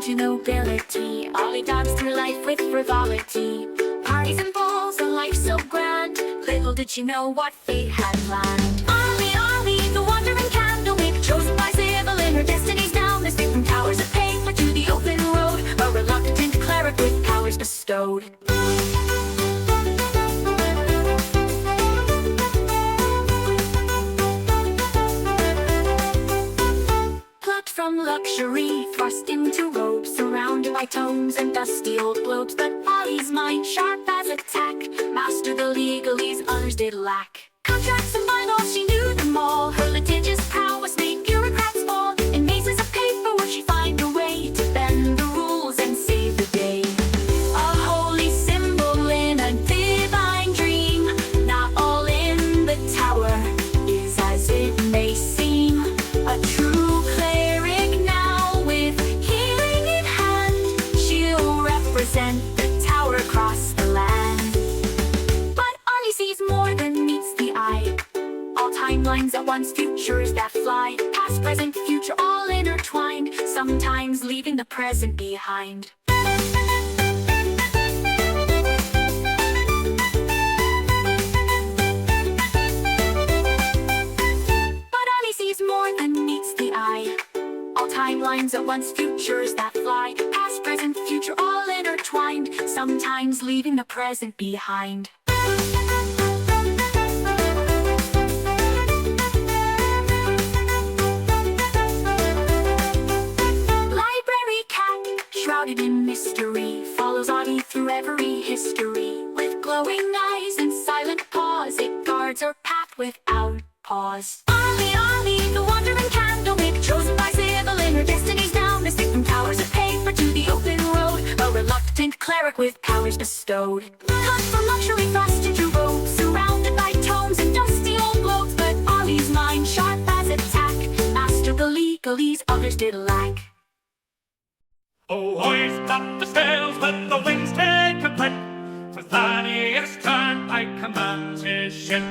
to nobility. Ollie danced through life with frivolity. Parties and balls, a life so grand. Little did she know what fate had planned. Ollie, Ollie, the wandering candlewick, chosen by Sybil in her destiny's down. This from towers of paper to the open road, a reluctant cleric with powers bestowed. From luxury, thrust into robes, surrounded by tomes and dusty old globes. But Ollie's mind, sharp as a tack, mastered the legalese others did lack. Contracts and bylaws, she knew them all. Her litigious prowess made bureaucrats fall. In mazes of paper would she find a way to bend the rules and save the day. A holy symbol in a divine dream. Not all in the tower is as it may seem. A true the tower across the land. But Ollie sees more than meets the eye. All timelines at once, futures that fly. Past, present, future, all intertwined, sometimes leaving the present behind. But Ollie sees more than meets the eye. All timelines at once, futures that fly. Past, present, future, all intertwined, sometimes leaving the present behind. Library cat, shrouded in mystery, follows Ollie through every history. With glowing eyes and silent paws, it guards her path without pause. Ollie, Ollie, the wandering candlewick, chosen by Sybil in her destiny's down. Mystic from towers of paper to the open road, a reluctant cleric with powers bestowed. Cut from luxury, thrust into robes, surrounded by tomes and dusty old globes. But Ollie's mind, sharp as a tack, mastered the legalese others did lack. Oh, hoist up the sails, let the winds take a grip. For Thaddeus Turnpike commands his ship.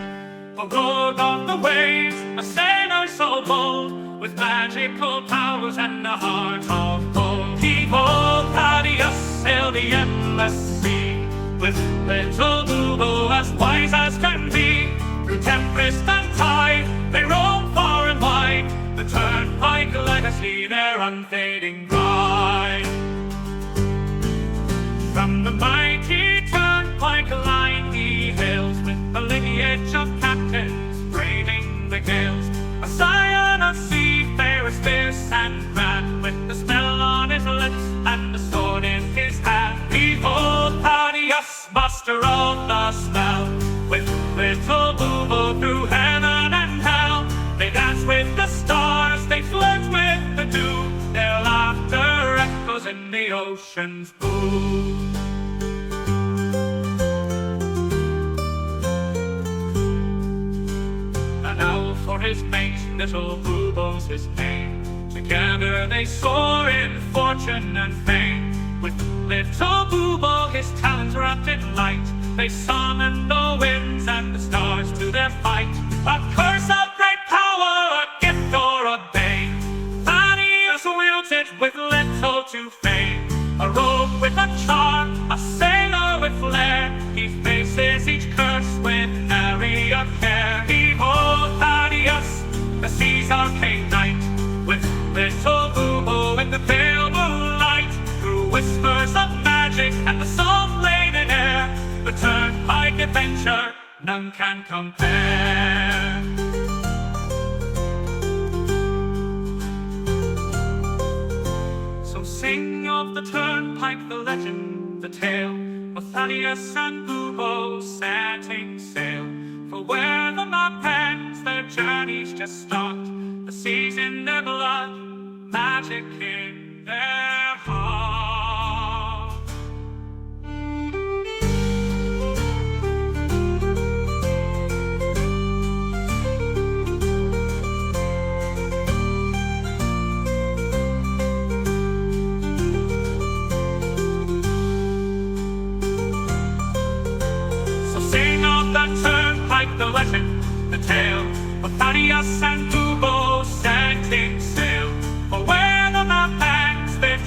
For good on the waves, a sailor so bold, with magical powers and a heart of gold. He-ho, Thaddeus sailed the endless sea, with little Boo-Boo as wise as can be. Through tempest and tide, they roam far and wide, the Turnpike legacy, their unfading pride. From the mighty Turnpike line he hails, with the lineage of captains braving the gales. A scion of seafarers fierce and grand, with the smell on his lips and the sword in his hand. Behold Thaddeus, master of the smell, with little Boo-Boo through heaven and hell. They dance with the stars, they flirt with the dew, their laughter echoes in the ocean's blue. Now for his mate, little Boo-Boo's his name. Together they soar in fortune and fame. With little Boo-Boo, his talents wrapped in light, they summon the winds and the stars to their fight. A curse of great power, a gift or a bane, Thaddeus wields it with little to fame. A rogue with a charm, a sailor with flair, he faces each curse with nary a care. Behold Thaddeus, the sea's arcane knight, with little Boo-Boo in the pale moonlight. Through whispers of magic and the salt-laden air, the Turnpike adventure none can compare. So sing of the Turnpike, the legend, the tale, of Thaddeus and Boo-Boo setting sail. For where the map ends, their journeys just start. The sea's in their blood, magic in their heart. So sing of that Turnpike, the legend, the tale, of Thaddeus and Boo-Boo setting sail. For where the map ends, their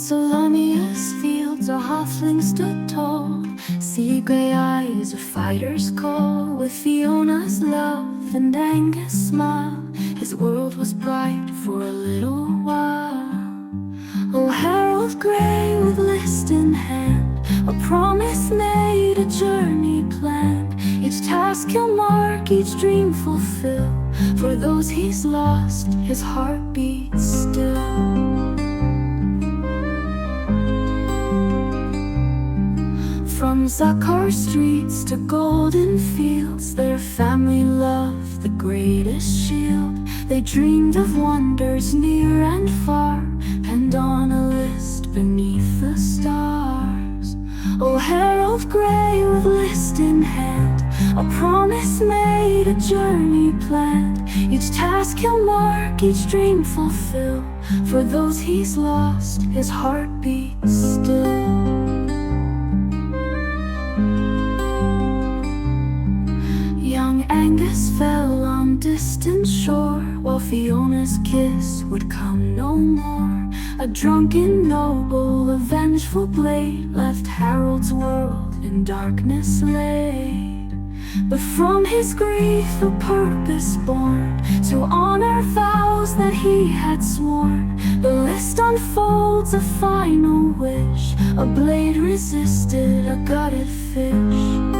Solonius fields a halfling stood tall, sea gray eyes a fighter's call. With Fiona's love and Angus' smile, his world was bright for a little while. Oh, Harold Grey with list in hand, a promise made, a journey planned. Each task he'll mark, each dream fulfill. For those he's lost, his heart beats still. From Zakar streets to golden fields, their family loved the greatest shield. They dreamed of wonders near and far, penned on a list beneath the stars. Oh, Harold Grey with list in hand, a promise made, a journey planned. Each task he'll mark, each dream fulfill. For those he's lost, his heart beats still. Young Angus fell on distant shore, while Fiona's kiss would come no more. A drunken noble, a vengeful blade, left Harold's world in darkness laid. But from his grief a purpose born, to honor vows that he had sworn. The list unfolds a final wish, a blade resisted a gutted fish.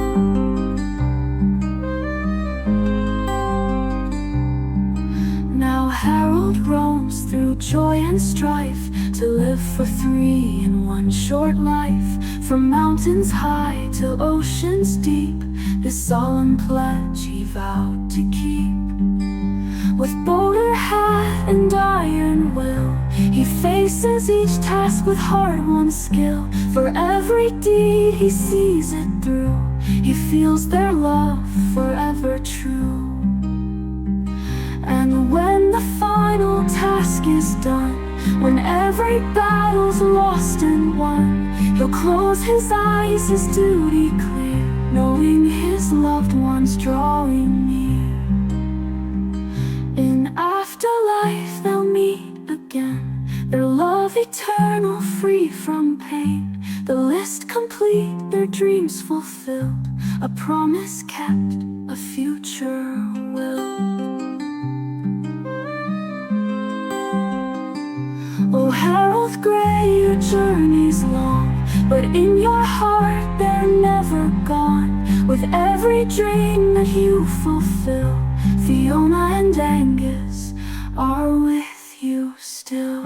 Harold roams through joy and strife, to live for three in one short life. From mountains high to oceans deep, this solemn pledge he vowed to keep. With boulder hat and iron will, he faces each task with hard-won skill. For every deed he sees it through, he feels their love forever true. And when the final task is done, when every battle's lost and won, he'll close his eyes, his duty clear, knowing his loved ones drawing near. In afterlife they'll meet again, their love eternal, free from pain. The list complete, their dreams fulfilled, a promise kept, a future will. Oh, Harold Grey, your journey's long, but in your heart they're never gone. With every dream that you fulfill, Fiona and Angus are with you still.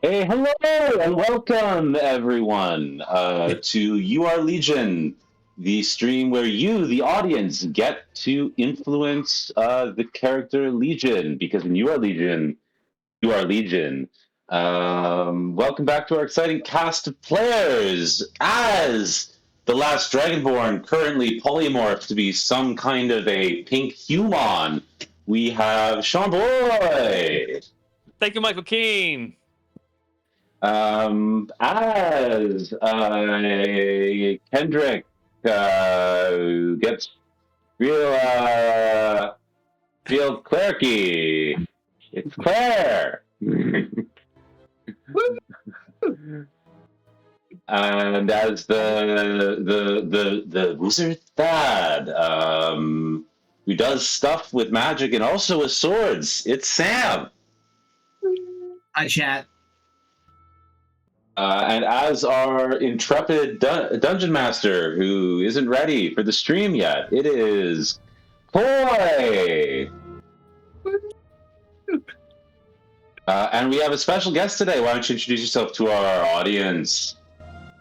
Hey, hello, and welcome everyone to You Are Legion, the stream where you, the audience, get to influence the character Legion, because in You Are Legion, you are Legion. Welcome back to our exciting cast of players. As the last Dragonborn currently polymorphs to be some kind of a pink human, we have Sean Boy. Thank you, Michael Keane. As Kendrick gets real clerky, it's Claire. And as the wizard Thad, who does stuff with magic and also with swords, it's Sam. Hi, chat. And as our intrepid dungeon master, who isn't ready for the stream yet, it is Coy. And we have a special guest today. Why don't you introduce yourself to our audience?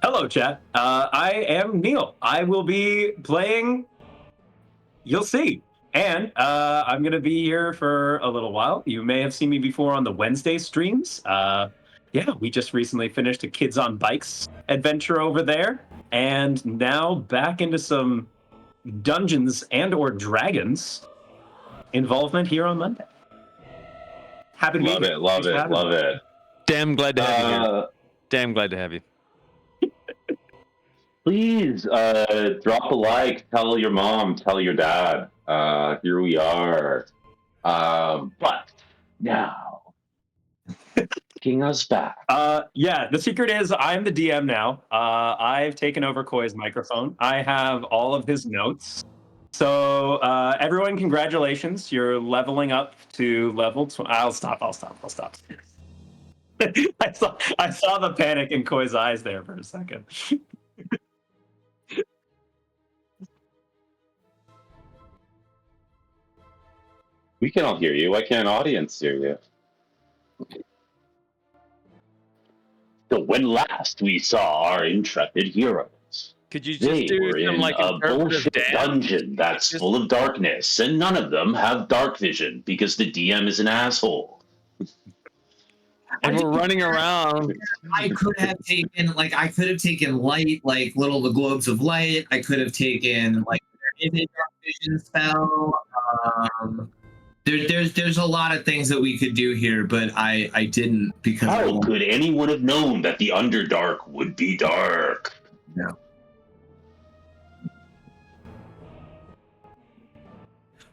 Hello, chat. I am Neil. I will be playing. You'll see. And I'm going to be here for a little while. You may have seen me before on the Wednesday streams. Yeah, we just recently finished a Kids on Bikes adventure over there. And now back into some Dungeons and or Dragons involvement here on Monday. Happy to be here. Love it. Damn glad to have you here. Damn glad to have you. Please drop a like, tell your mom, tell your dad. Here we are. But now, taking us back. Yeah, the secret is I'm the DM now. I've taken over Koi's microphone. I have all of his notes. So everyone, congratulations. You're leveling up to level 20. I'll stop. I saw the panic in Koi's eyes there for a second. We can all hear you. Why can't an audience hear you? So when last we saw our intrepid heroes, Could you they just do were some in like a interpretive bullshit dance? dungeon that's full of darkness, and none of them have dark vision because the DM is an asshole. And we're running around. I could have taken light, like the globes of light. I could have taken like a dark vision spell. There's a lot of things that we could do here, but I didn't because How could anyone have known that the Underdark would be dark? No.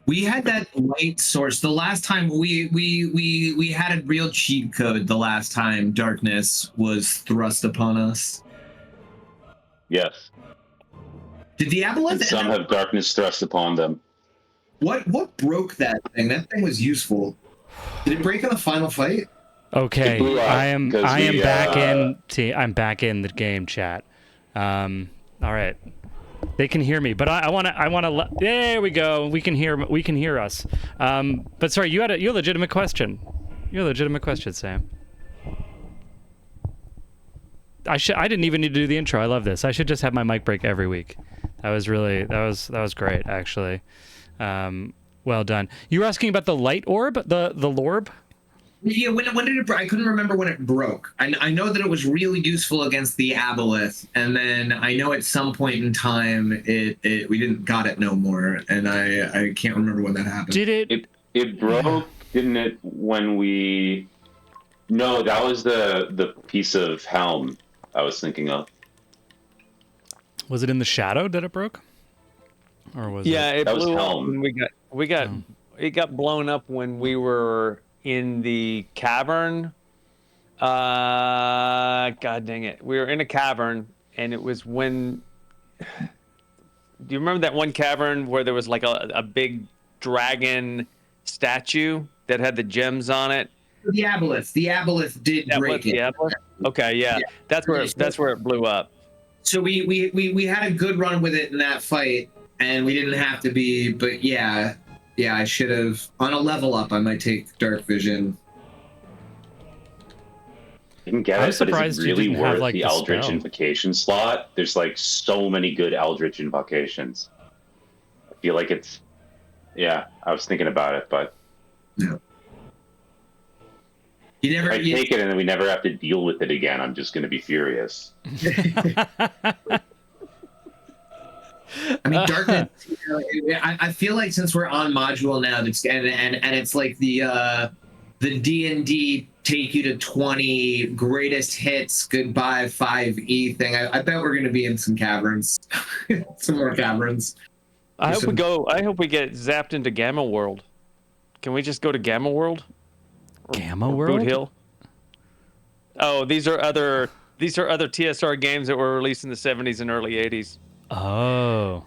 We had that light source the last time we had a real cheat code. The last time darkness was thrust upon us. Yes. Did the Aboleth? Some have darkness thrust upon them. What broke that thing? That thing was useful. Did it break in the final fight? It blew Okay, up I am because back in. I'm back in the game chat. All right, they can hear me, but I want to. There we go. We can hear us. But sorry, you had a legitimate question. Your legitimate question, Sam. I didn't even need to do the intro. I love this. I should just have my mic break every week. That was great, actually. Well done. You were asking about the light orb, the lorb? Yeah, when did it break? I couldn't remember when it broke. I know that it was really useful against the Aboleth, and then I know at some point in time we didn't got it no more, and I can't remember when that happened. Did it? It broke, didn't it? When we? No, that was the piece of helm I was thinking of. Was it in the shadow that it broke? Or was Yeah, it? it That was blew up Helm. when it got blown up when we were in the cavern. God dang it. We were in a cavern, and it was when... Do you remember that one cavern where there was like a big dragon statue that had the gems on it? The Aboleth did break it. The Aboleth? Okay, yeah. That's where it blew up. So we had a good run with it in that fight, and we didn't have to be, but yeah, I should have, on a level up, I might take dark vision. Didn't get I'm it, but is it surprised you really didn't have, worth like, the the Eldritch spell. Invocation slot? There's like so many good Eldritch Invocations. I feel like it's, yeah, I was thinking about it, but Yeah. You if never. I You, take it and then we never have to deal with it again, I'm just going to be furious. I mean, darkness. I feel like since we're on module now, that's and it's like the D&D take you to 20 greatest hits goodbye 5e thing. I bet we're gonna be in some caverns, some more caverns. I hope we get zapped into Gamma World. Can we just go to Gamma World? Gamma Or World? Boot Hill? Oh, these are other TSR games that were released in the 70s and early 80s. Oh,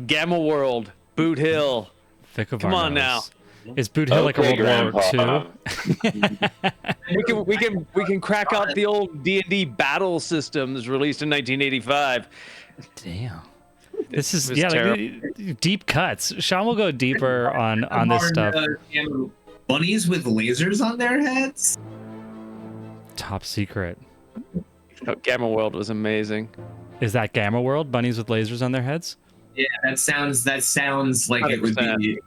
Gamma World, Boot Hill. Vic of Come on now. Arnos. Is Boot Hill like a Okay, World War Grandpa. II? We can crack out the old D&D battle systems released in 1985. Damn. This is was yeah, terrible. like deep cuts. Sean will go deeper on this stuff. Bunnies with lasers on their heads. Top secret. Oh, Gamma World was amazing. Is that Gamma World? Bunnies with lasers on their heads? Yeah, that sounds like it would 100%. be.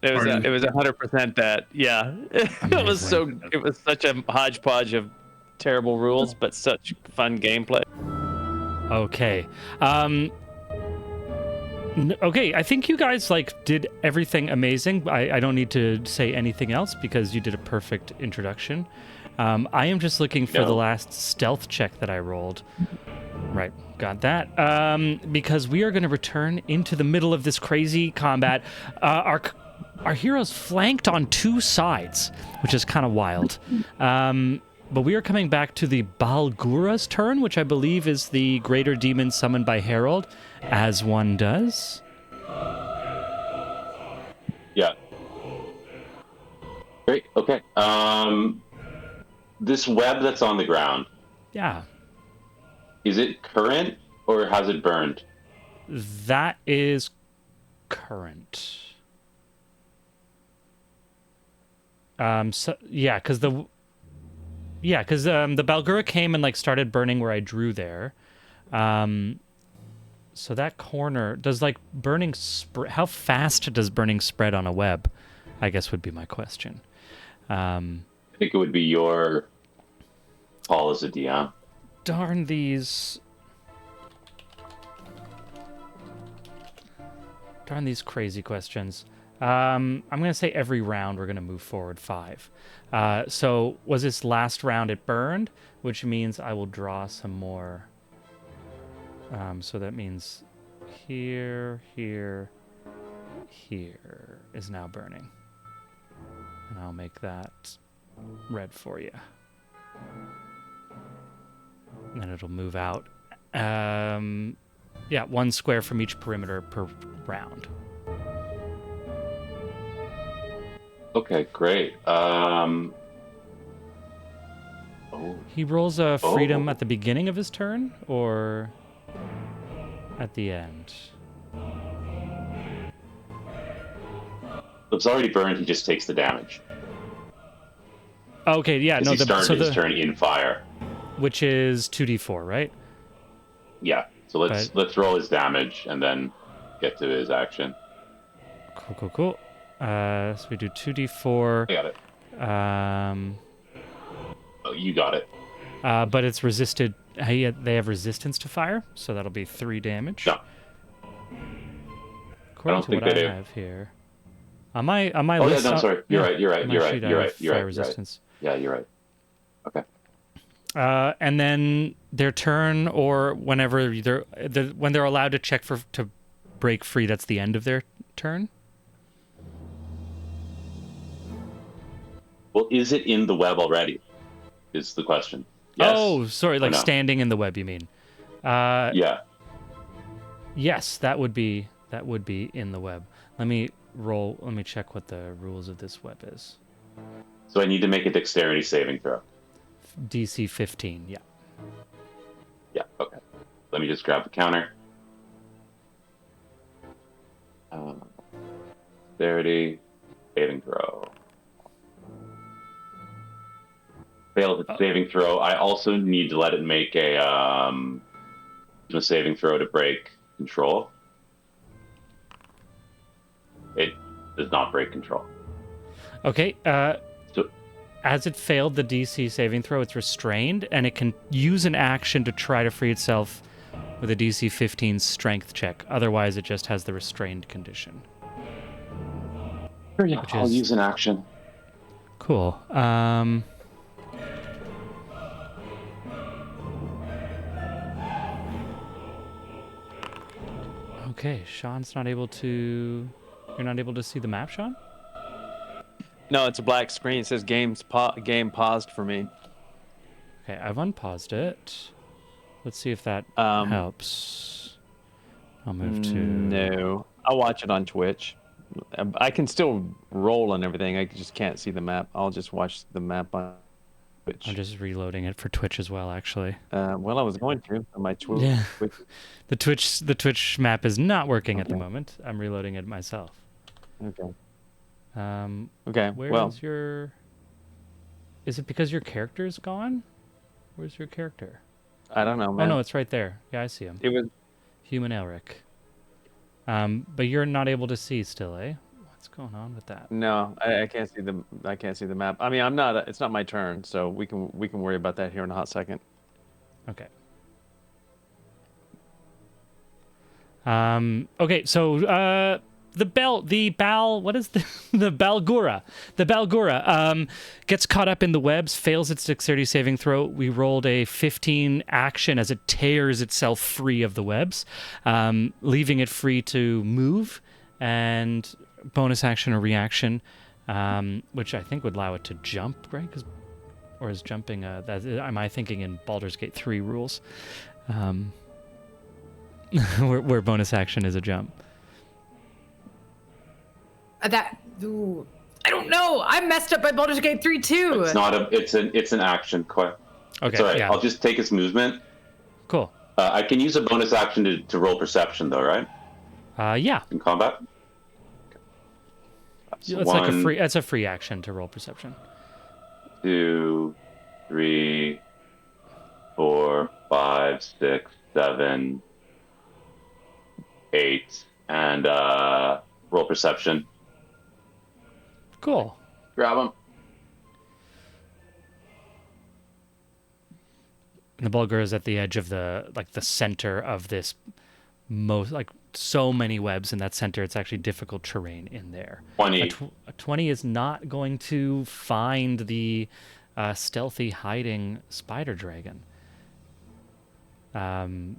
It was 100% that. Yeah. It was such a hodgepodge of terrible rules, but such fun gameplay. Okay. Okay, I think you guys like did everything amazing. I don't need to say anything else because you did a perfect introduction. I am just looking for the last stealth check that I rolled. Right, got that. Because we are going to return into the middle of this crazy combat. Our heroes flanked on two sides, which is kind of wild. But we are coming back to the Balgura's turn, which I believe is the greater demon summoned by Harold, as one does. Yeah. Great. Okay. This web that's on the ground, Yeah, is it current or has it burned? that is current. So yeah, because the Balgura came and like started burning where I drew there. So that corner does like burning how fast does burning spread on a web? I guess would be my question. I think it would be your call as a DM. Darn these crazy questions. I'm gonna say every round we're gonna move forward 5. So was this last round it burned, which means I will draw some more. So that means here is now burning, and I'll make that red for you. And then it'll move out. Yeah, 1 square from each perimeter per round. Okay, great. He rolls a freedom at the beginning of his turn or at the end? It's already burned. He just takes the damage. Okay, yeah, no, He started his turn in fire. Which is 2d4, right? Yeah. So let's roll his damage and then get to his action. Cool. So we do 2d4. I got it. Oh, you got it. But it's resisted. They have resistance to fire, so that'll be 3 damage. No. According to what I have here. On my list. Yeah, no, sorry. You're right. You're Fire right. resistance. Yeah, you're right. Okay. And then their turn, or whenever when they're allowed to check to break free, that's the end of their turn. Well, is it in the web already? Is the question. Yes. Oh, sorry, like no? standing in the web, you mean? Yeah. Yes, that would be in the web. Let me check what the rules of this web is. So I need to make a dexterity saving throw. DC 15, yeah. Yeah, okay. Let me just grab the counter. Dexterity saving throw. fails its saving throw. I also need to let it make a saving throw to break control. It does not break control. Okay. So As it failed the DC saving throw, it's restrained, and it can use an action to try to free itself with a DC 15 strength check. Otherwise, it just has the restrained condition. I'll use an action. Cool. Okay, Sean's not able to... You're not able to see the map, Sean? No, it's a black screen. It says game paused for me. Okay, I've unpaused it. Let's see if that helps. I'll move to... No. I'll watch it on Twitch. I can still roll and everything. I just can't see the map. I'll just watch the map on Twitch. I'm just reloading it for Twitch as well, actually. Well, I was going to on my Twitch. Yeah. The Twitch map is not working at the moment. I'm reloading it myself. Okay. Okay. Well, Where's your... Is it because your character's gone? Where's your character? I don't know, man. Oh, no, it's right there. Yeah, I see him. It was... Human Elric. But you're not able to see still, eh? What's going on with that? No, I can't see the map. I mean, I'm not. It's not my turn, so we can worry about that here in a hot second. Okay. Okay, so the Balgura. The Balgura gets caught up in the webs, fails its dexterity saving throw. We rolled a 15 action as it tears itself free of the webs, leaving it free to move, and bonus action or reaction, which I think would allow it to jump, right? Or is jumping, am I thinking in Baldur's Gate 3 rules? Where bonus action is a jump. I don't know. I'm messed up by Baldur's Gate 3 too. It's not a. It's an action. Okay. It's all right. Yeah. I'll just take its movement. Cool. I can use a bonus action to roll perception, though, right? Yeah. In combat. It's like a free. That's a free action to roll perception. 2, 3, 4, 5, 6, 7, 8, and roll perception. Cool. Grab him. And the Bulgur is at the edge of the center of this so many webs in that center. It's actually difficult terrain in there. 20. A 20 is not going to find the stealthy hiding spider dragon. That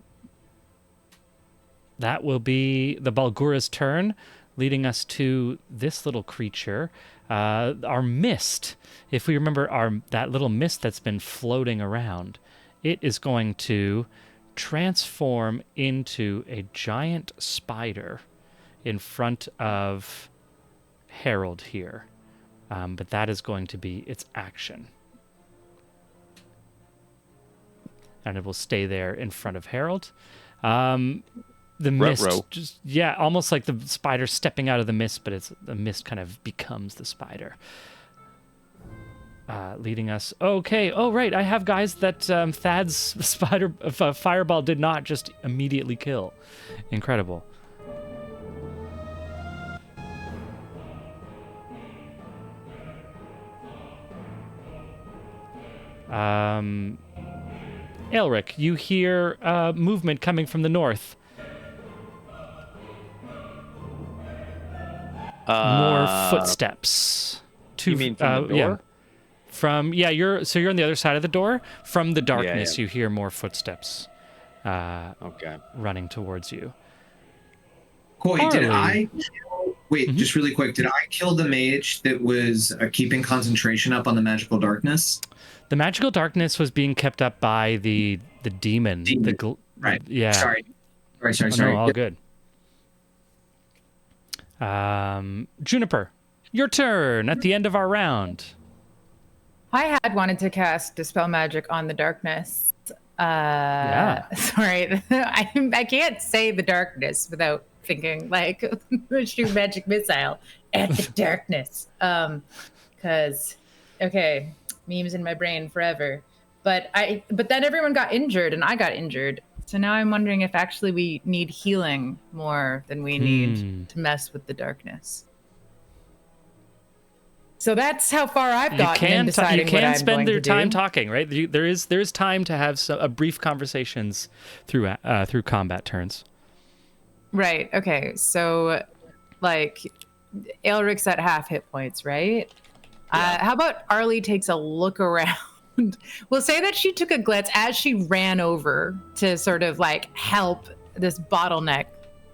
will be the Balgura's turn, leading us to this little creature. Our mist. If we remember that little mist that's been floating around, it is going to transform into a giant spider in front of Harold here. But that is going to be its action. And it will stay there in front of Harold. The mist, almost like the spider stepping out of the mist, but the mist kind of becomes the spider. Leading us. Okay. Oh, right. I have guys that Thad's fireball did not just immediately kill. Incredible. Elric, you hear movement coming from the north. More footsteps. You mean from the door? Yeah. You're on the other side of the door. From the darkness, you hear more footsteps. Running towards you. Coy, just really quick, did I kill the mage that was keeping concentration up on the magical darkness? The magical darkness was being kept up by the demon. Right. Yeah. Sorry. No, all good. Juniper, your turn at the end of our round. I had wanted to cast Dispel Magic on the darkness. Sorry, I can't say the darkness without thinking like shoot magic missile at the darkness. memes in my brain forever. But then everyone got injured and I got injured. So now I'm wondering if actually we need healing more than we need to mess with the darkness. So that's how far I've gotten in deciding what I'm spend going their to time do. talking, right? There is time to have a brief conversations through combat turns. Right. Okay. So, like, Aelric's at half hit points, right? Yeah. How about Arlie takes a look around? We'll say that she took a glance as she ran over to sort of like help this bottleneck,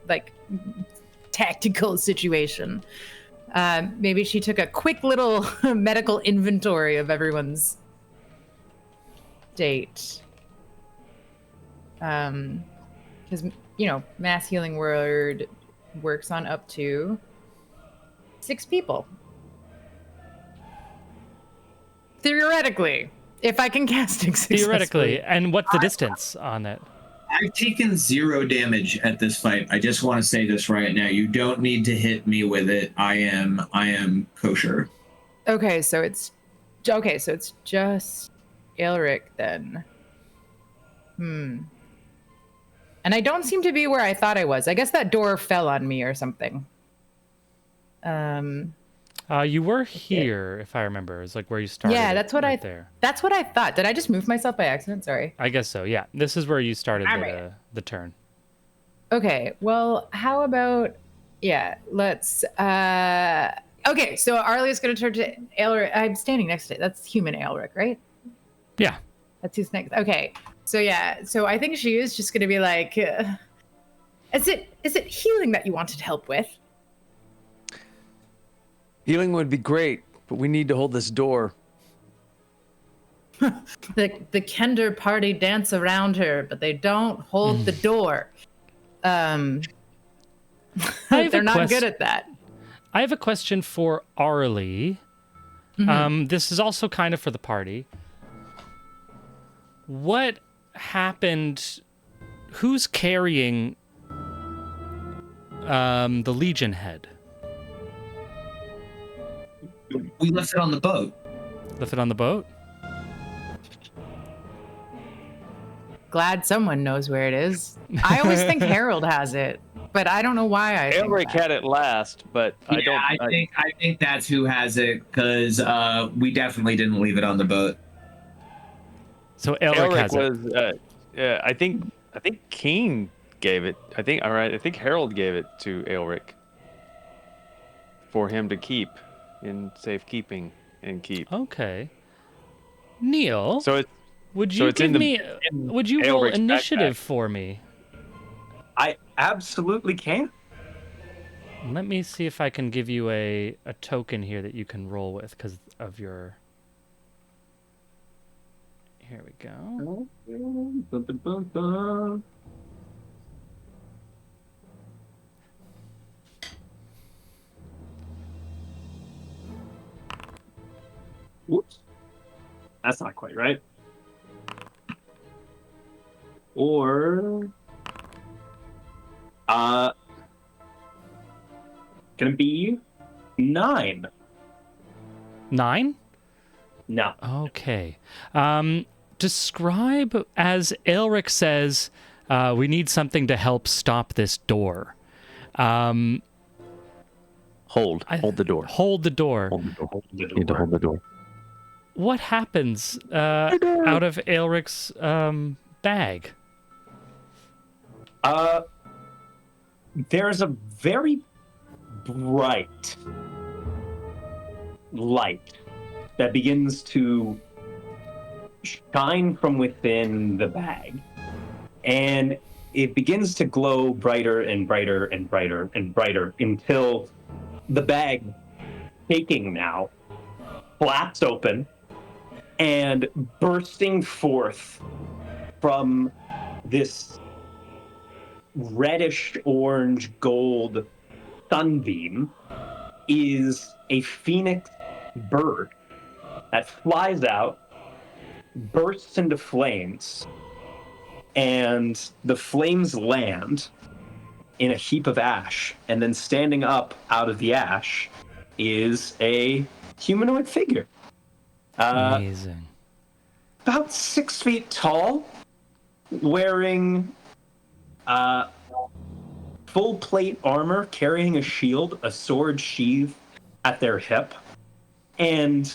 like tactical situation. Maybe she took a quick little medical inventory of everyone's state. Because, mass healing word works on up to 6 people. Theoretically, if I can cast it successfully. Theoretically, and what's the distance on it? I've taken 0 damage at this fight. I just want to say this right now. You don't need to hit me with it. I am kosher. Okay, so it's just Aelric then. And I don't seem to be where I thought I was. I guess that door fell on me or something. You were here, if I remember. It's like where you started. Yeah, that's what there. That's what I thought. Did I just move myself by accident? Sorry. I guess so. Yeah, this is where you started the turn. Okay. Well, how about let's. Okay, so Arlie's gonna turn to Aelric. I'm standing next to it. That's human Aelric, right? Yeah. That's who's next. Okay. So so I think she is just gonna be like, is it healing that you wanted help with? Healing would be great, but we need to hold this door. The Kender party dance around her, but they don't hold the door. They're not good at that. I have a question for Arlie. This is also kind of for the party. What happened? Who's carrying the Legion head? We left it on the boat. Left it on the boat? Glad someone knows where it is. I always think Harold has it, but I don't know why I think Elric that. had it last, but I think that's who has it, because we definitely didn't leave it on the boat. So Elric has was, I think King gave it. I think Harold gave it to Elric for him to keep in safekeeping and keep. Okay. Neil. So it's would you give me? Would you roll Elric's initiative backpack. for me? I absolutely can. Let me see if I can give you a token here that you can roll with because of your. Here we go. Whoops. That's not quite right. Or gonna be 9. 9? No. Okay. Describe, as Elric says, we need something to help stop this door. Hold the door. Hold the door. Need to hold the door. What happens out of Elric's bag? There's a very bright light that begins to shine from within the bag, and it begins to glow brighter and brighter and brighter and brighter until the bag, shaking now, flaps open, and bursting forth from this reddish orange gold sunbeam is a phoenix bird that flies out, bursts into flames, and the flames land in a heap of ash, and then standing up out of the ash is a humanoid figure. Amazing. About 6 feet tall, wearing full plate armor, carrying a shield, a sword sheath at their hip, and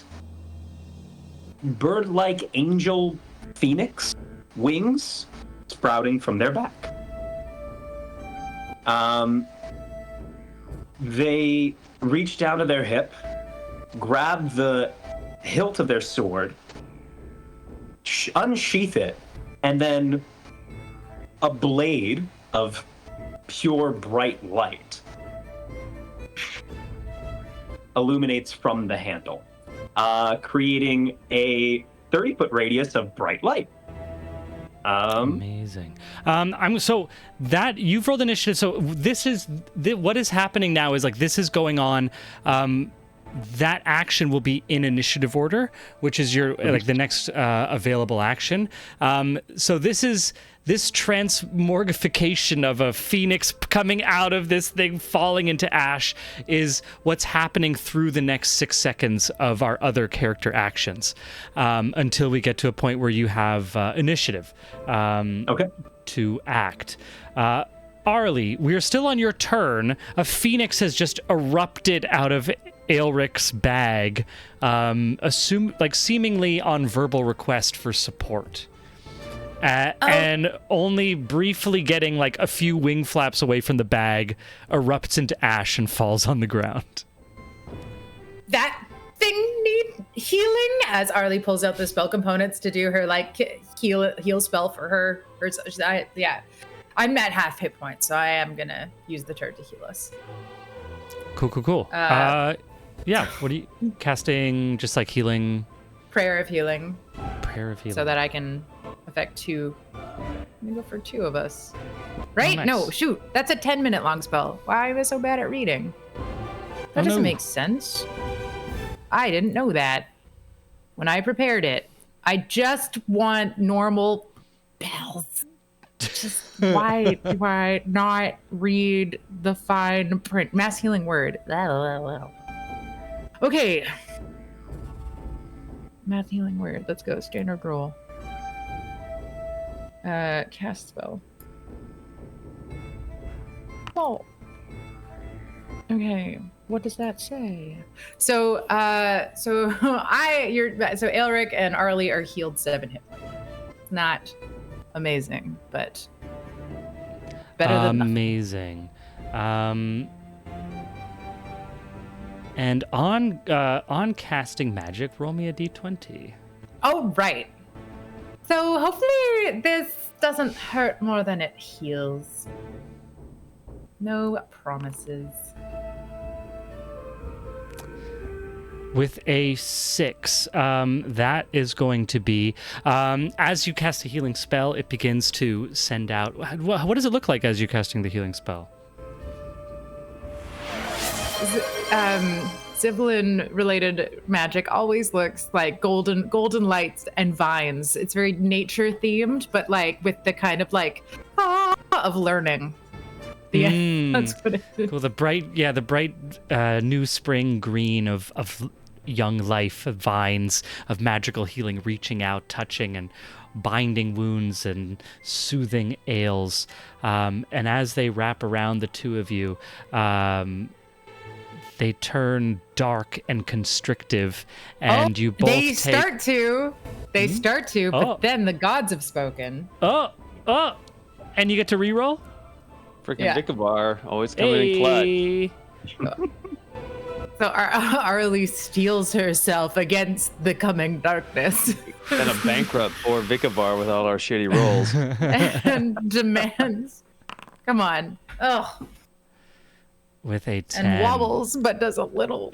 bird-like angel phoenix wings sprouting from their back. They reach down to their hip, grab the hilt of their sword, unsheath it, and then a blade of pure bright light illuminates from the handle, creating a 30-foot radius of bright light. Amazing. So that you've rolled initiative. So this is what is happening now is like this is going on. That action will be in initiative order, which is your like the next available action. So this transmorgification of a phoenix coming out of this thing, falling into ash, is what's happening through the next 6 seconds of our other character actions, until we get to a point where you have initiative to act. Arlie, we're still on your turn. A phoenix has just erupted out of Aelric's bag, seemingly on verbal request for support. And only briefly getting like a few wing flaps away from the bag, erupts into ash and falls on the ground. That thing need healing as Arlie pulls out the spell components to do her like heal spell for her. I'm at half hit points, so I am gonna use the turn to heal us. Cool. Yeah, what are you casting? Just like healing? Prayer of healing. So that I can affect 2. Let me go for 2 of us. Right? Nice. No, shoot. That's a 10-minute long spell. Why am I so bad at reading? That doesn't make sense. I didn't know that when I prepared it. I just want normal spells. Just why do I not read the fine print? Mass healing word. Okay. Math healing word. Let's go. Standard roll. Cast spell. Oh. Okay. What does that say? So Aelric and Arlie are healed 7 hit points. Not amazing, but better than nothing. Amazing. And on casting magic, roll me a d20. Oh, right. So hopefully this doesn't hurt more than it heals. No promises. With a 6, that is going to be, as you cast a healing spell, it begins to send out. What does it look like as you're casting the healing spell? Sibylline-related magic always looks like golden lights and vines. It's very nature themed, but like with the kind of like of learning. Yeah, that's what it is. Cool. The bright new spring green of young life, of vines, of magical healing, reaching out, touching, and binding wounds and soothing ails. And as they wrap around the two of you, they turn dark and constrictive, and you both They start to, but then the gods have spoken. And you get to reroll? Freaking Vikavar, always coming in clutch. So Arlie steels herself against the coming darkness. Then a bankrupt poor Vikavar with all our shitty rolls. And demands, come on. Ugh. With a 10. And wobbles, but does a little.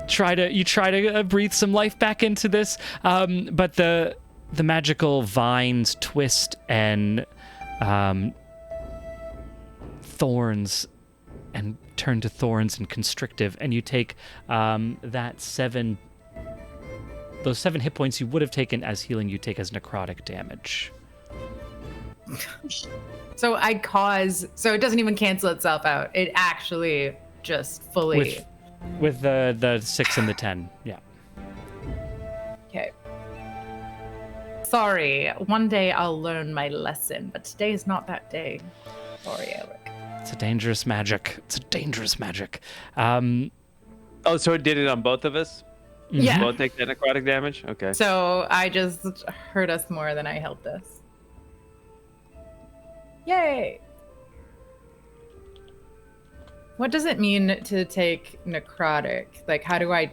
Try to breathe some life back into this, but the magical vines twist and thorns and turn to thorns and constrictive, and you take those 7 hit points you would have taken as healing, you take as necrotic damage. So it doesn't even cancel itself out. It actually just fully With the 6 and the 10, yeah. Okay. Sorry, one day I'll learn my lesson, but today is not that day. Sorry, Eric. It's a dangerous magic. It's a dangerous magic. Oh, so it did it on both of us? Yeah. Both take that necrotic damage? Okay. So I just hurt us more than I helped us. Yay! What does it mean to take necrotic? Like, how do I?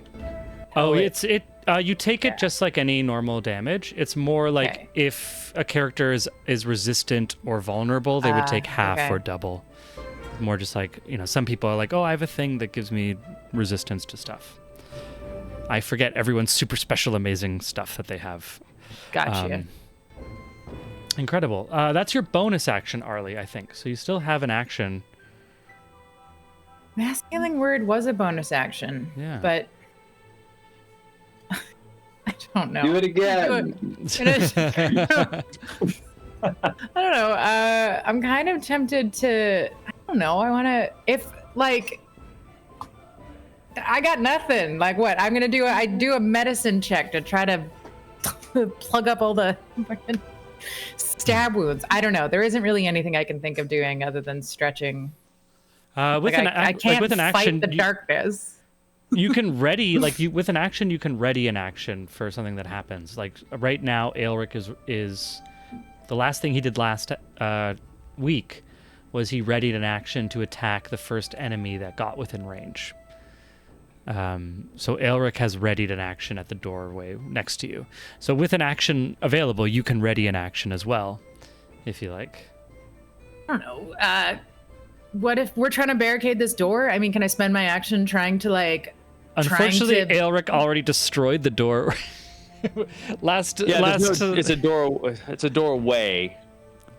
Oh, tell it? you take it just like any normal damage. It's more like Okay. if a character is resistant or vulnerable, they would take half okay. or double. More just like, some people are like, oh, I have a thing that gives me resistance to stuff. I forget everyone's super special, amazing stuff that they have. Gotcha. Incredible. That's your bonus action, Arlie, I think. So you still have an action. Mass Healing Word was a bonus action. Yeah. But I don't know. Do it again. I don't know. I'm kind of tempted to. I don't know. I want to. If like, I got nothing. Like what? I'm gonna do. I do a medicine check to try to plug up all the fucking stab wounds. I don't know. There isn't really anything I can think of doing other than stretching. With I can't with an fight action, the darkness. you can ready with an action. You can ready an action for something that happens. Like right now, Aelric is the last thing he did last week was he readied an action to attack the first enemy that got within range. So Aelric has readied an action at the doorway next to you. So with an action available, you can ready an action as well, if you like. I don't know. What if we're trying to barricade this door? I mean, can I spend my action trying to like? Unfortunately, trying to... Aelric already destroyed the door. It's a door. It's a doorway.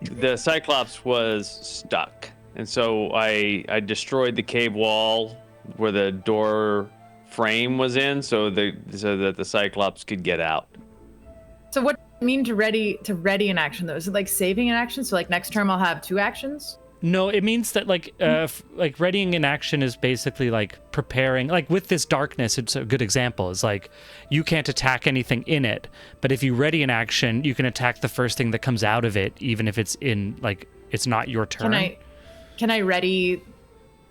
The Cyclops was stuck, and so I destroyed the cave wall where the door frame was in, so that the Cyclops could get out. So what does it mean to ready an action though? Is it like saving an action? So like next term I'll have 2 actions? No, it means that like readying an action is basically like preparing. Like with this darkness, it's a good example. It's like you can't attack anything in it, but if you ready an action, you can attack the first thing that comes out of it, even if it's it's not your turn. Can I ready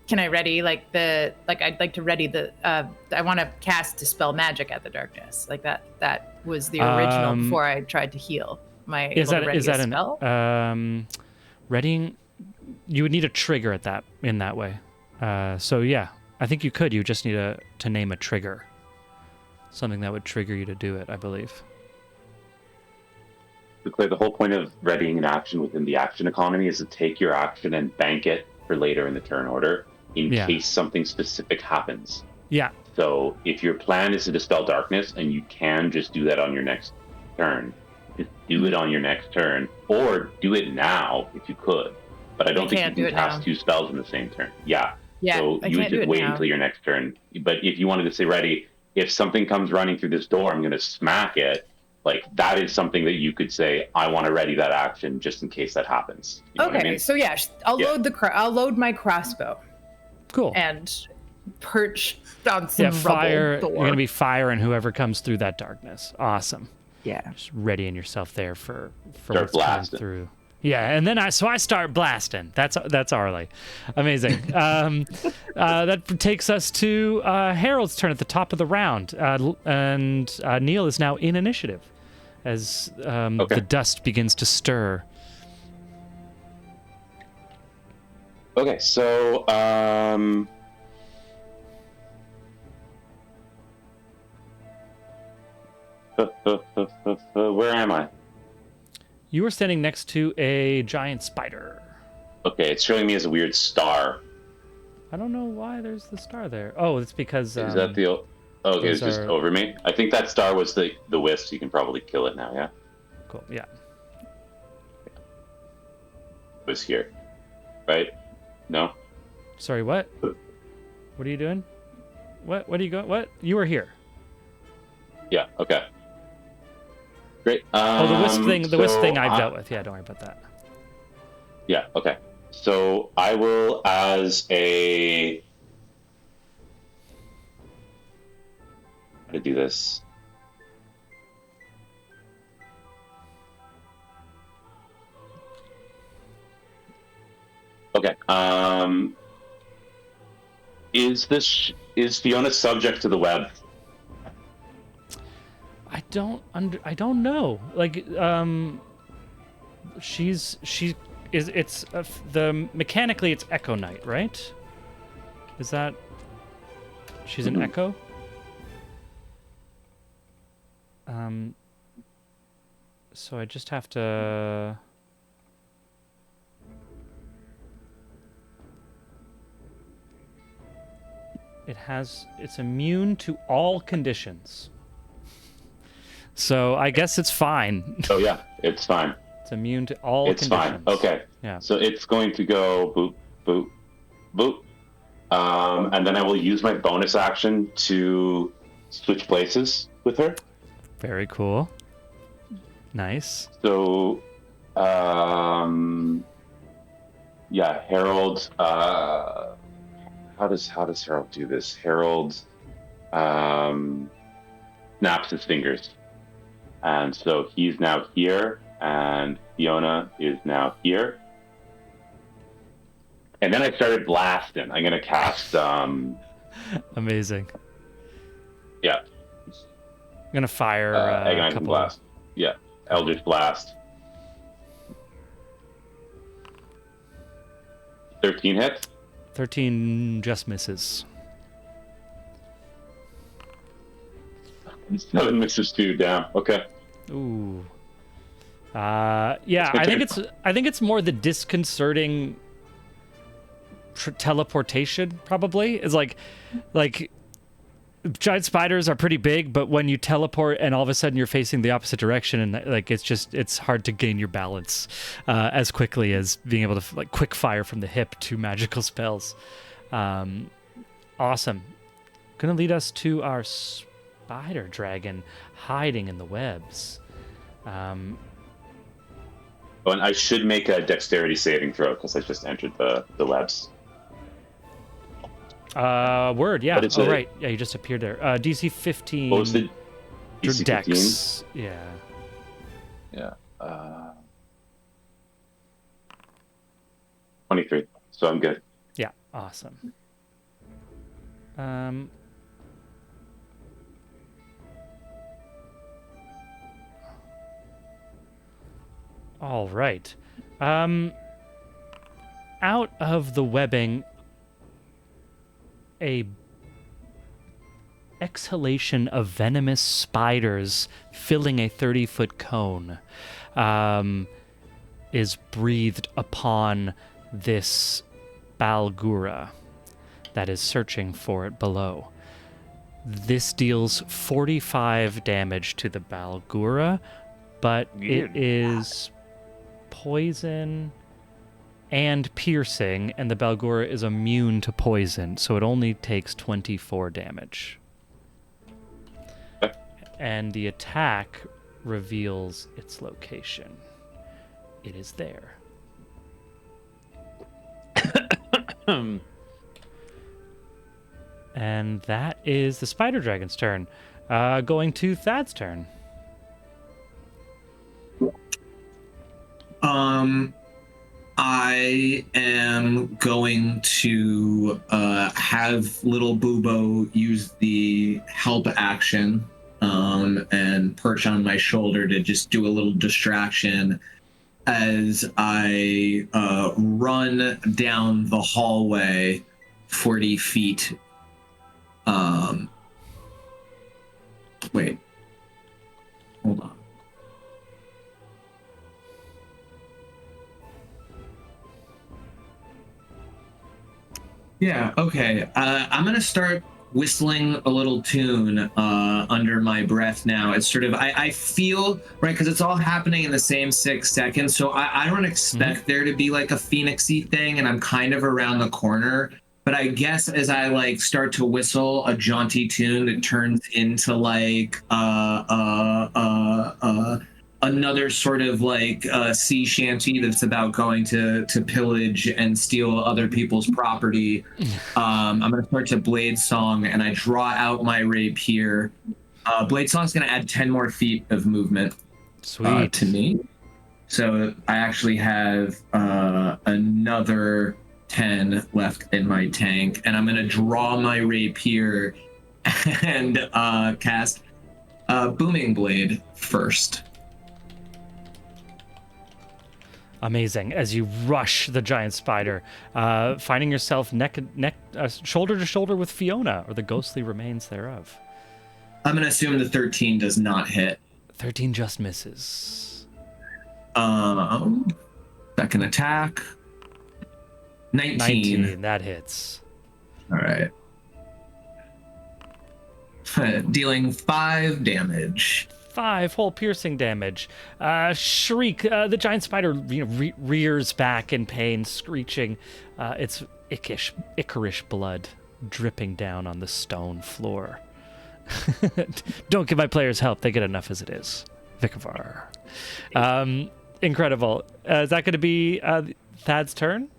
I'd like to ready the I want to cast Dispel Magic at the darkness. Like that was the original before I tried to heal. Is that a spell? Readying? You would need a trigger in that way. So yeah, I think you could. You just need to name a trigger, something that would trigger you to do it. I believe. To clear, the whole point of readying an action within the action economy is to take your action and bank it for later in the turn order in case something specific happens. Yeah. So if your plan is to dispel darkness and you can just do that on your next turn, just do it on your next turn, or do it now if you could. But I don't think you can cast 2 spells in the same turn. Yeah. So you would just wait until your next turn. But if you wanted to say ready, if something comes running through this door, I'm going to smack it. Like that is something that you could say, I want to ready that action just in case that happens. You know what I mean? So yeah, I'll load my crossbow. Cool. And perch on some fire. door. You're gonna be firing whoever comes through that darkness. Awesome. Yeah. Just readying yourself there for Start what's coming blasting. through. Yeah, and then I start blasting. That's Arlie. Amazing. That takes us to Harold's turn at the top of the round, and Neil is now in initiative as the dust begins to stir. Okay, so where am I? You are standing next to a giant spider. Okay, it's showing me as a weird star. I don't know why there's the star there. Oh, it's because Is that the? Okay, it's just over me. I think that star was the wisp. You can probably kill it now. Yeah. Cool. Yeah. It was here, right? No. Sorry. What? What are you doing? What? What are you going? What? You were here. Yeah. Okay. Great. The wisp thing. The wisp thing I've dealt with. Yeah. Don't worry about that. Yeah. Okay. So I will, as a how to do this. Okay. Is Fiona subject to the web? I don't know. Like, mechanically it's Echo Knight, right? Is that she's an Echo? So I just have to. It's immune to all conditions. So I guess it's fine. Oh yeah, it's fine. It's immune to all It's conditions. fine. Okay. Yeah. So it's going to go boop, boop, boop. And then I will use my bonus action to switch places with her. Very cool. Nice. So, yeah, Harold. How does Harold do this? Harold snaps his fingers, and so he's now here, and Fiona is now here. And then I started blasting. I'm gonna cast. Amazing. Yeah. I'm gonna fire a Agonizing couple. Blast. Yeah, Eldritch Blast. 13 hits. 13 just misses. 7 misses too. Damn. Okay. Ooh. Yeah, I think it's more the disconcerting teleportation. Probably is like giant spiders are pretty big, but when you teleport and all of a sudden you're facing the opposite direction, and like it's hard to gain your balance as quickly as being able to like quick fire from the hip to magical spells. Awesome. Gonna lead us to our spider dragon hiding in the webs. And I should make a dexterity saving throw because I just entered the webs. Word, yeah. But Oh, right. Yeah, you just appeared there. DC 15. What was the DC 15? Dex. Yeah. Yeah. 23. So I'm good. Yeah, awesome. All right. Out of the webbing, a exhalation of venomous spiders filling a 30-foot cone is breathed upon this Balgura that is searching for it below. This deals 45 damage to the Balgura, but it is poison and piercing, and the Balgura is immune to poison, so it only takes 24 damage. And the attack reveals its location. It is there. And that is the Spider Dragon's turn. Going to Thad's turn. I am going to have little Boobo use the help action and perch on my shoulder to just do a little distraction as I run down the hallway 40 feet. Wait. Hold on. Yeah, okay. I'm going to start whistling a little tune under my breath now. It's sort of, I feel, right, because it's all happening in the same 6 seconds, so I don't expect there to be like a phoenixy thing, and I'm kind of around the corner. But I guess as I like start to whistle a jaunty tune that turns into like a another sort of like sea shanty that's about going to pillage and steal other people's property. I'm going to start to blade song, and I draw out my rapier. Blade song's going to add 10 more feet of movement to me. So I actually have another 10 left in my tank, and I'm going to draw my rapier and cast Booming Blade first. Amazing. As you rush the giant spider, finding yourself shoulder to shoulder with Fiona, or the ghostly remains thereof. I'm going to assume the 13 does not hit. 13 just misses. Second attack. 19. That hits. All right. Dealing 5 damage. 5 whole piercing damage. Shriek. The giant spider rears back in pain, screeching. Its ichorish blood dripping down on the stone floor. Don't give my players help. They get enough as it is. Vikavar. Incredible. Is that going to be Thad's turn?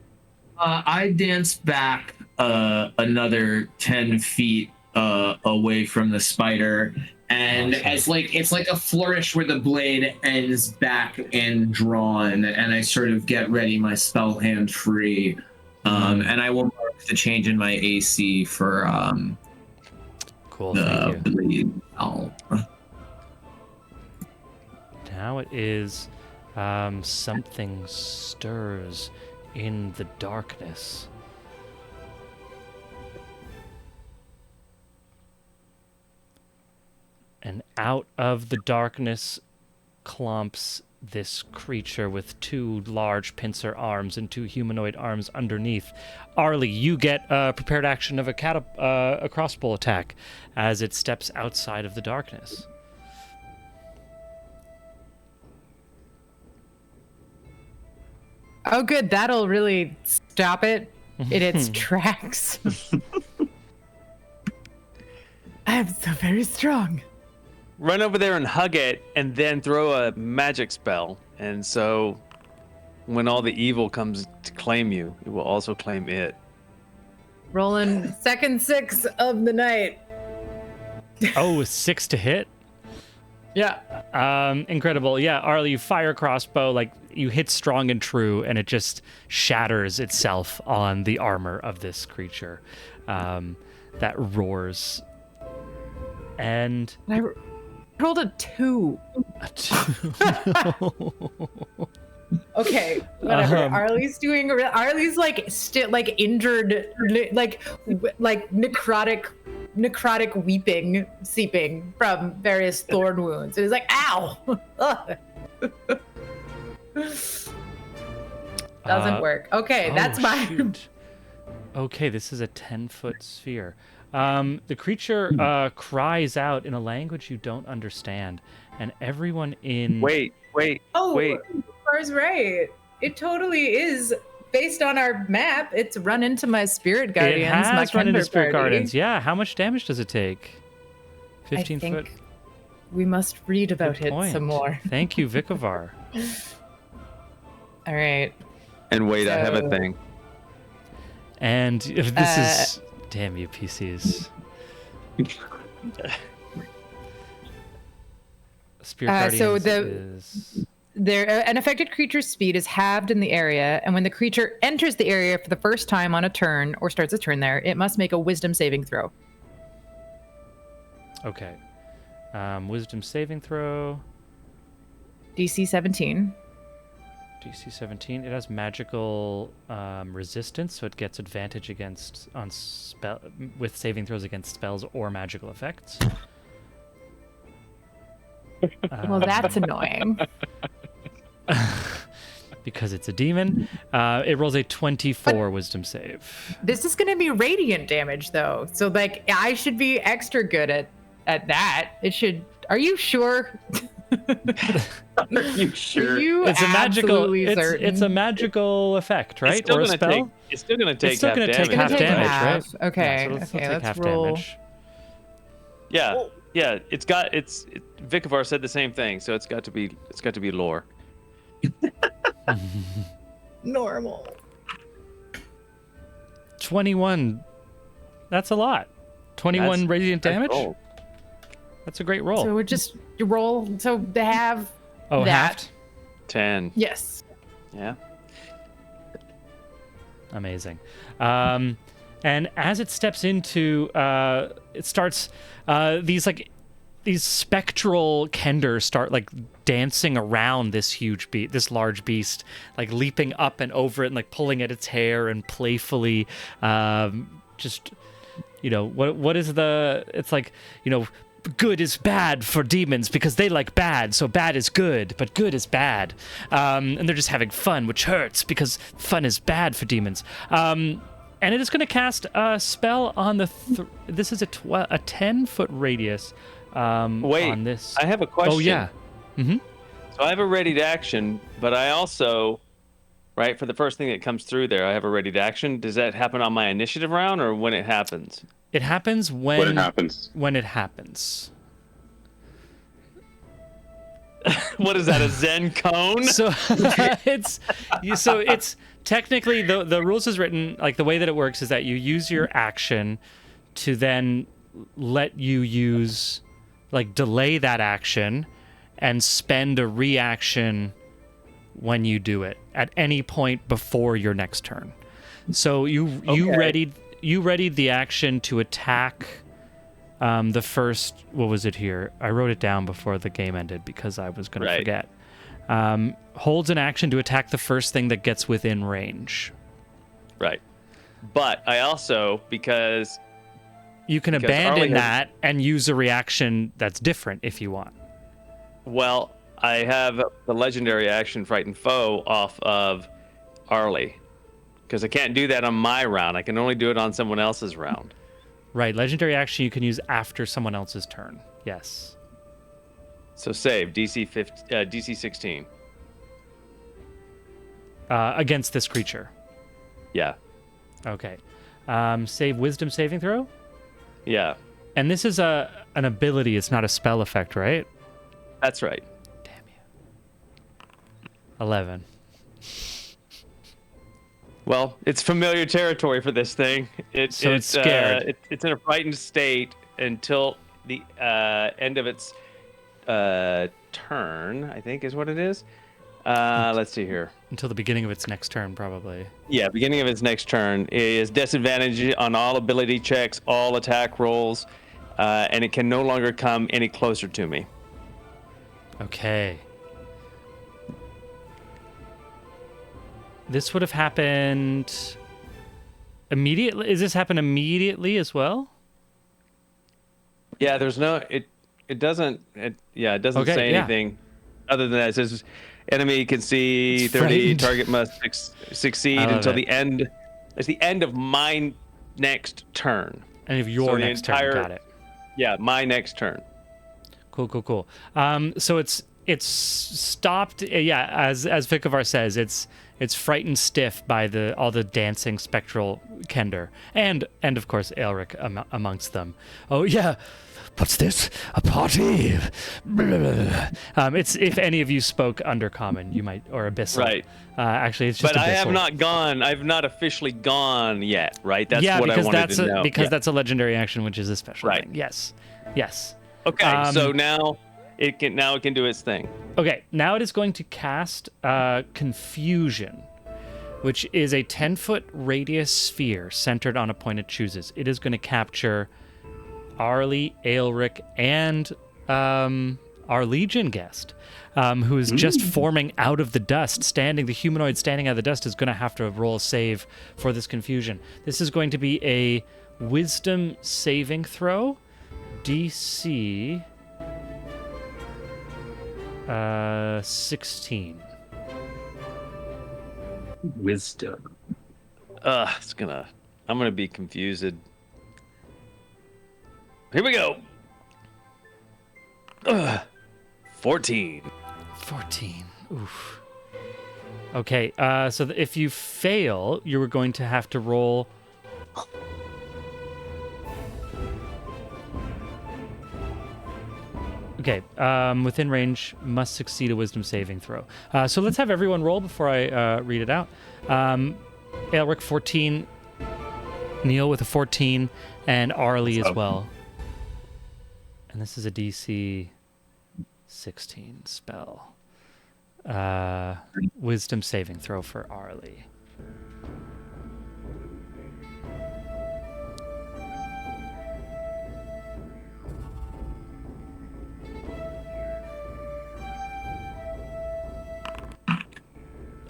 I dance back another 10 feet away from the spider, and as like it's like a flourish where the blade ends back and drawn, and I sort of get ready, my spell hand free, and I will mark the change in my AC for cool. the blade. Now it is something stirs in the darkness. And out of the darkness clumps this creature with 2 large pincer arms and 2 humanoid arms underneath. Arlie, you get a prepared action of a crossbow attack as it steps outside of the darkness. Oh, good. That'll really stop it in its tracks. I am so very strong. Run over there and hug it, and then throw a magic spell. And so when all the evil comes to claim you, it will also claim it. Rolling second 6 of the night. Oh, 6 to hit? Yeah. Incredible. Yeah, Arlie, you fire crossbow, like you hit strong and true, and it just shatters itself on the armor of this creature that roars. And I rolled a 2. Okay, whatever. Arlie's doing. Arlie's like still like injured, like necrotic weeping, seeping from various thorn wounds. It is like, ow. Doesn't work. Okay, that's my. Shoot. Okay, this is a 10-foot sphere. The creature cries out in a language you don't understand, and everyone in. Wait. Oh, Far's right. It totally is based on our map. It's run into my spirit guardians. It has my run into Kender spirit party. guardians. Yeah. How much damage does it take? 15 I think foot. we must read about Good it point. some more. Thank you, Vikavar. All right. And wait, I have a So- thing. And if this is. Damn you, PCs. Spirit Guardians so is. An affected creature's speed is halved in the area, and when the creature enters the area for the first time on a turn or starts a turn there, it must make a wisdom saving throw. Okay. Wisdom saving throw. DC 17. DC 17. It has magical resistance, so it gets advantage against with saving throws against spells or magical effects. Well, that's annoying. Because it's a demon. It rolls a 24 wisdom save. This is going to be radiant damage, though. So, like, I should be extra good at that. It should. Are you sure? Are you sure? Are you It's a magical. absolutely certain? It's a magical effect, right? It's still Or a gonna spell. it's still gonna take It's still half gonna take damage. half It's gonna take damage, half. right? Okay, Yeah, so okay, take let's half roll. damage. Yeah. It's got it's Vicavar said the same thing, so it's got to be lore. Normal. 21. That's a lot. 21 That's- radiant that's damage. gold. That's a great roll. So we're just you roll. So to have oh, that. halved. 10. Yes. Yeah. Amazing. And as it steps into, it starts these spectral kenders start like dancing around this this large beast, like leaping up and over it and like pulling at its hair and playfully, just, what is it's like, good is bad for demons because they like bad, so bad is good, but good is bad. And they're just having fun, which hurts because fun is bad for demons. And it is going to cast a spell on this is a 10-foot radius Wait, on this. I have a question. Oh, yeah. Mm-hmm. So I have a ready to action, but I also, right, for the first thing that comes through there, I have a ready to action. Does that happen on my initiative round or when it happens? It happens when it happens. When it happens. What is that, a Zen cone? So it's technically the rules is written like the way that it works is that you use your action to then let you use delay that action and spend a reaction when you do it at any point before your next turn. So you readied the action to attack the first, what was it here? I wrote it down before the game ended because I was going to forget. Holds an action to attack the first thing that gets within range. Right. But I also, because you can abandon that and use a reaction that's different if you want. Well, I have the legendary action Frightened Foe off of Arlie. Because I can't do that on my round. I can only do it on someone else's round. Right. Legendary action you can use after someone else's turn. Yes. So save DC 16. Against this creature. Yeah. Okay. Save Wisdom saving throw? Yeah. And this is an ability. It's not a spell effect, right? That's right. Damn you. 11. Well, it's familiar territory for this thing. It's scared. It's in a frightened state until the end of its turn, I think is what it is. Let's see here. Until the beginning of its next turn, probably. Yeah, beginning of its next turn. It is disadvantage on all ability checks, all attack rolls, and it can no longer come any closer to me. Okay. This would have happened immediately. Is this happen immediately as well? Yeah, there's no. It doesn't. It doesn't say anything other than that. It says enemy can see It's 30. frightened. Target must succeed until the end. It's the end of my next turn. And of your the next turn. Got it. Yeah, my next turn. Cool. So it's stopped. Yeah, as Vicavar says, it's frightened stiff by all the dancing spectral Kender and of course Aelric amongst them. Oh yeah, what's this? A party? It's if any of you spoke Undercommon, you might, or Abyssal. Right. Actually, it's just. But Abyssal. I have not gone. I've not officially gone yet. Right. That's what I because wanted to know. because that's a legendary action, which is a special Right. thing. Yes. Okay. So now it can do its thing. Okay, now it is going to cast Confusion, which is a 10-foot radius sphere centered on a point it chooses. It is going to capture Arlie, Aelric, and our Legion guest, who is just forming out of the dust. The humanoid standing out of the dust is going to have to roll a save for this confusion. This is going to be a Wisdom saving throw, DC 16. Wisdom. I'm gonna be confused. Here we go. 14. 14. Oof. Okay, so if you fail, you were going to have to roll. Okay, within range must succeed a wisdom saving throw. So let's have everyone roll before I read it out. Aelric 14, Neil with a 14, and Arlie as well. And this is a DC 16 spell. Wisdom saving throw for Arlie.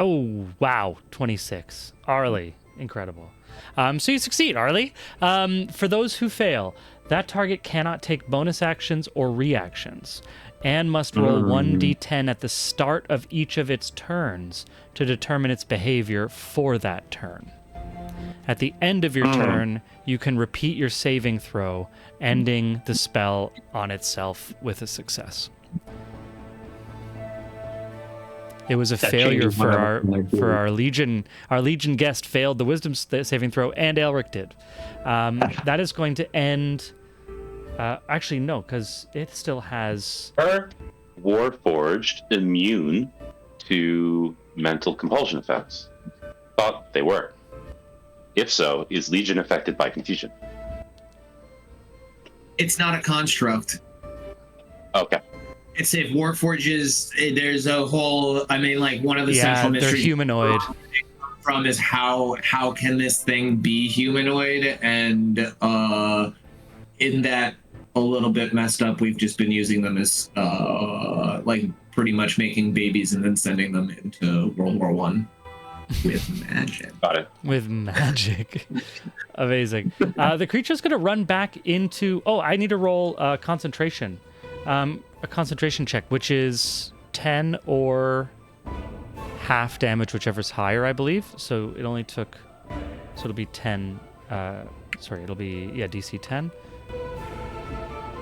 Oh, wow. 26. Arlie. Incredible. So you succeed, Arlie. For those who fail, that target cannot take bonus actions or reactions and must roll 1d10 at the start of each of its turns to determine its behavior for that turn. At the end of your turn, you can repeat your saving throw, ending the spell on itself with a success. It was a That failure changes for my our Legion. Our Legion guest failed the Wisdom saving throw, and Aelric did. That is going to end. Actually, no, because it still has. Are Warforged immune to mental compulsion effects? Thought they were. If so, is Legion affected by confusion? It's not a construct. Okay. It's if Warforges, there's a whole. I mean, like one of the central They're mysteries humanoid. from is how can this thing be humanoid, and in that a little bit messed up, we've just been using them as like pretty much making babies and then sending them into World War One with magic. Got it. With magic. Amazing. The creature's going to run back into... Oh, I need to roll concentration. A concentration check, which is 10 or half damage, whichever's higher, I believe. So it only took... So it'll be 10... it'll be, DC 10.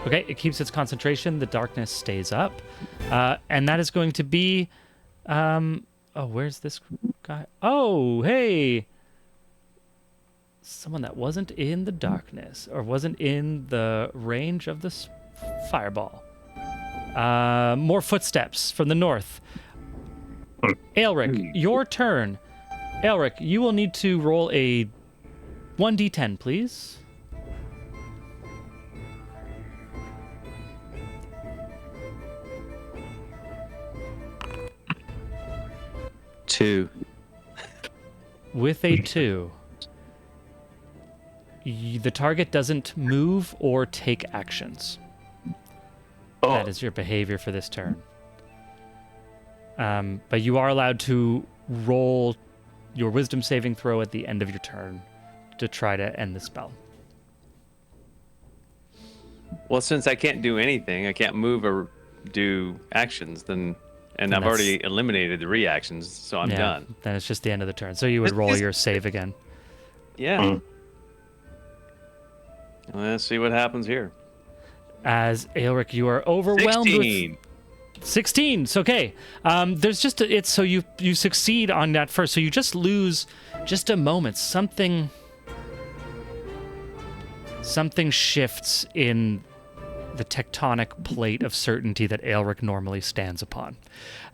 Okay, it keeps its concentration. The darkness stays up. And that is going to be... where's this guy? Oh, hey! Someone that wasn't in the darkness, or wasn't in the range of the fireball. More footsteps from the north. Aelric, your turn. Aelric, you will need to roll a 1d10, please. Two. With a 2, the target doesn't move or take actions. Oh. That is your behavior for this turn. But you are allowed to roll your wisdom saving throw at the end of your turn to try to end the spell. Well, since I can't do anything, I can't move or do actions, then... And I've already eliminated the reactions, so I'm done. Then it's just the end of the turn. So you would roll your save again. Yeah. Let's see what happens here. As Aelric, you are overwhelmed 16. with 16. It's okay. There's just it's so you succeed on that first. So you just lose just a moment. Something shifts in the tectonic plate of certainty that Aelric normally stands upon.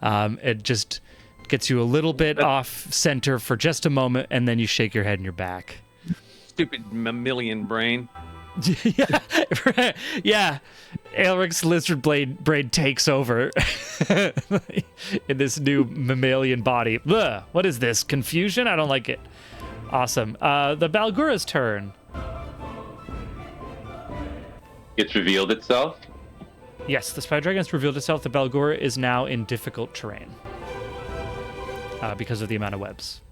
It just gets you a little bit off center for just a moment, and then you shake your head and you're back. Stupid mammalian brain. Yeah. Aelric's lizard brain takes over in this new mammalian body. Ugh, what is this? Confusion? I don't like it. Awesome. The Balgura's turn. It's revealed itself. Yes, the Spider Dragon has revealed itself. The Balgura is now in difficult terrain because of the amount of webs.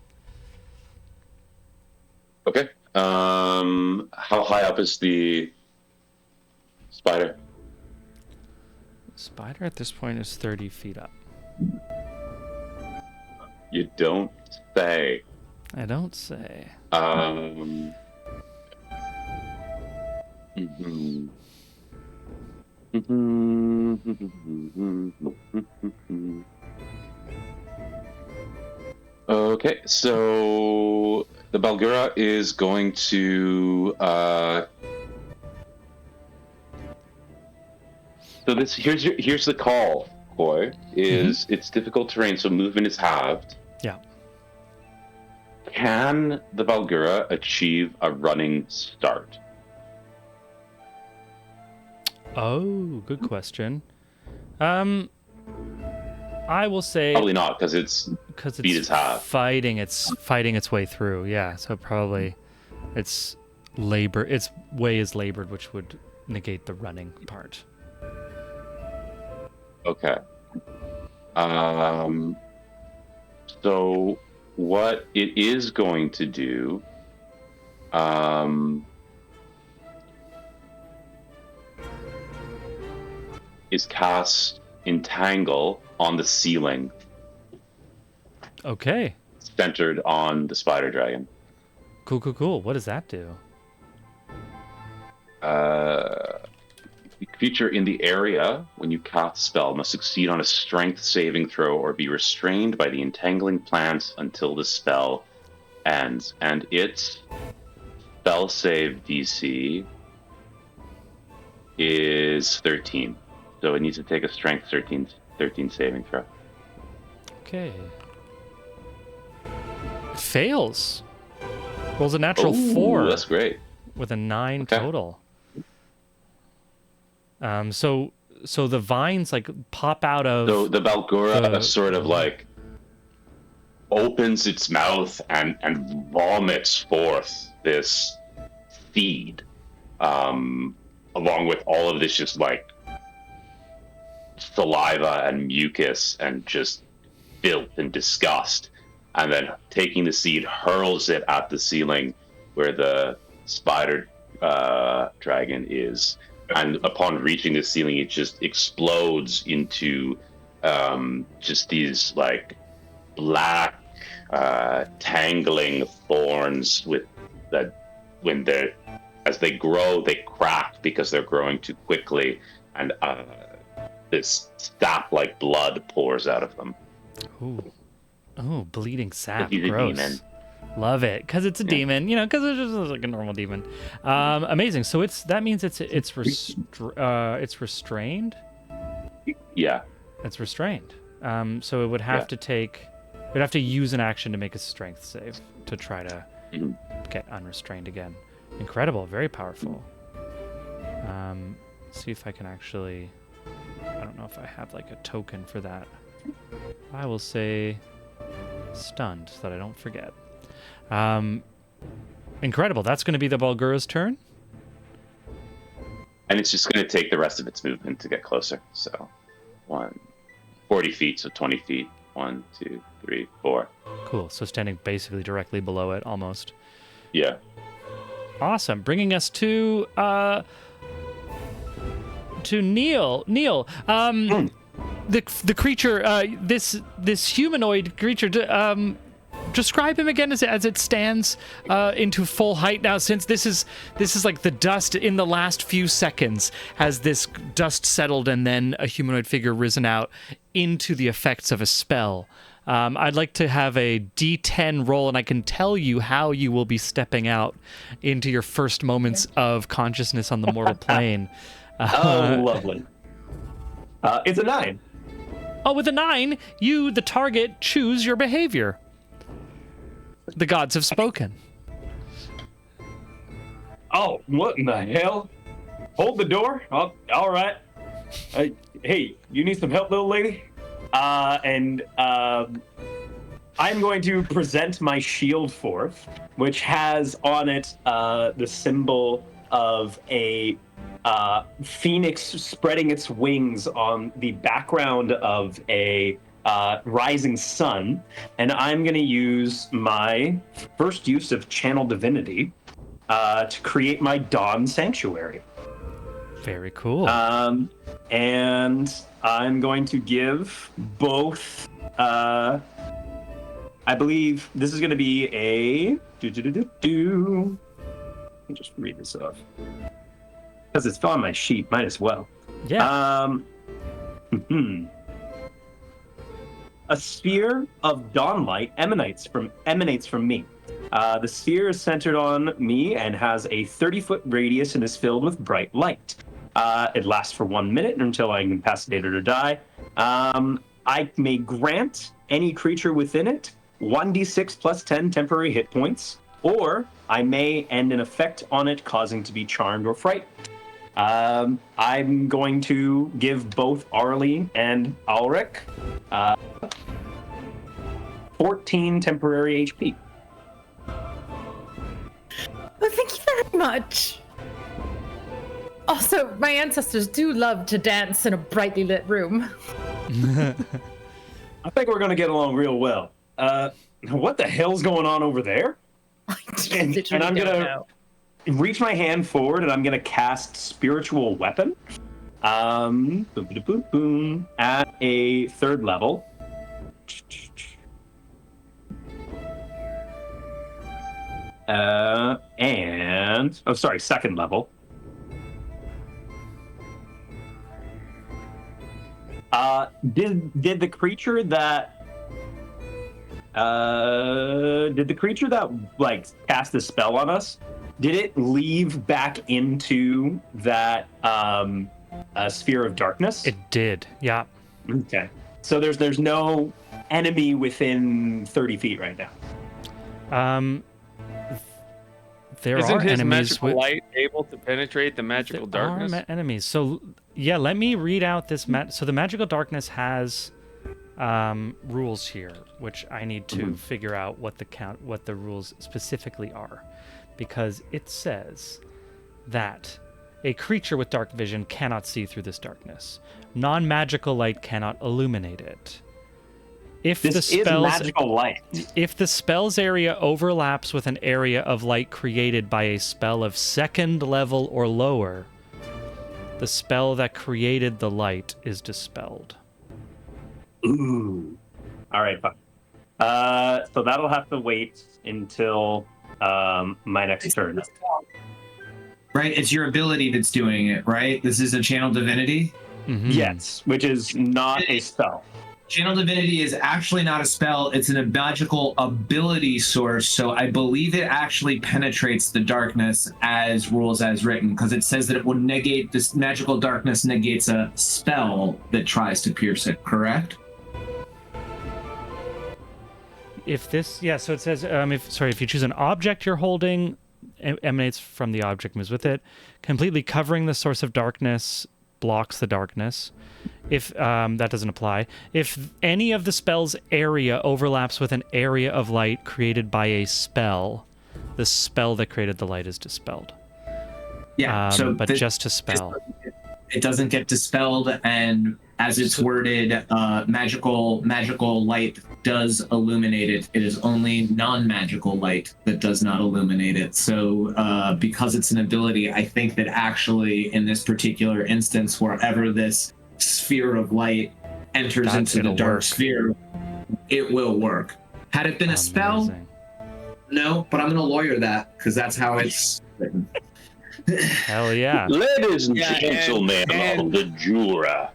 Okay. How high up is the spider? Spider at this point is 30 feet up. You don't say. I don't say. Okay, so the Balgura is going to So here's the call, Koi, is it's difficult terrain, so movement is halved. Yeah. Can the Balgura achieve a running start? Oh, good question. I will say Probably not, because it's speed is half. fighting its way through. Yeah, so probably its way is labored, which would negate the running part. Okay. So what it is going to do, is cast Entangle on the ceiling, Okay. centered on the spider dragon. Cool. What does that do? The creature in the area, when you cast the spell, must succeed on a strength saving throw or be restrained by the entangling plants until the spell ends. And its spell save DC is 13. So it needs to take a strength 13 saving throw. Okay. Fails. Rolls a natural 4 That's great. with a 9 Okay. total. So the vines like pop out of. So the Balgura the- sort of like opens its mouth and vomits forth this feed, along with all of this just like saliva and mucus and just filth and disgust, and then taking the seed, hurls it at the ceiling where the spider dragon is. And upon reaching the ceiling, it just explodes into just these like black tangling thorns with that when as they grow, they crack because they're growing too quickly, and this sap-like blood pours out of them. Ooh, bleeding sap. He's a Gross. demon. Love it, because it's a demon, because it's just like a normal demon. Amazing. So that means it's restrained. Yeah. It's restrained. So it would have to use an action to make a strength save to try to get unrestrained again. Incredible, very powerful. See if I can actually. I don't know if I have like a token for that. I will say stunned so that I don't forget. Incredible. That's going to be the Balgura's turn. And it's just going to take the rest of its movement to get closer. So 40 feet, so 20 feet. 1, 2, 3, 4. Cool. So standing basically directly below it, almost. Yeah. Awesome. Bringing us to Neil. Neil, the creature, this humanoid creature. Describe him again as it stands into full height now. Since this is like the dust in the last few seconds, has this dust settled and then a humanoid figure risen out into the effects of a spell. I'd like to have a D10 roll, and I can tell you how you will be stepping out into your first moments of consciousness on the mortal plane. Oh, lovely. It's a 9. Oh, with a 9, you, the target, choose your behavior. The gods have spoken. Oh, what in the hell? Hold the door. Oh, all right. Hey, you need some help, little lady? I'm going to present my shield forth, which has on it the symbol of a phoenix spreading its wings on the background of a rising sun, and I'm going to use my first use of Channel Divinity to create my Dawn Sanctuary. Very cool. And I'm going to give both. I believe this is going to be a. Let me just read this off because it's on my sheet. Might as well. Yeah. A sphere of dawnlight emanates from me. The sphere is centered on me and has a 30-foot radius and is filled with bright light. It lasts for 1 minute until I incapacitate it or die. I may grant any creature within it 1d6 plus 10 temporary hit points, or I may end an effect on it causing to be charmed or frightened. I'm going to give both Arlie and Ulrich 14 temporary HP. Well, thank you very much. Also, my ancestors do love to dance in a brightly lit room. I think we're going to get along real well. What the hell's going on over there? And I'm going to reach my hand forward and I'm going to cast Spiritual Weapon at a 3rd level. Second level. Did the creature that like cast a spell on us, did it leave back into that sphere of darkness? It did, yeah. Okay. So there's no enemy within 30 feet right now. There Isn't are his enemies magical light able to penetrate the magical darkness? Enemies. So yeah, let me read out this. So the magical darkness has rules here, which I need to figure out what the rules specifically are, because it says that a creature with dark vision cannot see through this darkness. Non-magical light cannot illuminate it. If this is magical light. If the spell's area overlaps with an area of light created by a spell of 2nd level or lower, the spell that created the light is dispelled. Ooh. All right, fine. So that'll have to wait until my next turn. Right? It's your ability that's doing it, right? This is a channel divinity? Mm-hmm. Yes, which is not a spell. Channel divinity is actually not a spell. It's a magical ability source. So I believe it actually penetrates the darkness as rules as written, because it says that it will negate this magical darkness negates a spell that tries to pierce it, correct? So it says, if you choose an object you're holding, emanates from the object, moves with it, completely covering the source of darkness, blocks the darkness. If that doesn't apply. If any of the spell's area overlaps with an area of light created by a spell, the spell that created the light is dispelled. Yeah, just to spell. It doesn't get dispelled, and as it's worded, magical light does illuminate it. It is only non-magical light that does not illuminate it. So because it's an ability, I think that actually in this particular instance, wherever this sphere of light enters into the dark sphere, it will work. Had it been a spell, no, but I'm going to lawyer that because that's how it's written. Hell yeah. Ladies and gentlemen of the Jura.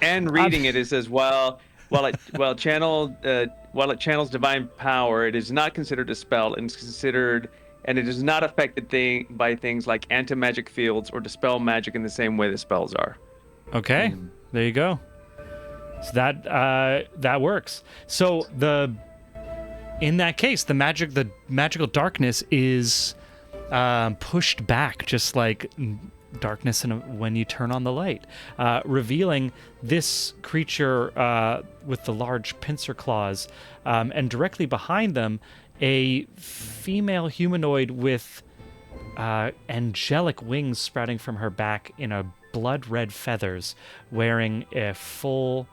And reading it says, while it channels divine power, it is not considered a spell, and it is not affected by things like anti-magic fields or dispel magic in the same way the spells are. Okay, there you go. So that works. So in that case, the magical darkness is pushed back, just like darkness when you turn on the light, revealing this creature with the large pincer claws, and directly behind them, a female humanoid with angelic wings sprouting from her back in a blood red feathers, wearing a full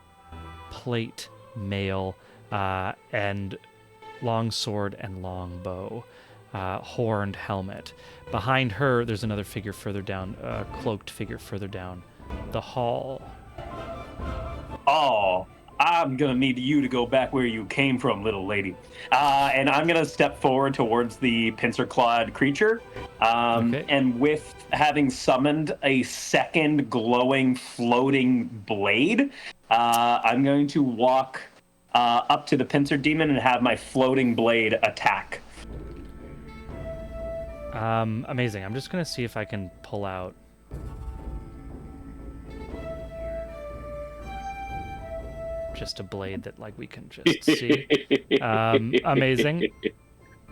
plate mail and long sword and long bow, horned helmet. Behind her, there's another figure further down, a cloaked figure further down the hall. Oh, I'm gonna need you to go back where you came from, little lady. And I'm gonna step forward towards the pincer-clawed creature. Okay. And with having summoned a second glowing, floating blade, I'm going to walk up to the pincer demon and have my floating blade attack. Amazing. I'm just gonna see if I can pull out just a blade that like we can just see. Amazing.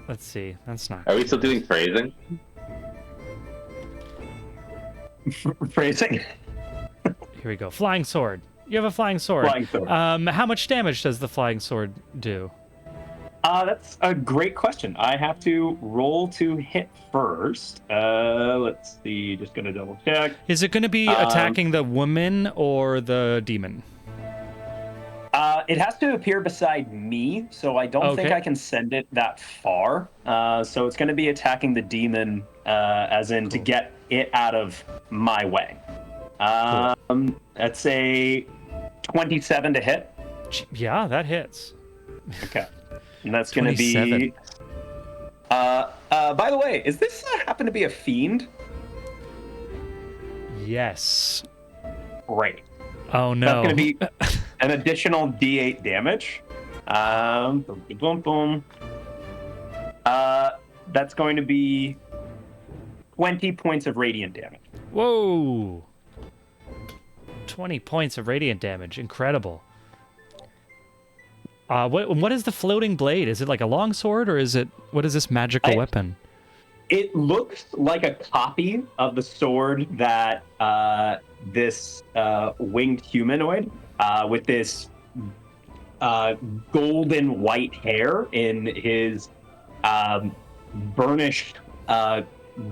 Let's see. That's not. Are we still doing phrasing? Phrasing. Here we go. Flying sword. You have a flying sword. Flying sword. How much damage does the flying sword do? That's a great question. I have to roll to hit first. Let's see. Just gonna double check. Is it going to be attacking the woman or the demon? It has to appear beside me, so I don't think Okay. I can send it that far. So it's going to be attacking the demon, as in to get it out of my way. That's a 27 to hit. Yeah, that hits. Okay. And that's going to be... 27. by the way, is this happen to be a fiend? Yes. Great. Oh no. That's going to be an additional D8 damage. Boom, boom, boom. That's going to be 20 points of radiant damage. Whoa. 20 points of radiant damage. Incredible. What is the floating blade? Is it like a longsword, or what is this magical weapon? It looks like a copy of the sword that this winged humanoid with this golden white hair in his burnished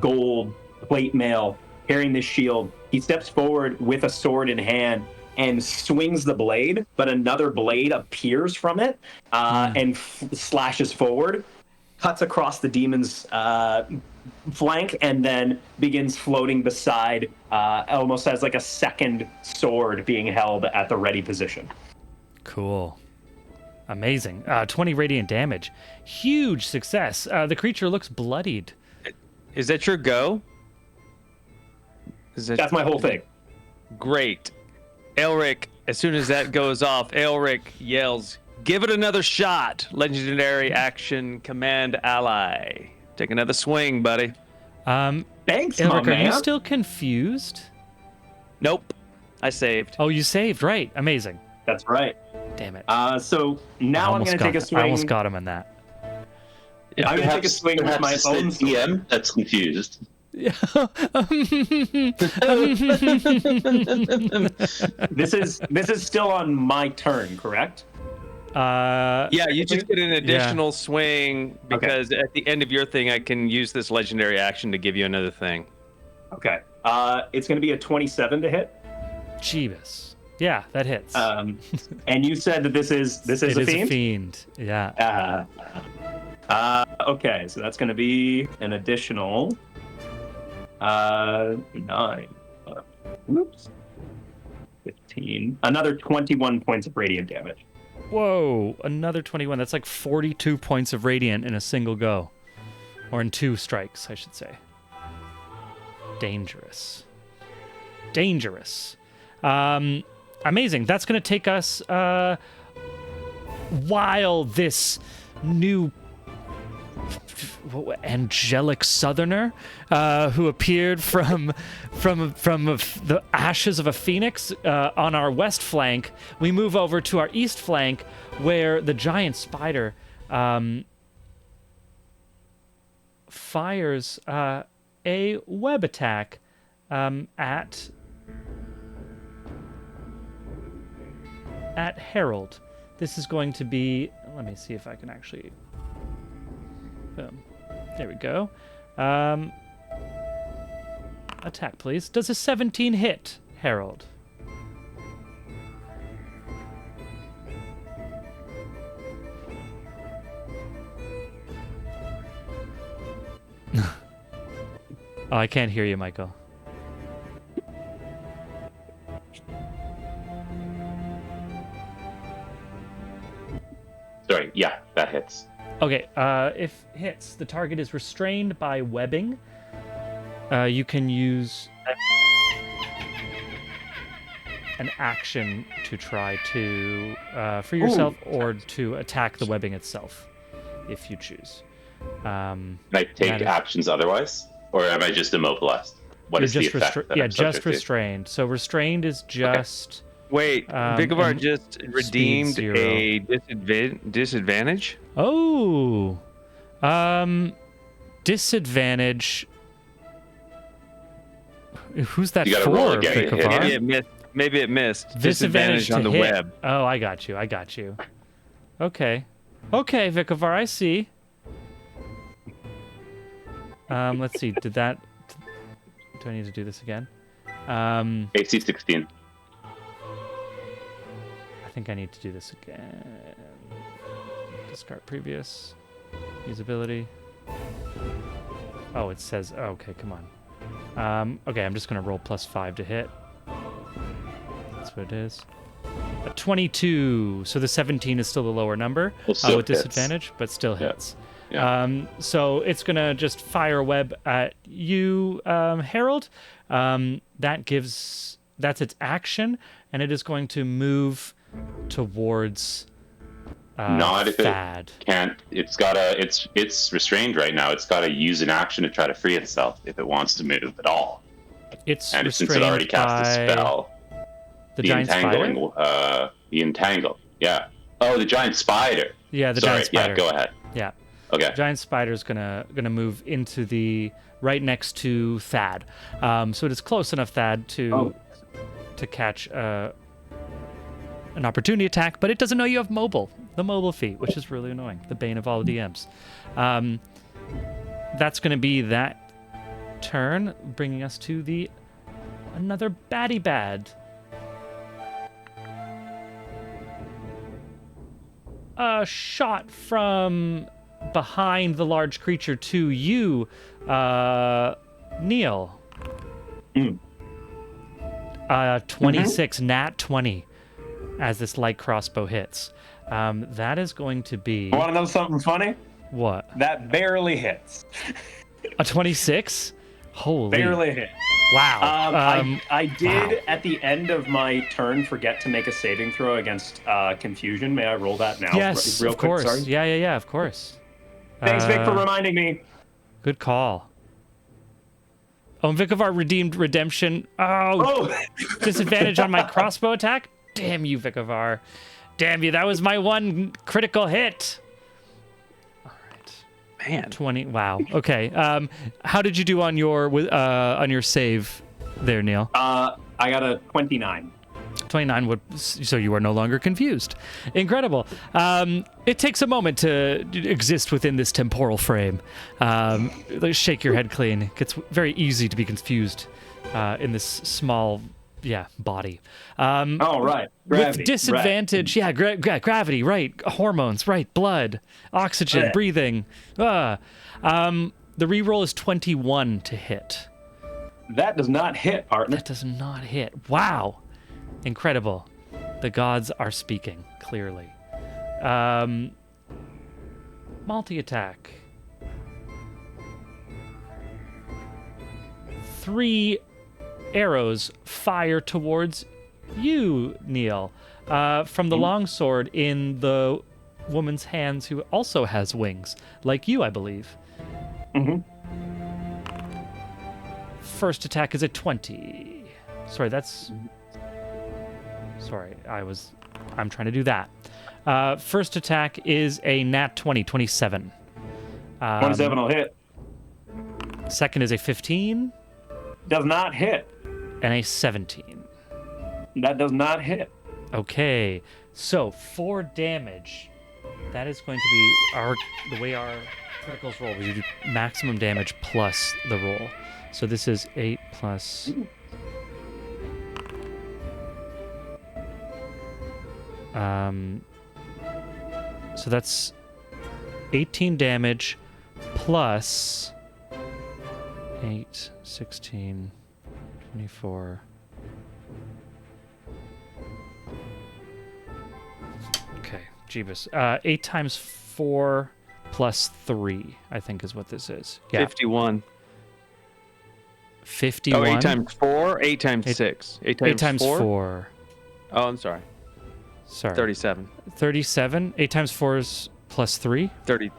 gold plate mail, carrying this shield. He steps forward with a sword in hand and swings the blade, but another blade appears from it and slashes forward, cuts across the demon's flank, and then begins floating beside, almost as like a second sword being held at the ready position. Cool. Amazing. 20 radiant damage. Huge success. The creature looks bloodied. Is that your go? That's my whole thing. Great. Elric, as soon as that goes off, Elric yells, "Give it another shot! Legendary action, command ally. Take another swing, buddy." Thanks, Elric, my are man. you still confused? Nope. I saved. Oh, you saved, right. Amazing. That's right. Damn it. So now I'm going to take a swing. I almost got him in that. I'm going to take a swing with my Perhaps it's the own sword. DM that's confused. This is still on my turn, correct? Yeah, you just get an additional swing because at the end of your thing, I can use this legendary action to give you another thing. Okay. It's going to be a 27 to hit. Jeebus. Yeah, that hits. And you said that this is it a is fiend? a fiend. Yeah. Okay, so that's going to be an additional 9. Oops. 15. Another 21 points of radiant damage. Whoa, another 21. That's like 42 points of radiant in a single go. Or in 2 strikes, I should say. Dangerous. Dangerous. Amazing. That's going to take us, while this new angelic southerner who appeared from the ashes of a phoenix on our west flank, we move over to our east flank where the giant spider fires a web attack at Harold. This is going to be, let me see if I can actually, boom. There we go. Attack, please. Does a 17 hit, Harold? Oh, I can't hear you, Michael. Sorry, yeah, that hits. Okay, if hits, the target is restrained by webbing. You can use an action to try to free yourself or to attack the webbing itself, if you choose. Can I take That is- actions otherwise? Or am I just immobilized? What You're is the just effect? That yeah, I'm just subject to? restrained. So restrained is just Wait, Vigovar and just redeemed 0. a disadvantage? Oh. Disadvantage. Who's that You gotta for, roll again to hit Vigovar? him. Maybe it missed. Disadvantage on to the hit. web. Oh, I got you. Okay, Vigovar, I see. Let's see. Do I need to do this again? AC 16. I think I need to do this again. Discard previous. Usability. Oh, it says. Oh, okay, come on. Okay, I'm just gonna roll +5 to hit. That's what it is. A 22. So the 17 is still the lower number Well, still with hits. disadvantage, but still hits. Yeah. So it's gonna just fire a web at you, Harold. That's its action, and it is going to move towards Not if Thad. it can't. It's restrained right now. It's got to use an action to try to free itself if it wants to move at all. It's And since restrained it already cast by a spell, the giant spider. the entangle. Yeah. Oh, the giant spider. Yeah, the Sorry. giant spider. Yeah. Go ahead. Yeah. Okay. Giant spider's gonna move into the right next to Thad. So it is close enough, Thad, to catch an opportunity attack, but it doesn't know you have the mobile feat, which is really annoying. The bane of all DMs. That's gonna be that turn, bringing us to another baddie bad. A shot from behind the large creature to you, Neil. 26, nat 20, as this light crossbow hits. That is going to be... Want to know something funny? What? That barely hits. A 26? Holy. Barely hit. Wow. I did wow. at the end of my turn forget to make a saving throw against confusion. May I roll that now? Yes, real of quick? course. Sorry. Yeah, of course. Thanks, Vic, for reminding me. Good call. Oh, and Vicovar redeemed redemption. Oh! Disadvantage on my crossbow attack? Damn you, Vicovar. Damn you, that was my one critical hit. All right. Man. 20. Wow. Okay. How did you do on your save there, Neil? I got a 29. 29 would, so you are no longer confused. Incredible. It takes a moment to exist within this temporal frame. Shake your head clean. It gets very easy to be confused in this small, body. Oh, right. Gravity, with disadvantage, gravity, right. Hormones, right. Blood, oxygen, breathing. The reroll is 21 to hit. That does not hit, partner. That does not hit. Wow. Incredible. The gods are speaking clearly. Multi-attack. 3 arrows fire towards you, Neil, from the longsword in the woman's hands who also has wings, like you, I believe. Mm-hmm. First attack is a 20. Sorry, that's... Sorry, I'm trying to do that. First attack is a nat 20, 27. 27 will hit. Second is a 15. Does not hit. And a 17. That does not hit. Okay, so 4 damage. That is going to be the way our criticals roll. We do maximum damage plus the roll. So this is 8 plus... So that's 18 damage plus 8, 16, 24. Okay, Jeebus. 8 times 4 plus 3, I think is what this is. Yeah. 51. 51. Oh, 8 times 4, 8 times 6. 8 times 4? Oh, I'm sorry. 37. 37. 8 times 4 is plus 3. 30.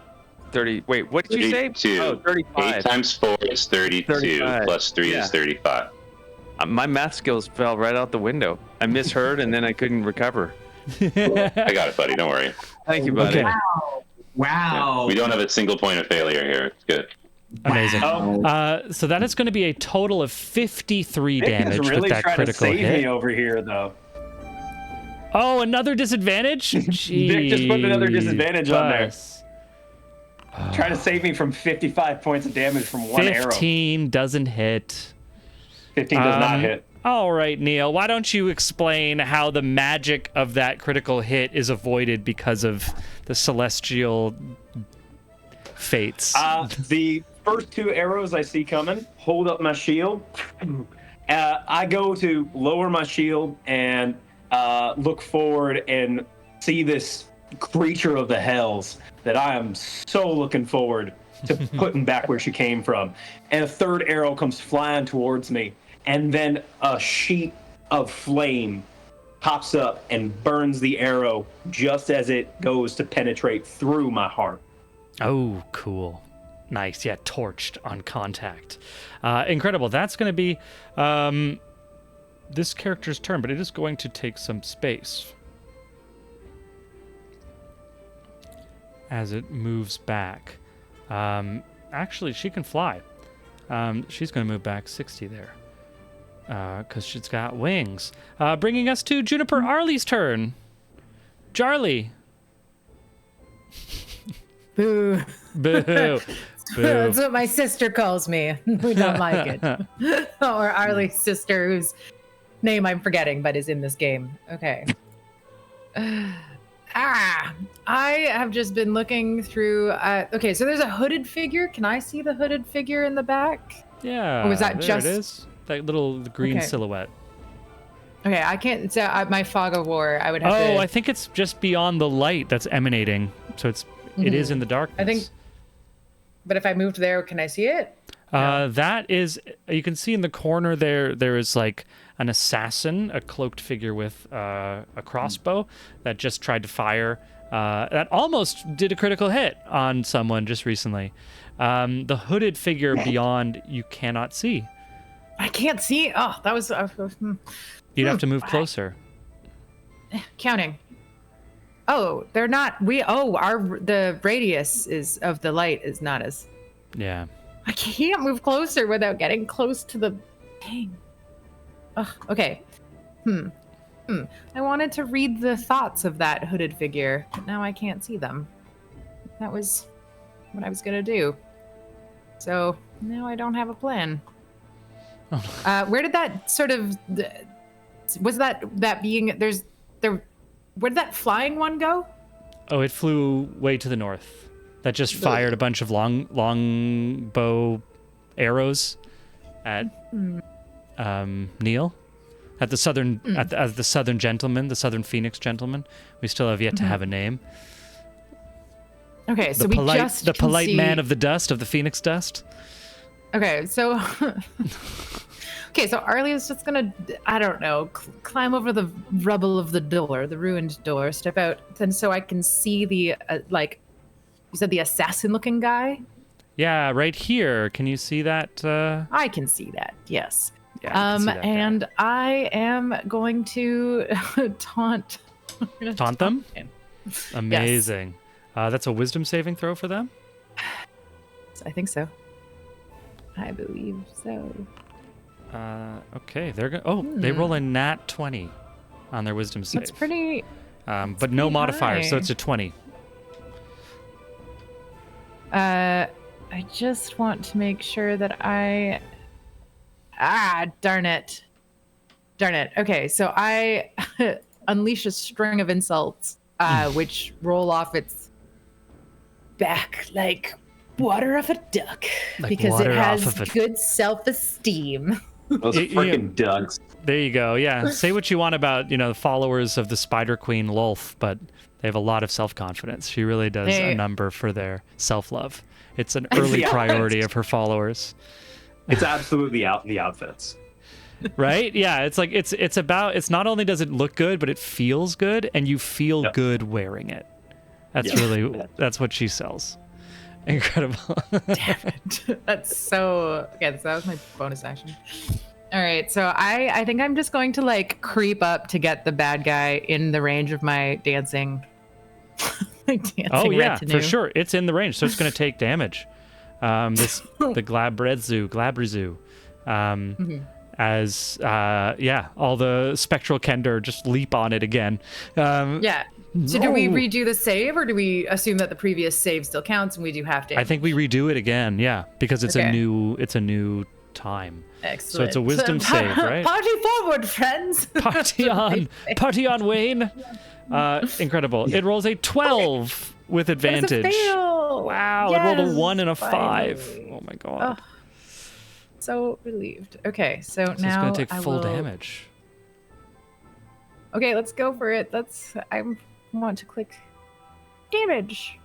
Wait, what did you say? 32. Oh, 35. 8 times 4 is 32. 35. Plus 3 is 35. My math skills fell right out the window. I misheard and then I couldn't recover. I got it, buddy. Don't worry. Thank you, buddy. Okay. Wow. We don't have a single point of failure here. It's good. Amazing. Wow. So that is going to be a total of 53 Nick damage is really with that trying to critical save hit. me over here, though. Oh, another disadvantage? Nick just put another disadvantage on there. Jeebus. Trying to save me from 55 points of damage from one arrow. 15 doesn't hit. 15 does not hit. All right, Neil, why don't you explain how the magic of that critical hit is avoided because of the celestial fates? The first 2 arrows I see coming, hold up my shield. I go to lower my shield and look forward and see this creature of the hells that I am so looking forward to putting back where she came from. And a 3rd arrow comes flying towards me, and then a sheet of flame pops up and burns the arrow just as it goes to penetrate through my heart. Oh, cool. Nice. Yeah, torched on contact. Incredible. That's going to be this character's turn, but it is going to take some space as it moves back. Actually, she can fly. She's going to move back 60 there because she's got wings. Bringing us to Juniper Arley's turn. Jarly. Boo. Boo. Boo. That's what my sister calls me. We don't like it. Or Arlie's sister, whose name I'm forgetting, but is in this game. Okay. I have just been looking through. Okay, so there's a hooded figure. Can I see the hooded figure in the back? Yeah. Or was that there just it is? That little green Okay. silhouette. Okay, I can't. So my fog of war. I would have Oh, to. I think it's just beyond the light that's emanating. So it is in the darkness. I think. But if I moved there, can I see it? That is, you can see in the corner there is like an assassin, a cloaked figure with a crossbow that just tried to fire. That almost did a critical hit on someone just recently. The hooded figure beyond, you cannot see. I can't see. Oh, that was. You'd have to move closer. Counting. Oh, they're not. The radius is of the light is not as. Yeah. I can't move closer without getting close to the thing. Ugh, okay. I wanted to read the thoughts of that hooded figure, but now I can't see them. That was what I was gonna do. So now I don't have a plan. Where did that sort of was that being where did that flying one go? Oh, it flew way to the north. That just fired a bunch of long bow arrows at Neil, at the southern at the southern gentleman, the southern Phoenix gentleman. We still have yet to have a name. Okay, so The we polite, just the can polite see... man of the dust, of the Phoenix dust. Okay, so okay, so Arlie is just gonna, I don't know, climb over the rubble of the door, the ruined door, step out, and so I can see the like, you said the assassin-looking guy. Yeah, right here. Can you see that? I can see that. Yes. Yeah, I can see that guy. And I am going to taunt. Taunt them? him. Amazing. That's a wisdom saving throw for them. I think so. I believe so. Okay, they're going. Oh, they roll a nat 20 on their wisdom save. It's pretty. But no pretty modifier, so high. it's a 20. I just want to make sure that I. Darn it. Darn it. Okay, so I unleash a string of insults, which roll off its back like water off a duck, Like because it water off has of a- good self-esteem. Those freaking ducks. There you go. Yeah. Say what you want about, followers of the Spider Queen Lolth, but they have a lot of self-confidence. She really does a number for their self-love. It's an early Yeah. priority of her followers. It's absolutely the outfits. Right? Yeah, it's like it's not only does it look good, but it feels good and you feel Yep. good wearing it. That's that's what she sells. Incredible. Damn it. That's so. Okay, so that was my bonus action. All right, so I think I'm just going to like creep up to get the bad guy in the range of my dancing. My dancing Oh yeah, retinue. for sure. It's in the range, so it's going to take damage. The Glabrezu. As all the spectral Kender just leap on it again. Yeah. So do we redo the save, or do we assume that the previous save still counts and we do half damage? I think we redo it again, yeah, because it's a new time. Excellent. So it's a wisdom save, right? Party forward, friends. Party on, Wayne. Incredible. It rolls a 12 with advantage. That is a fail. Wow, yes, it rolled a 1 and a 5. finally. Oh my god. So relieved. Okay, so So now it's going to take I full will- damage. Okay, let's go for it. I want to click damage.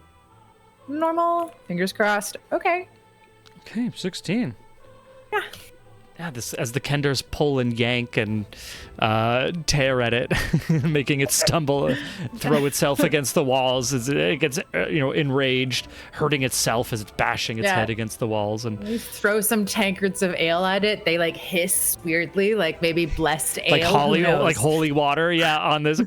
Normal. Fingers crossed. Okay. Okay, 16. Yeah. Yeah, this as the Kenders pull and yank and tear at it, making it stumble, throw itself against the walls as it gets enraged, hurting itself as it's bashing its head against the walls. And You throw some tankards of ale at it. They like hiss weirdly, like maybe blessed ale. like holy water, on this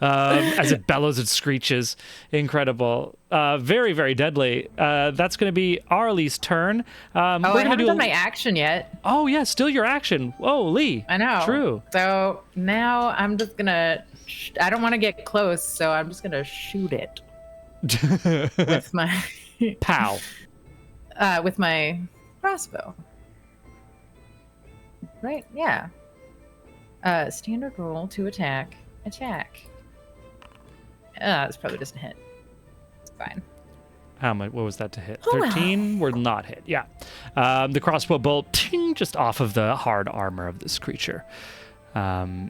as it bellows and screeches. Incredible. Very, very deadly. That's going to be Arlie's turn. I haven't done my action yet. Oh yeah, still your action. Whoa, Lee. I know. True. So now I'm just gonna. I don't want to get close, so I'm just gonna shoot it with my Pow. with my crossbow. Right? Yeah. Standard roll to attack. Attack. This probably doesn't hit. It's fine. How much? What was that to hit? Oh, well. 13 were not hit. Yeah. The crossbow bolt ting, just off of the hard armor of this creature. Amazing.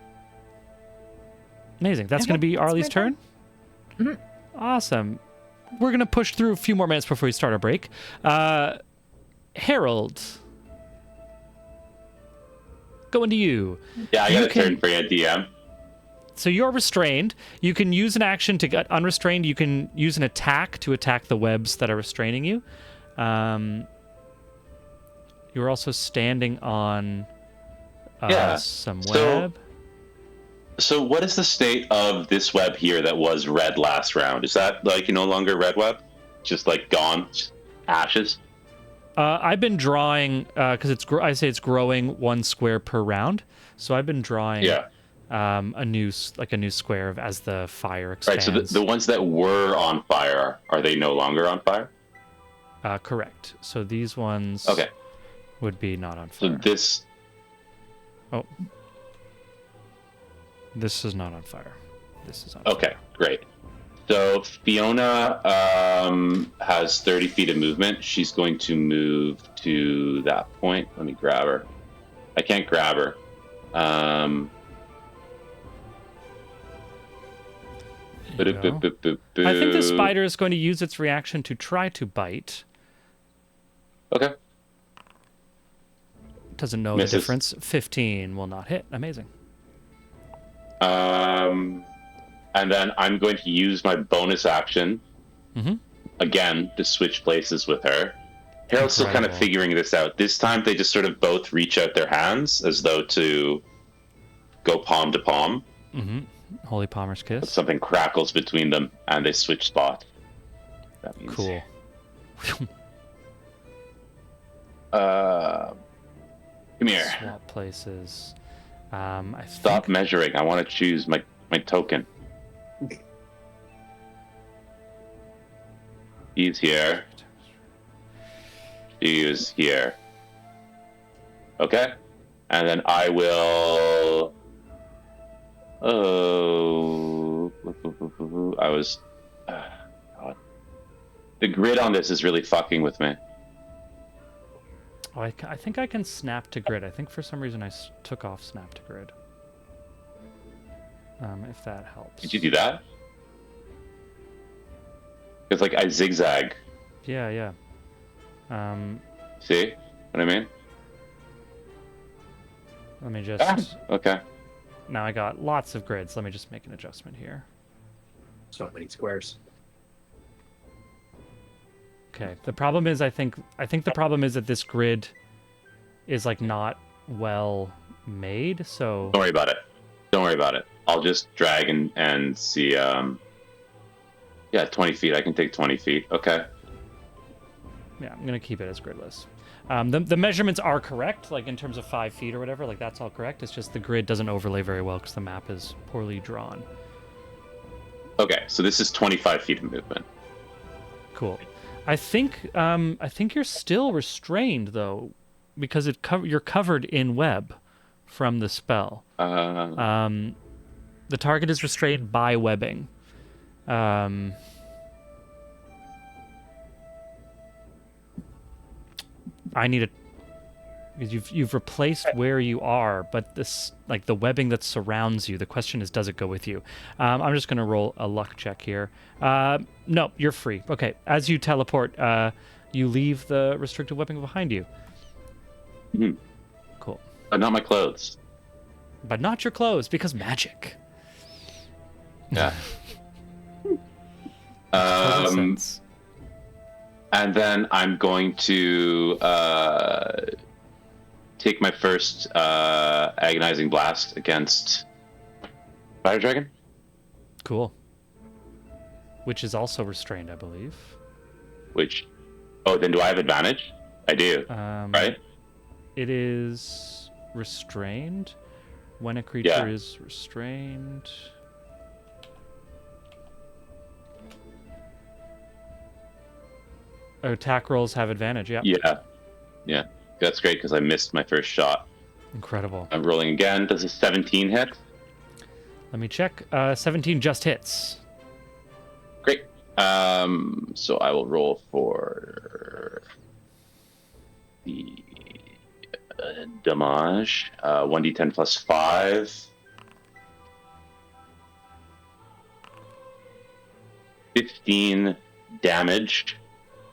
That's going to be Arlie's turn. Mhm. Awesome. We're going to push through a few more minutes before we start our break. Harold. Going to you. Yeah, I got You a turn for you, DM. So you're restrained. You can use an action to get unrestrained. You can use an attack to attack the webs that are restraining you. You're also standing on some web. So what is the state of this web here that was red last round? Is that like no longer red web? Just like gone? Just ashes? I've been drawing because I say it's growing 1 square per round. So I've been drawing a new square as the fire expands. Right. So the ones that were on fire, are they no longer on fire? Correct. So these ones would be not on So fire. this. Oh. This is not on fire. This is on Okay, great. So Fiona has 30 feet of movement. She's going to move to that point. Let me grab her. I can't grab her. There you go. I think the spider is going to use its reaction to try to bite. Okay. Doesn't know Misses. the difference. 15 will not hit. Amazing. And then I'm going to use my bonus action again to switch places with her. Harold's still kind of figuring this out. This time they just sort of both reach out their hands as though to go palm to palm. Holy Palmer's kiss. Something crackles between them and they switch spots. That means... Cool. Come here. Swap places. Stop measuring. I want to choose my token. He's here. She is here. Okay. And then I will... Oh... I was... God. The grid on this is really fucking with me. Oh, I think I can snap to grid. I think for some reason I took off snap to grid. If that helps. Did you do that? It's like I zigzag. Yeah. See what I mean? Let me just... Okay. Now I got lots of grids. Let me just make an adjustment here. So many squares. Okay. The problem is I think the problem is that this grid is like not well made. So Don't worry about it. Don't worry about it. I'll just drag and see. Yeah, 20 feet. I can take 20 feet. Okay. yeah, I'm gonna keep it as gridless. The measurements are correct, like in terms of 5 feet or whatever. Like that's all correct. It's just the grid doesn't overlay very well because the map is poorly drawn. Okay, so this is 25 feet of movement. Cool. I think you're still restrained though, because you're covered in web from the spell. The target is restrained by webbing. I need a because you've replaced where you are, but this like the webbing that surrounds you. The question is, does it go with you? I'm just gonna roll a luck check here. No, you're free. Okay, as you teleport, you leave the restricted webbing behind you. Mhm. Cool, But not my clothes. but not your clothes because magic. Yeah. Total sense. And then I'm going to take my first agonizing blast against Fire Dragon. Cool. Which is also restrained, I believe. Which, oh, then do I have advantage? I do, right? It is restrained. When a creature Yeah. is restrained. Attack rolls have advantage, yeah. Yeah. That's great because I missed my first shot. Incredible. I'm rolling again. Does a 17 hit? Let me check. 17 just hits. Great. So I will roll for the damage. 1d10 plus 5. 15 damage.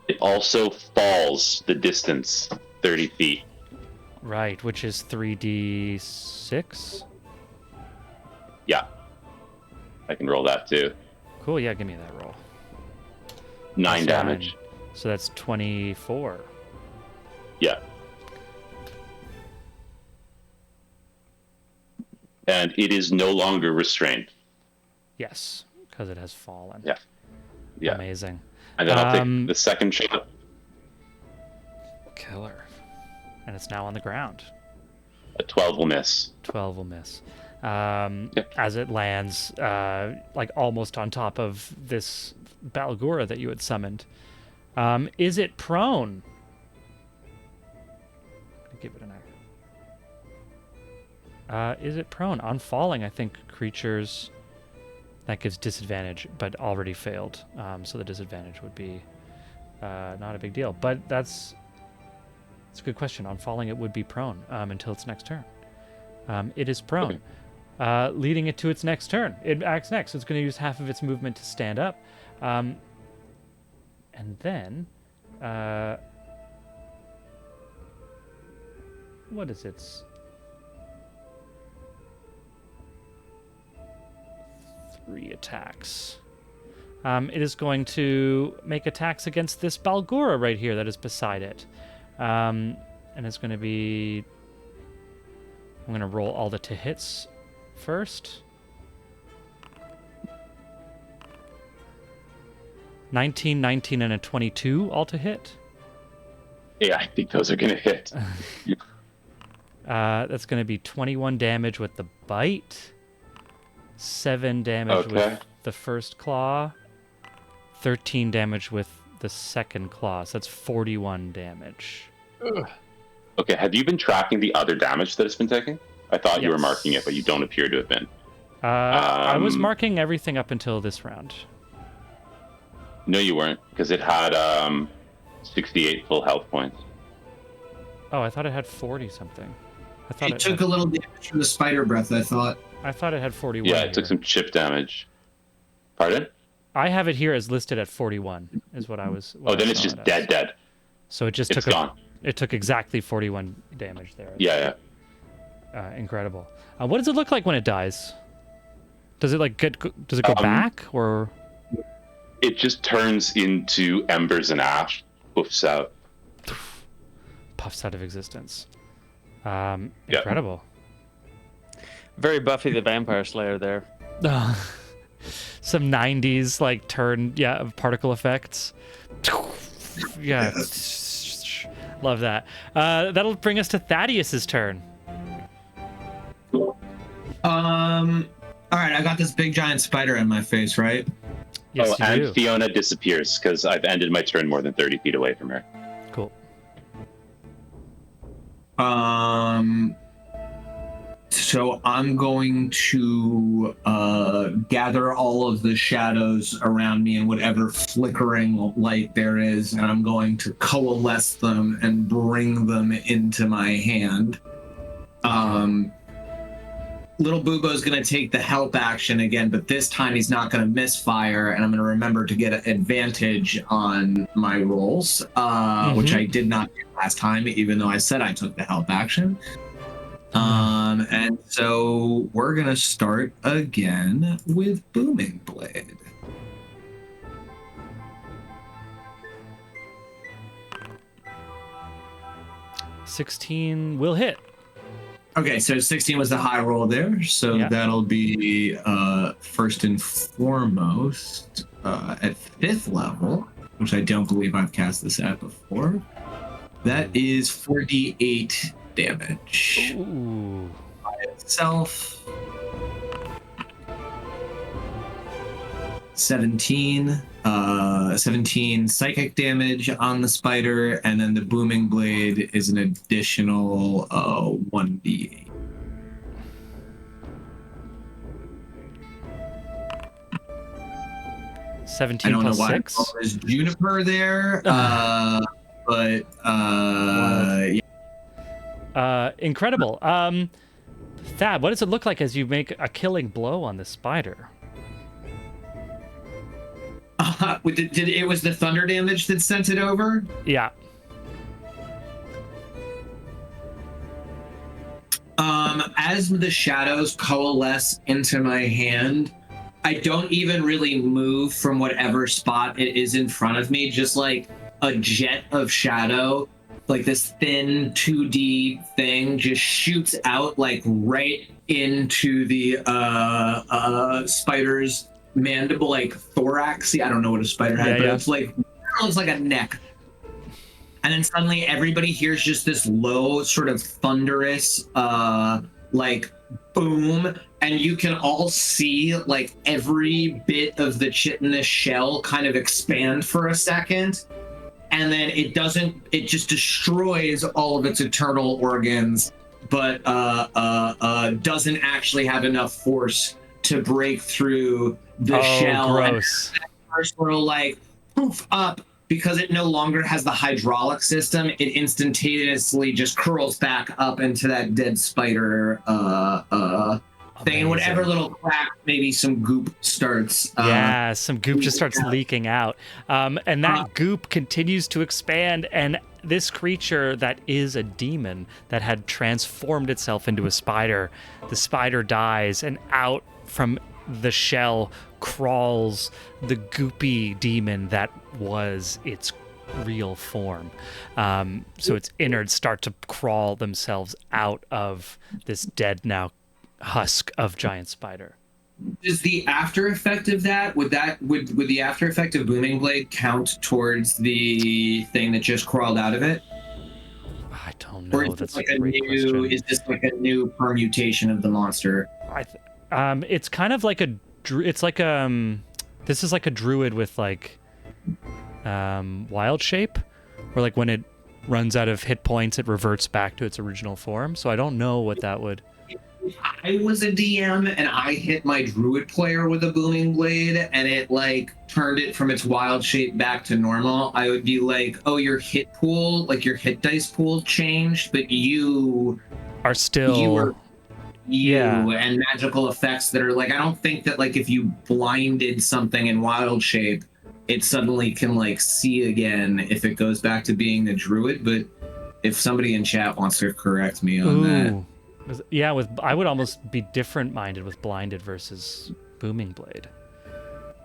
It also falls the distance 30 feet. Right, which is 3d6. Yeah. I can roll that too. Cool, yeah, give me that roll. 9 Plus damage. 9. So that's 24. Yeah. And it is no longer restrained. Yes, because it has fallen. Yeah. Yeah. Amazing. And then I'll take the second shot. Killer. And it's now on the ground. A 12 will miss. 12 will miss. As it lands, like almost on top of this Balgura that you had summoned. Is it prone? Give it an eye. Is it prone? On falling, I think creatures... That gives disadvantage, but already failed. So the disadvantage would be not a big deal. But that's a good question. On falling, it would be prone until its next turn. It is prone, leading it to its next turn. It acts next. It's going to use half of its movement to stand up. And then... what is its... 3 attacks. It is going to make attacks against this Balgura right here that is beside it. And it's going to be... I'm going to roll all the to hits first. 19, 19, and a 22 all to hit. Yeah, I think those are going to hit. That's going to be 21 damage with the bite. 7 damage with the first claw, 13 damage with the second claw. So that's 41 damage. Okay, have you been tracking the other damage that it's been taking? I thought you were marking it, but you don't appear to have been. I was marking everything up until this round. No, you weren't, because it had 68 full health points. Oh, I thought it had 40 something. I thought It took a little damage from the spider breath, I thought. I thought it had 41. Yeah, it took some chip damage. Pardon? I have it here as listed at 41, is what I was. Oh, then it's just dead. So it just It's gone. It took exactly 41 damage there. Yeah. Incredible. What does it look like when it dies? Does it Does it go back or? It just turns into embers and ash, puffs out. Puffs out of existence. Incredible. Very Buffy the Vampire Slayer there. Some 90s like turn, particle effects. Yeah. Love that. That'll bring us to Thaddeus's turn. All right, I got this big giant spider in my face, right? Yes, you and do. Fiona disappears because I've ended my turn more than 30 feet away from her. Cool. So I'm going to gather all of the shadows around me and whatever flickering light there is, and I'm going to coalesce them and bring them into my hand. Little Boobo's going to take the help action again, but this time he's not going to misfire, and I'm going to remember to get an advantage on my rolls, which I did not do last time, even though I said I took the help action. And so we're going to start again with Booming Blade. $16 will hit. Okay, so 16 was the high roll there, so that'll be first and foremost at 5th level, which I don't believe I've cast this at before. That is 48 damage. Ooh. By itself. 17 psychic damage on the spider, and then the booming blade is an additional 1d8. I 17 don't know plus why 6. there's Juniper there, but Incredible. Thad, what does it look like as you make a killing blow on the spider? it was the thunder damage that sent it over? Yeah. As the shadows coalesce into my hand, I don't even really move from whatever spot it is in front of me, just like a jet of shadow, like this thin 2D thing just shoots out like right into the spider's mandible, like thorax. I don't know what a spider had, but it looks like a neck. And then suddenly everybody hears just this low sort of thunderous like boom, and you can all see like every bit of the chitinous shell kind of expand for a second, and then it just destroys all of its internal organs, but doesn't actually have enough force to break through the shell. Gross. And first little like poof up, because it no longer has the hydraulic system, it instantaneously just curls back up into that dead spider thing. And whatever little crack, maybe some goop starts. Some goop just starts leaking out. And that goop continues to expand, and this creature that is a demon that had transformed itself into a spider, the spider dies, and out from the shell crawls the goopy demon that was its real form. So its innards start to crawl themselves out of this dead now husk of giant spider. Is the after effect of that, would the after effect of Booming Blade count towards the thing that just crawled out of it? I don't know. Or is That's like a great new question. is this like a new permutation of the monster? It's kind of like this is like a druid with like wild shape, where like when it runs out of hit points it reverts back to its original form. So I don't know what that would. If I was a DM and I hit my druid player with a booming blade and it like turned it from its wild shape back to normal, I would be like, oh, your hit pool, like your hit dice pool changed, but you are still and magical effects that are like, I don't think that like if you blinded something in wild shape, it suddenly can like see again if it goes back to being the druid. But if somebody in chat wants to correct me on that. I would almost be different minded with blinded versus booming blade.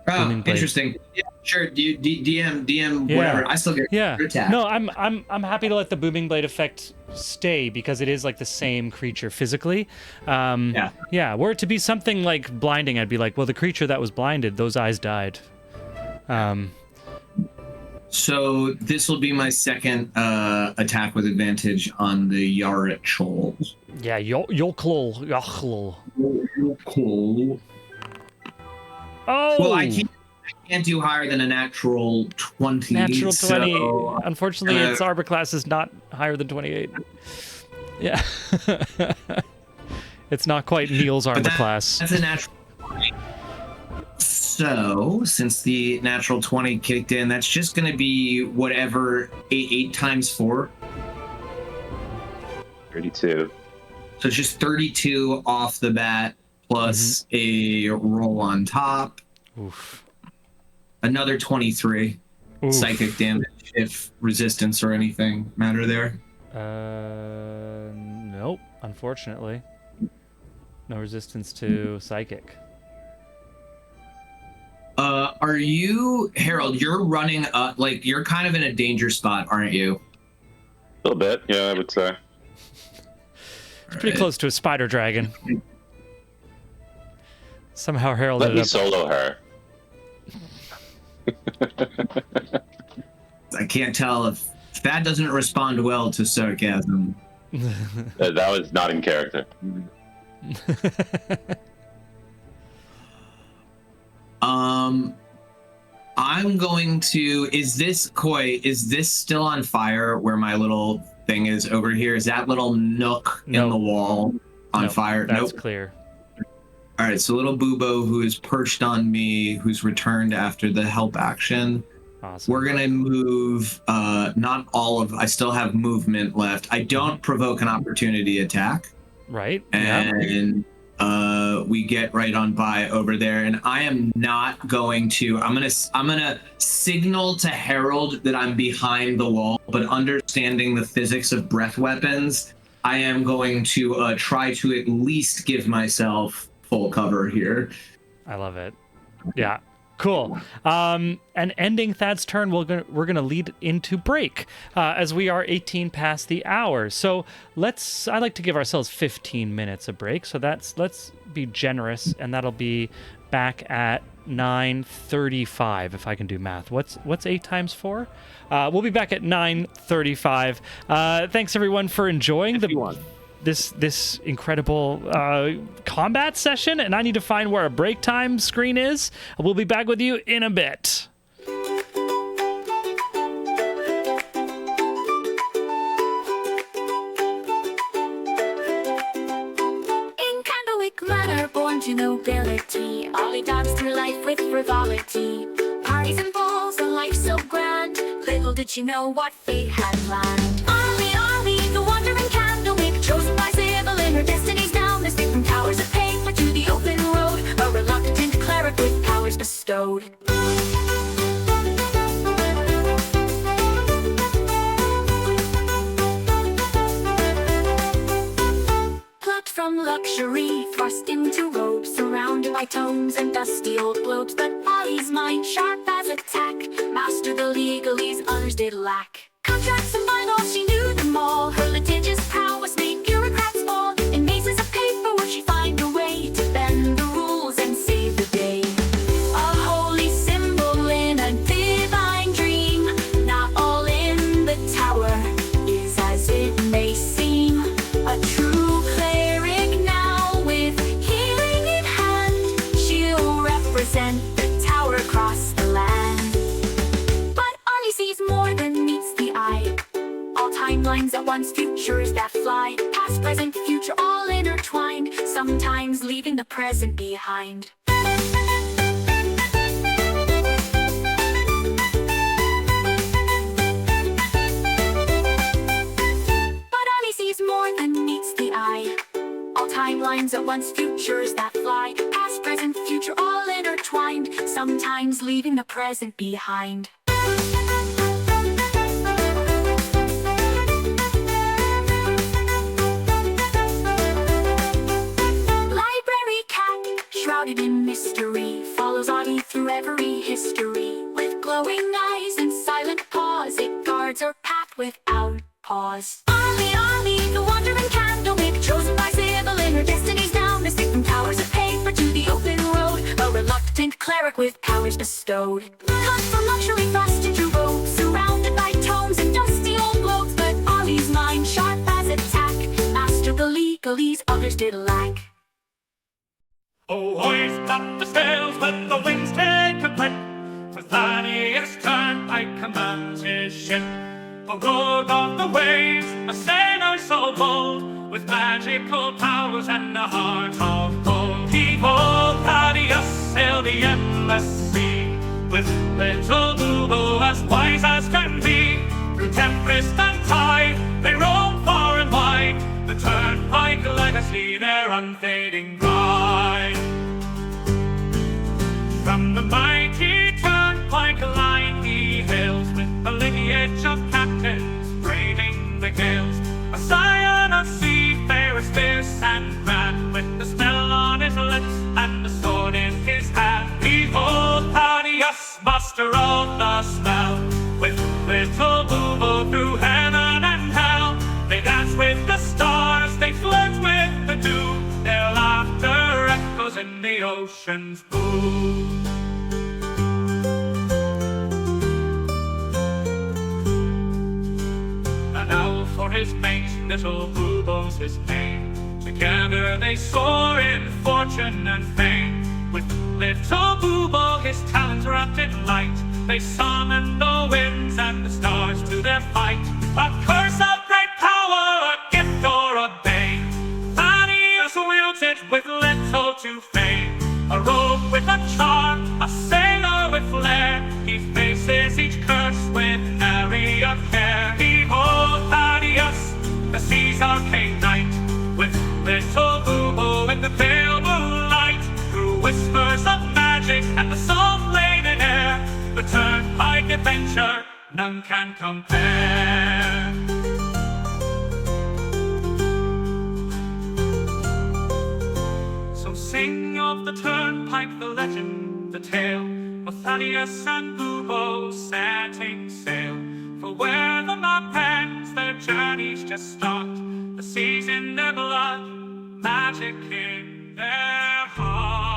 Oh, Booming blade. interesting. Yeah, sure. DM, Yeah. whatever. I still get Yeah. attack. No, I'm happy to let the booming blade effect stay because it is like the same creature physically. Yeah. Yeah. Were it to be something like blinding, I'd be like, well, the creature that was blinded, those eyes died. So this will be my second attack with advantage on the Yarachol. Yeah. Yochlol. Cool. Oh. Well, I can't do higher than a natural 20. Natural 20. So, Unfortunately, its arbor class is not higher than 28. Yeah. It's not quite Neil's arbor class. That's a natural 20. So, since the natural 20 kicked in, that's just going to be whatever 8 times 4. 32. So it's just 32 off the bat plus a roll on top. Oof. Another 23 Oof. psychic damage if resistance or anything matter there. Nope, unfortunately. No resistance to psychic. Are you, Harold, you're running up, like, you're kind of in a danger spot, aren't you? A little bit, yeah, I would say. It's pretty close to a spider dragon. Somehow Harold Let me ended up... solo her. I can't tell if that doesn't respond well to sarcasm. That was not in character. I'm going to, is this still on fire where my little thing is over here? Is that little nook in the wall on fire? That's clear. All right, so little Boobo, who is perched on me, who's returned after the help action. Awesome. We're gonna move, not all of, I still have movement left. I don't provoke an opportunity attack. Right, And we get right on by over there, and I am not going to, I'm gonna signal to Harold that I'm behind the wall, but understanding the physics of breath weapons, I am going to try to at least give myself full cover here. I love it. Yeah. Cool. And ending Thad's turn, we're gonna lead into break as we are 18 past the hour. So I like to give ourselves 15 minutes of break. So let's be generous, and that'll be back at 9:35 if I can do math. What's 8 times 4? We'll be back at 9:35. Thanks everyone for enjoying this incredible combat session, and I need to find where a break time screen is. We'll be back with you in a bit. In Candlewick Manor, born to nobility, Ollie danced through life with frivolity. Parties and balls, a life so grand. Little did she know what fate had planned. Ollie, the wandering Candlewick, chosen by Sybil in her destinies down. Escape from towers of paper to the open road, a reluctant cleric with powers bestowed. Plucked from luxury, thrust into robes, surrounded by tomes and dusty old globes. But Ollie's mind, sharp as a tack, mastered the legalese others did lack. Contracts and bylaws, she knew them all. Her litigious prowess made bureaucrats fall. In mazes of paperwork, she'd find a way to bend the rules and save the day. A holy symbol in a divine dream. Not all in the tower is as it may seem. A true cleric now with healing in hand. She'll represent the tower across the land. But Ollie sees more than meets the eye. All timelines at once, futures that fly. Past, present, future, all intertwined. Sometimes leaving the present behind. But Ollie sees more than meets the eye. All timelines at once, futures that fly. Past, present, future, all intertwined. Sometimes leaving the present behind. Library cat, shrouded in mystery, follows Audie through every without pause. Army, army, the wandering candlemaker, chosen by Sybil in her destinies now, mystic from towers of paper to the open road, a reluctant cleric with powers bestowed. Cut from luxury thrust into robes, surrounded by tomes and dusty old globes, but Ollie's mind sharp as a tack, mastered the legalese others did lack. Oh, hoist up the sails, let the winds take a breath. For Thaddeus Turnpike commands his ship. A lord of the waves, a sailor so bold, with magical powers and a heart of gold. Behold, Thaddeus sailed the endless sea, with little Lubo as wise as can be. Through tempest and tide, they roam far and wide, the Turnpike legacy, their unfading pride. From the mighty Turnpike line he hails, with the lineage of captains braving the gales. A scion of seafarers fierce and grand, with the smell on his lips and the sword in his hand. Behold, Thaddeus, master of the spell, with little Lubo through heaven and hell. They dance with the stars, they flirt with the dew, their laughter echoes in the ocean's blue. And now for his mate, little Lubo's his name. Together they soar in fortune and fame. With little Lubo, his talents wrapped in light, they summon the winds and the stars to their fight. A curse of great power, a gift or a bane, Thaddeus wields it with little to fame. A rogue with a charm, a sailor with flair, he faces each curse with nary a care. Behold, Thaddeus, the sea's arcane knight, with little Lubo in the pale moonlight. Through whispers of magic and the salt-laden air, the Turnpike adventure none can compare. So sing of the Turnpike, the legend, the tale of Thaddeus and Lubo setting sail. For where the map ends, their journeys just start. The seas in their blood, magic in their heart.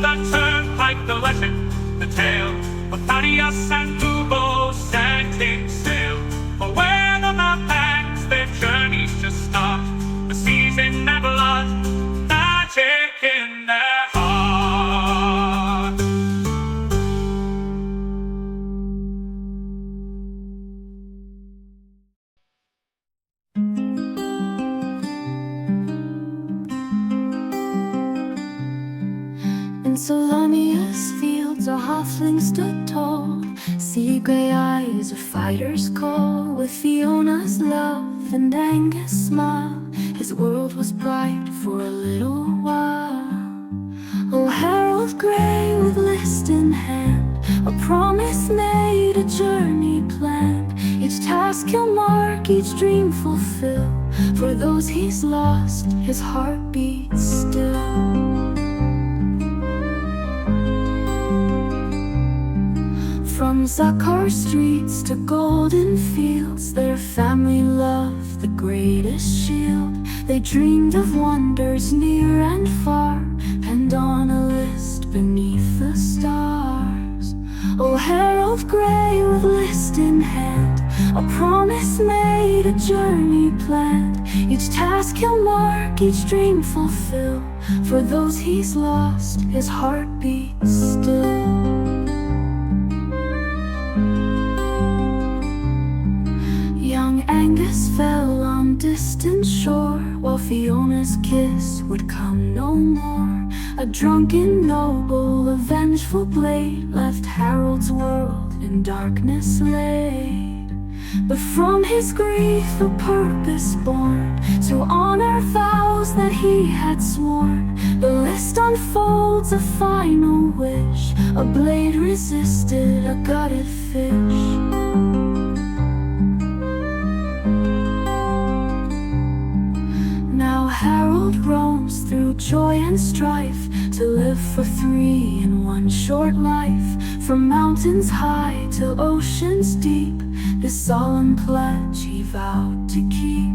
The Turnpike, the legend, the tale of Thaddeus and Lubo setting sail. For where the map ends, their journeys just start. The seas in their blood, magic in their heart. In Solonius fields a halfling stood tall, sea grey eyes a fighter's call. With Fiona's love and Angus' smile, his world was bright for a little while. Oh, Harold Grey with list in hand, a promise made, a journey planned. Each task he'll mark, each dream fulfill. For those he's lost, his heart beats still. From Zakar streets to golden fields, their family loved the greatest shield. They dreamed of wonders near and far, and on a list beneath the stars. Oh, Harold Grey with list in hand, a promise made, a journey planned. Each task he'll mark, each dream fulfill. For those he's lost, his heart beats still. Young Angus fell on distant shore, while Fiona's kiss would come no more. A drunken noble, a vengeful blade, left Harold's world in darkness laid. But from his grief a purpose born, to honor vows that he had sworn. The list unfolds a final wish, a blade resisted a gutted fish. Now Harold roams through joy and strife, to live for three in one short life. From mountains high to oceans deep, this solemn pledge he vowed to keep.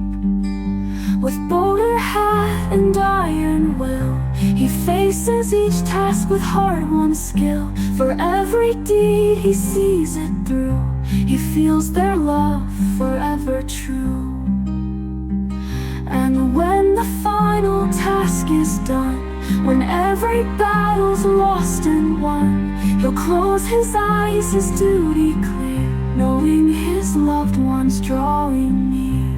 With boulder hat and iron will, he faces each task with hard-won skill. For every deed he sees it through, he feels their love forever true. And when the final task is done, when every battle's lost and won, he'll close his eyes, his duty clear, knowing his loved ones drawing near.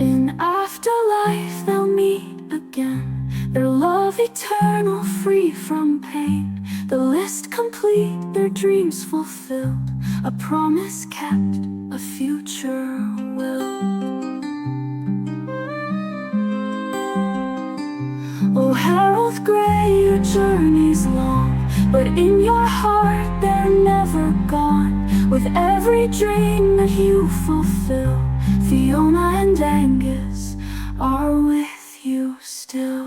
In afterlife they'll meet again, their love eternal, free from pain. The list complete, their dreams fulfilled, a promise kept, a future will. Oh, Harold Gray, your journey's long, but in your heart they're never gone. With every dream that you fulfill, Fiona and Angus are with you still.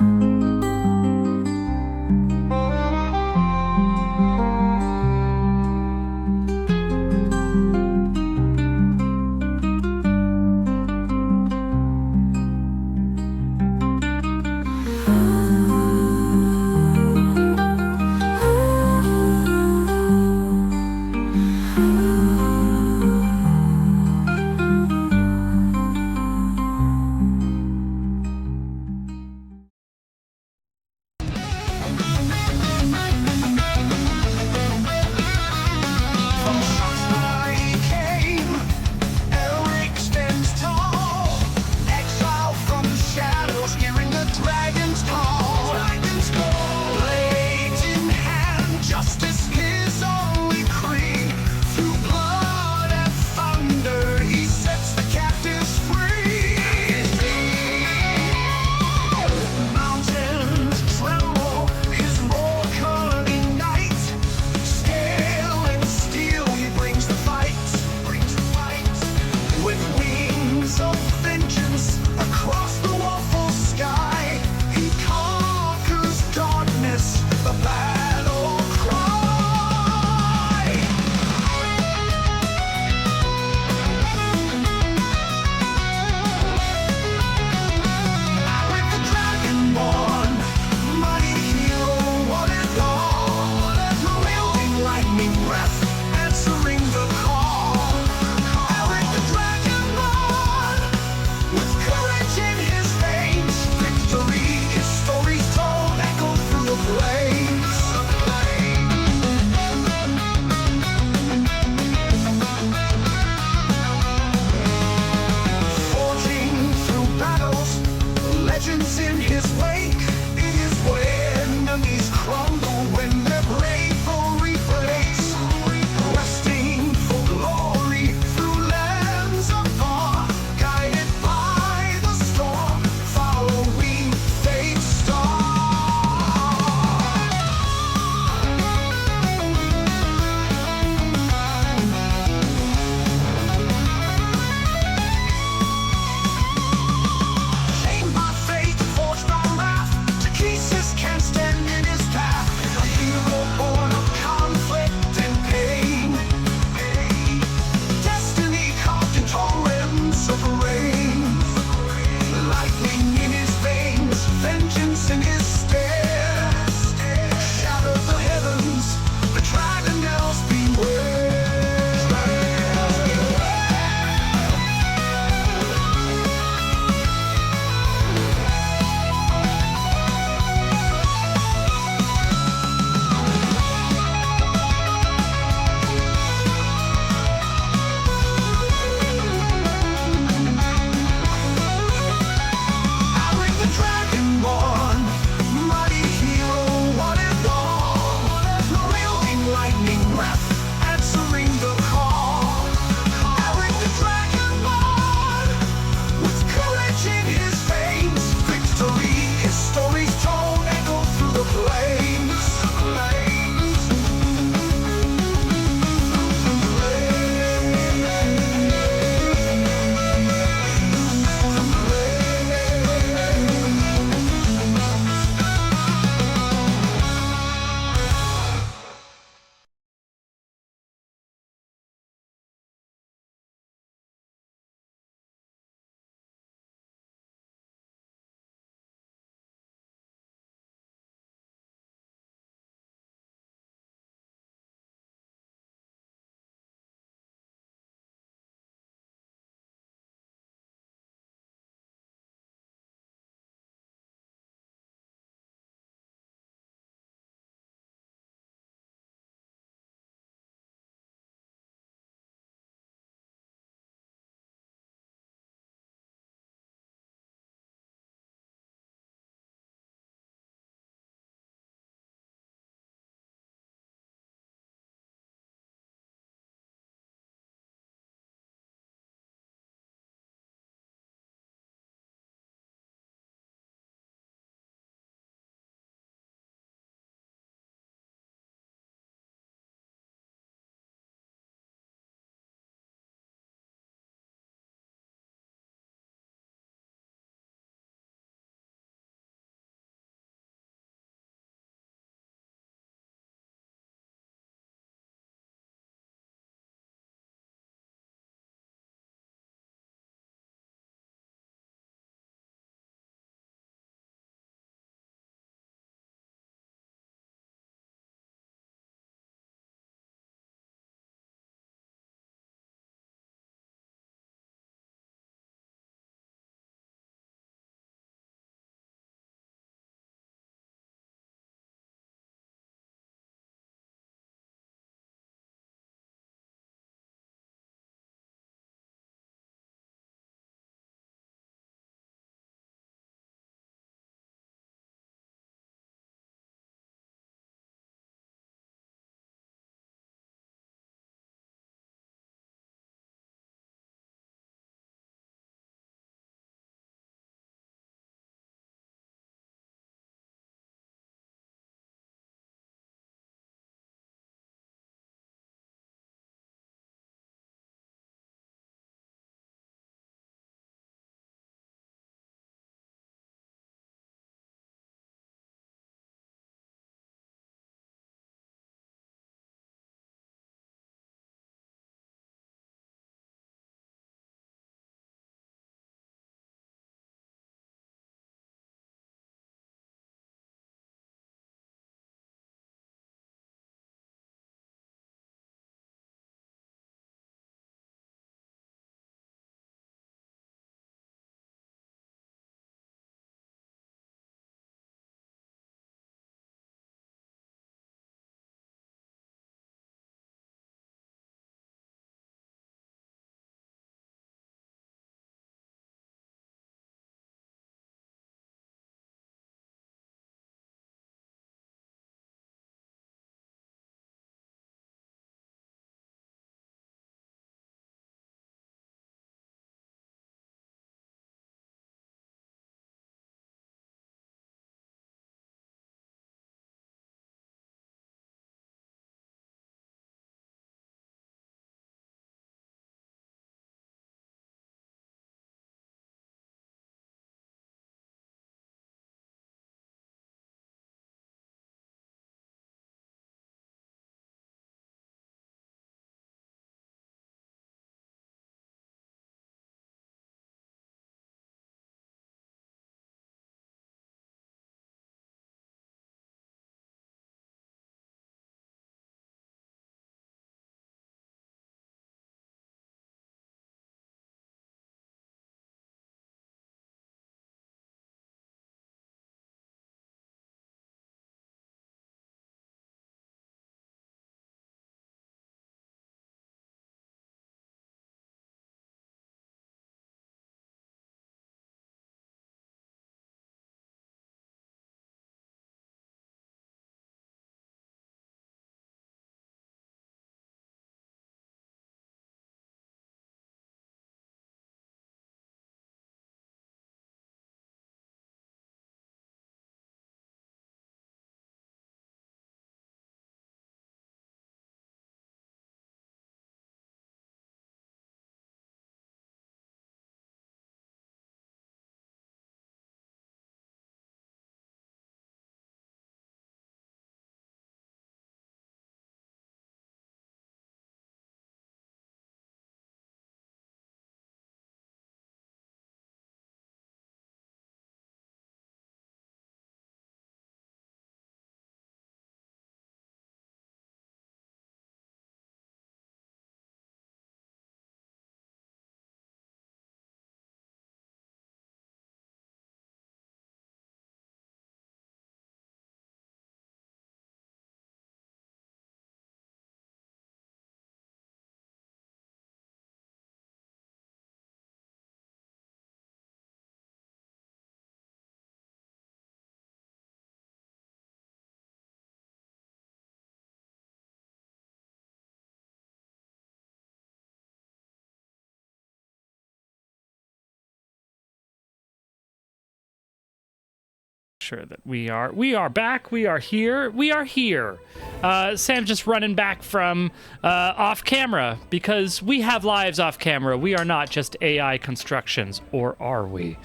sure that we are back. We are here. We are here. Sam's just running back from off camera because we have lives off camera. We are not just AI constructions, or are we?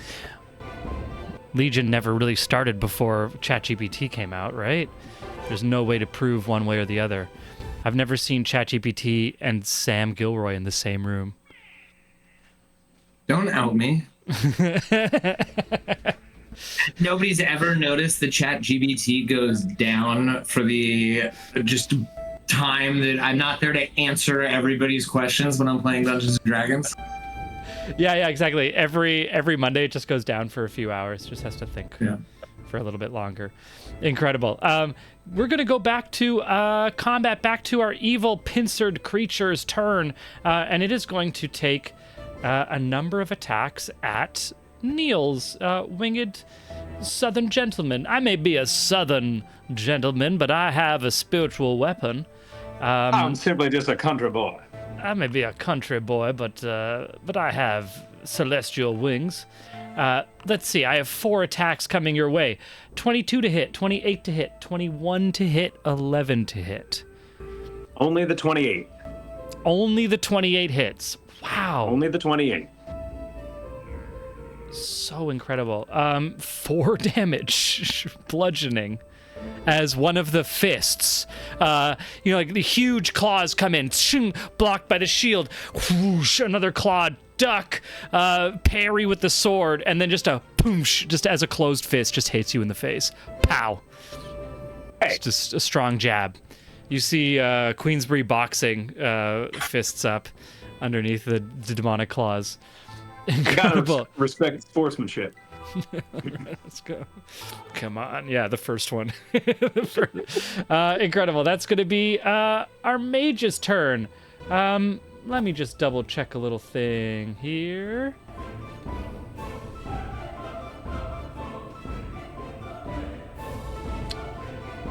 Legion never really started before ChatGPT came out, right? There's no way to prove one way or the other. I've never seen ChatGPT and Sam Gilroy in the same room. Don't out me. Nobody's ever noticed the ChatGPT goes down for the just time that I'm not there to answer everybody's questions when I'm playing Dungeons and Dragons. Yeah, exactly. Every Monday it just goes down for a few hours. Just has to think for a little bit longer. Incredible. We're going to go back to combat, back to our evil pincered creature's turn, and it is going to take a number of attacks at Neil's winged southern gentleman. I may be a southern gentleman, but I have a spiritual weapon. I'm simply just a country boy. I may be a country boy, but I have celestial wings. Let's see. I have 4 attacks coming your way. 22 to hit, 28 to hit, 21 to hit, 11 to hit. Only the 28. Only the 28 hits. Wow. Only the 28. So incredible. 4 damage, bludgeoning, as one of the fists, like the huge claws come in, shing, blocked by the shield, whoosh, another claw, duck, parry with the sword, and then just a boomsh, just as a closed fist just hits you in the face. Pow. Hey. It's just a strong jab. You see Queensbury boxing fists up underneath the demonic claws. Incredible. Gotta respect sportsmanship. Let's go. Come on. Yeah, the first one. Incredible. That's going to be our mage's turn. Let me just double check a little thing here.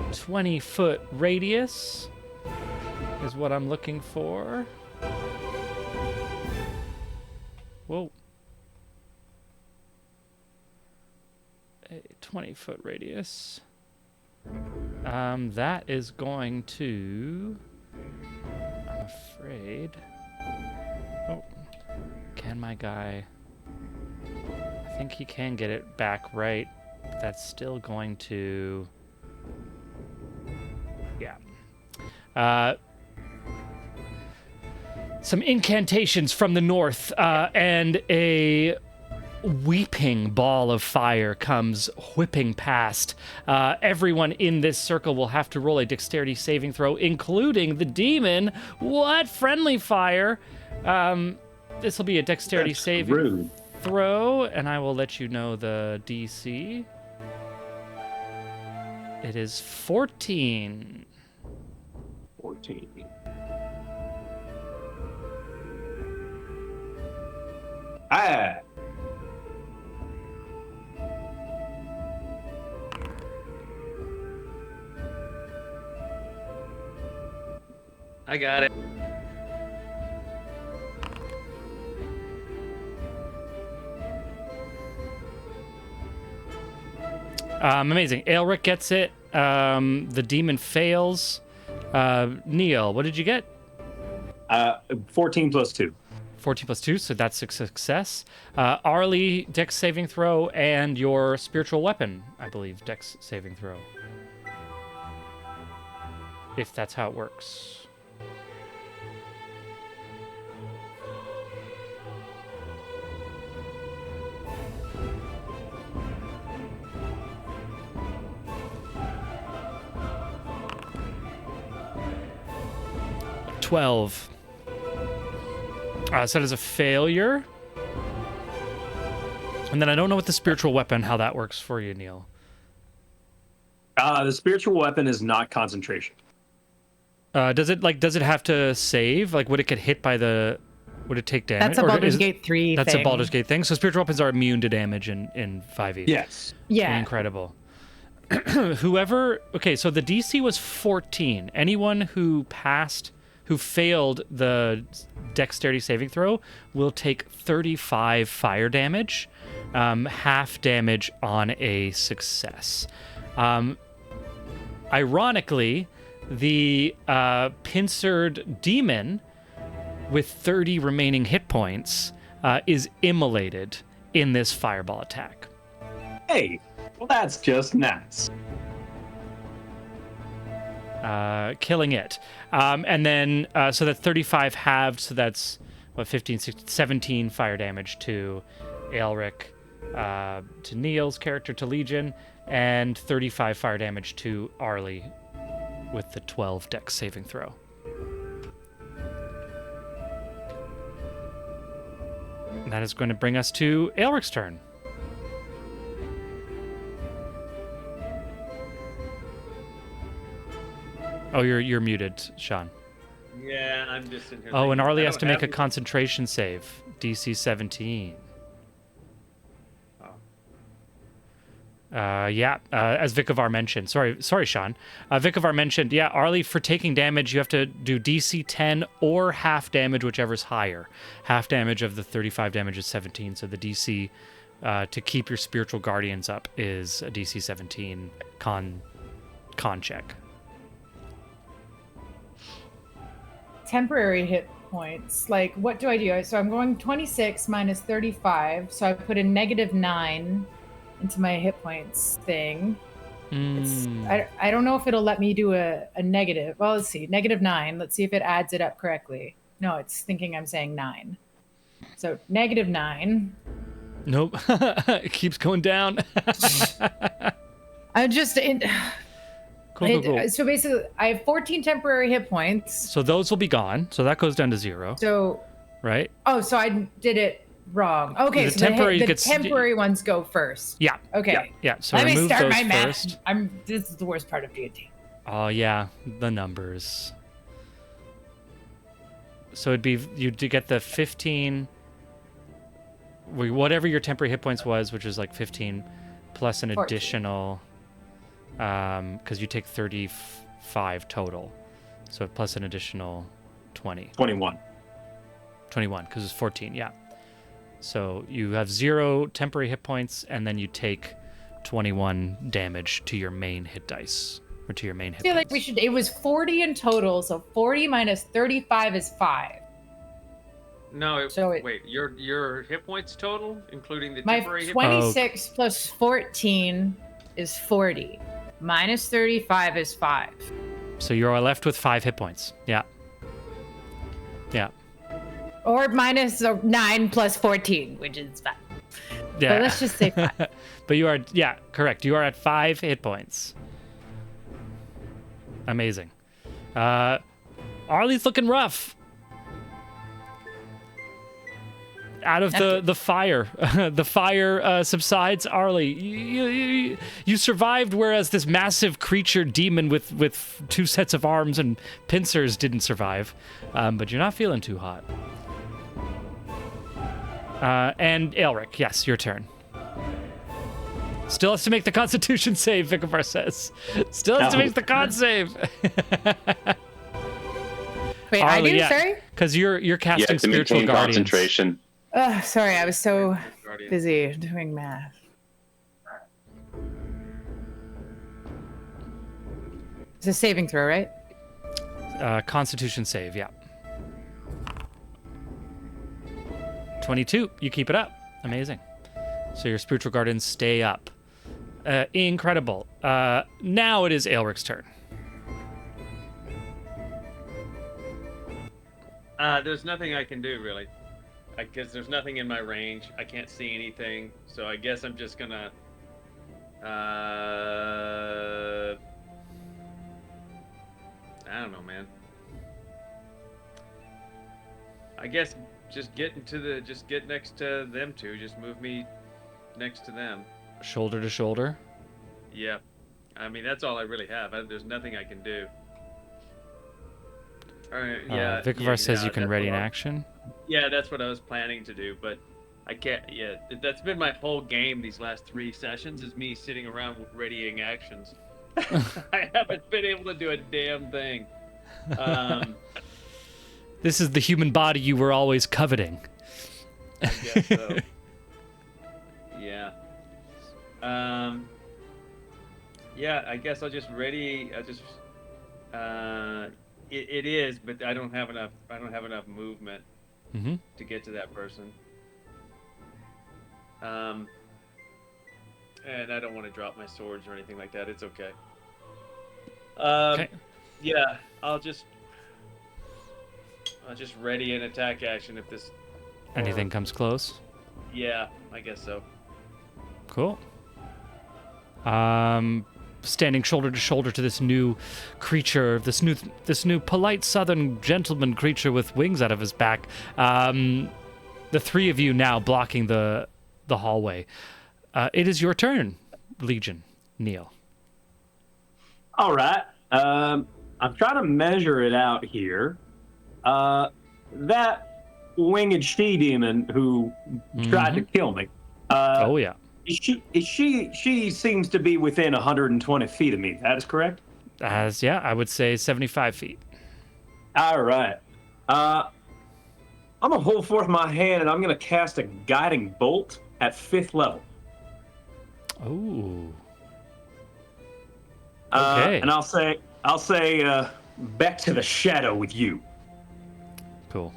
"20-foot radius is what I'm looking for. Whoa. A 20-foot radius. That is going to... I'm afraid... Oh. Can my guy... I think he can get it back right. But that's still going to... Yeah. Some incantations from the north, and a weeping ball of fire comes whipping past. Everyone in this circle will have to roll a dexterity saving throw, including the demon. What? Friendly fire. This will be a dexterity saving throw, and I will let you know the DC. It is 14. 14. Ah. I got it. Amazing. Aelric gets it. The demon fails. Neil, what did you get? 14 plus 2. 14 plus 2, so that's a success. Arlie, dex saving throw, and your spiritual weapon, I believe, dex saving throw. If that's how it works. $12. So that is a failure. And then I don't know what the spiritual weapon, how that works for you, Neil. The spiritual weapon is not concentration. Does it have to save? Like, would it get hit by the... Would it take damage? That's a Baldur's Gate 3 That's thing. a Baldur's Gate thing. So spiritual weapons are immune to damage in 5e. Yes. Yeah. Incredible. Whoever... Okay, so the DC was 14. Anyone who passed who failed the dexterity saving throw will take 35 fire damage, half damage on a success. Ironically, the pincered demon with 30 remaining hit points is immolated in this fireball attack. Hey, well, that's just nice. Killing it. And then, so that's 35 halved, so that's, 15, 16, 17 fire damage to Aelric, to Neil's character, to Legion, and 35 fire damage to Arlie with the 12 dex saving throw. And that is going to bring us to Aelric's turn. Oh, you're muted, Sean. Yeah, I'm just in here. Oh, and thinking, Arlie I has don't to make a have- concentration save. DC 17. As Vikavar mentioned. Sorry, Sean. Vikavar mentioned, Arlie, for taking damage, you have to do DC 10 or half damage, whichever's higher. Half damage of the 35 damage is 17, so the DC to keep your spiritual guardians up is a DC 17 con check. Temporary hit points. Like, what do I do? So I'm going 26 minus 35. So I put a -9 into my hit points thing. I don't know if it'll let me do a negative. Well, let's see. -9. Let's see if it adds it up correctly. No, it's thinking I'm saying 9. So -9. Nope. It keeps going down. I just... Cool. So basically, I have 14 temporary hit points. So those will be gone. So that goes down to 0. So... Right? Oh, so I did it wrong. Okay, The so temporary the gets- temporary ones go first. Yeah. Okay. Yeah. So Let me remove start those my math. first. This is the worst part of D&D. Oh yeah, the numbers. So it'd be you'd get the 15, whatever your temporary hit points was, which is like 15, plus an 14. additional, because you take 35 total, so plus an additional 20. 21. 21, because it's 14. Yeah. So you have 0 temporary hit points, and then you take 21 damage to your main hit dice. Or to your main hit I feel like points. it was 40 in total, so 40 minus 35 is 5. No, So wait. Your hit points total, including the My temporary hit points. 26 plus 14 is 40. Minus 35 is 5. So you're left with 5 hit points. Yeah. Yeah. Or minus 9 plus 14, which is 5. Yeah. But let's just say 5. But you are, correct. You are at 5 hit points. Amazing. Arlie's looking rough. Out of the fire, the fire subsides. Arlie, you survived, whereas this massive creature demon with 2 sets of arms and pincers didn't survive. But you're not feeling too hot. And Aelric, yes, your turn. Still has to make the Constitution save, Vikavar says. Still has to make the con save. Wait, Arlie, I do? yeah, Sorry? because you're casting to spiritual maintain guardians. concentration. Sorry, I was so Guardian. busy doing math. It's a saving throw, right? Constitution save, yeah. 22. You keep it up. Amazing. So your spiritual guardians stay up. Incredible. Now it is Aelric's turn. There's nothing I can do, really. I guess there's nothing in my range. I can't see anything, so I guess I'm just gonna... I don't know, man. I guess just get next to them two. Just move me next to them. Shoulder to shoulder. Yep. I mean, that's all I really have. There's nothing I can do. All right, yeah. Vikavar says you can that's ready an what action. Yeah, that's what I was planning to do, but I can't. Yeah, that's been my whole game these last 3 sessions, is me sitting around readying actions. I haven't been able to do a damn thing. This is the human body you were always coveting. I guess so. Yeah. Yeah, I guess I'll just ready. It is, but I don't have enough. I don't have enough movement Mm-hmm. to get to that person. And I don't want to drop my swords or anything like that. It's okay. Okay. Yeah, I'll just ready an attack action if this. Anything comes close. Yeah, I guess so. Cool. Standing shoulder to shoulder to this new creature, this new polite southern gentleman creature with wings out of his back. The three of you now blocking the hallway. It is your turn, Legion. Neil. All right. I'm trying to measure it out here. That winged she-demon who tried to kill me. Oh yeah. She seems to be within 120 feet of me. That is correct? I would say 75 feet. All right. I'm going to hold forth my hand and I'm going to cast a guiding bolt at 5th level. Oh. Okay. And I'll say, back to the shadow with you. Cool.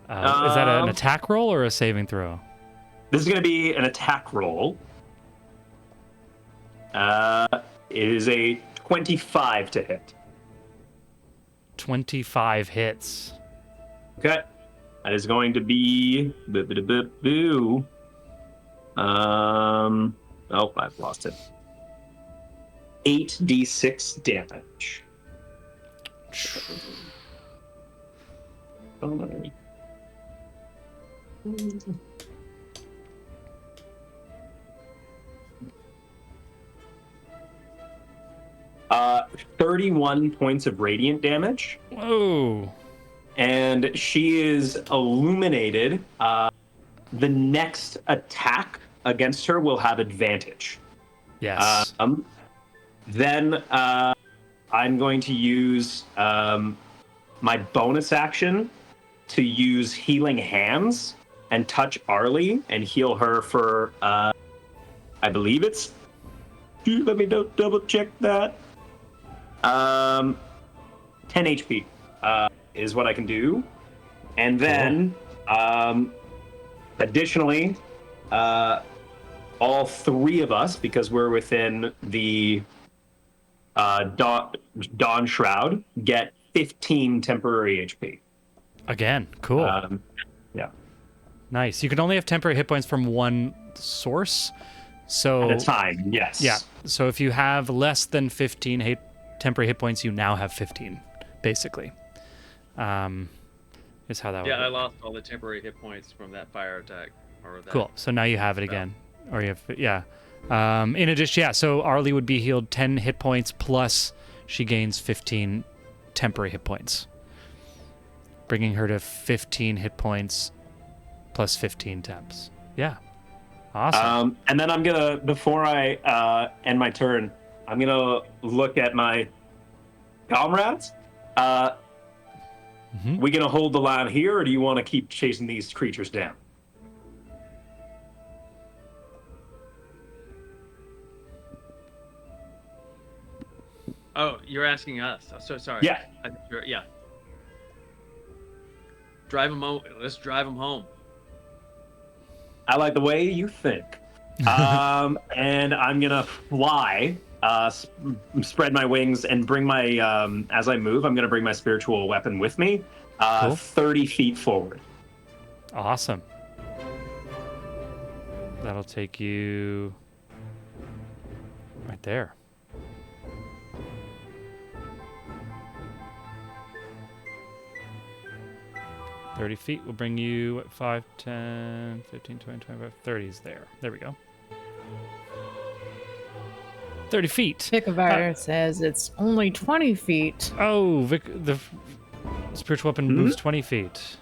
Is that an attack roll or a saving throw? This is going to be an attack roll. It is a 25 to hit. 25 hits. Okay. That is going to be... Boo. Oh, I've lost it. 8d6 damage. Oh, 31 points of radiant damage. Whoa. And she is illuminated. The next attack against her will have advantage. Yes. Then I'm going to use my bonus action to use Healing Hands and touch Arlie and heal her for, I believe it's... Let me double check that. 10 HP is what I can do. And then, additionally, all three of us, because we're within the Dawn Shroud, get 15 temporary HP. Again, cool. Yeah. Nice. You can only have temporary hit points from one source. So At a time, yes. Yeah. So if you have less than 15 temporary hit points, you now have 15, basically. Is how that would Yeah, I work. lost all the temporary hit points from that fire attack. Or that. Cool. So now you have it again. Or you have, yeah. In addition, yeah, so Arlie would be healed 10 hit points plus she gains 15 temporary hit points, bringing her to 15 hit points plus 15 temps. Yeah. Awesome. And then I'm gonna, before I end my turn, I'm gonna look at my comrades. We gonna hold the line here, or do you want to keep chasing these creatures down? Oh, you're asking us. I'm so sorry. Yeah. Yeah. Drive them home. Let's drive them home. I like the way you think. And I'm gonna fly, spread my wings, and bring my, as I move, I'm gonna bring my spiritual weapon with me, Cool. 30 feet forward. Awesome. That'll take you right there. $30 feet will bring you what, 5, 10, 15, 20, 25, 30 is there. There we go. 30 feet. Picavar says it's only 20 feet. Oh, the spiritual weapon moves 20 feet.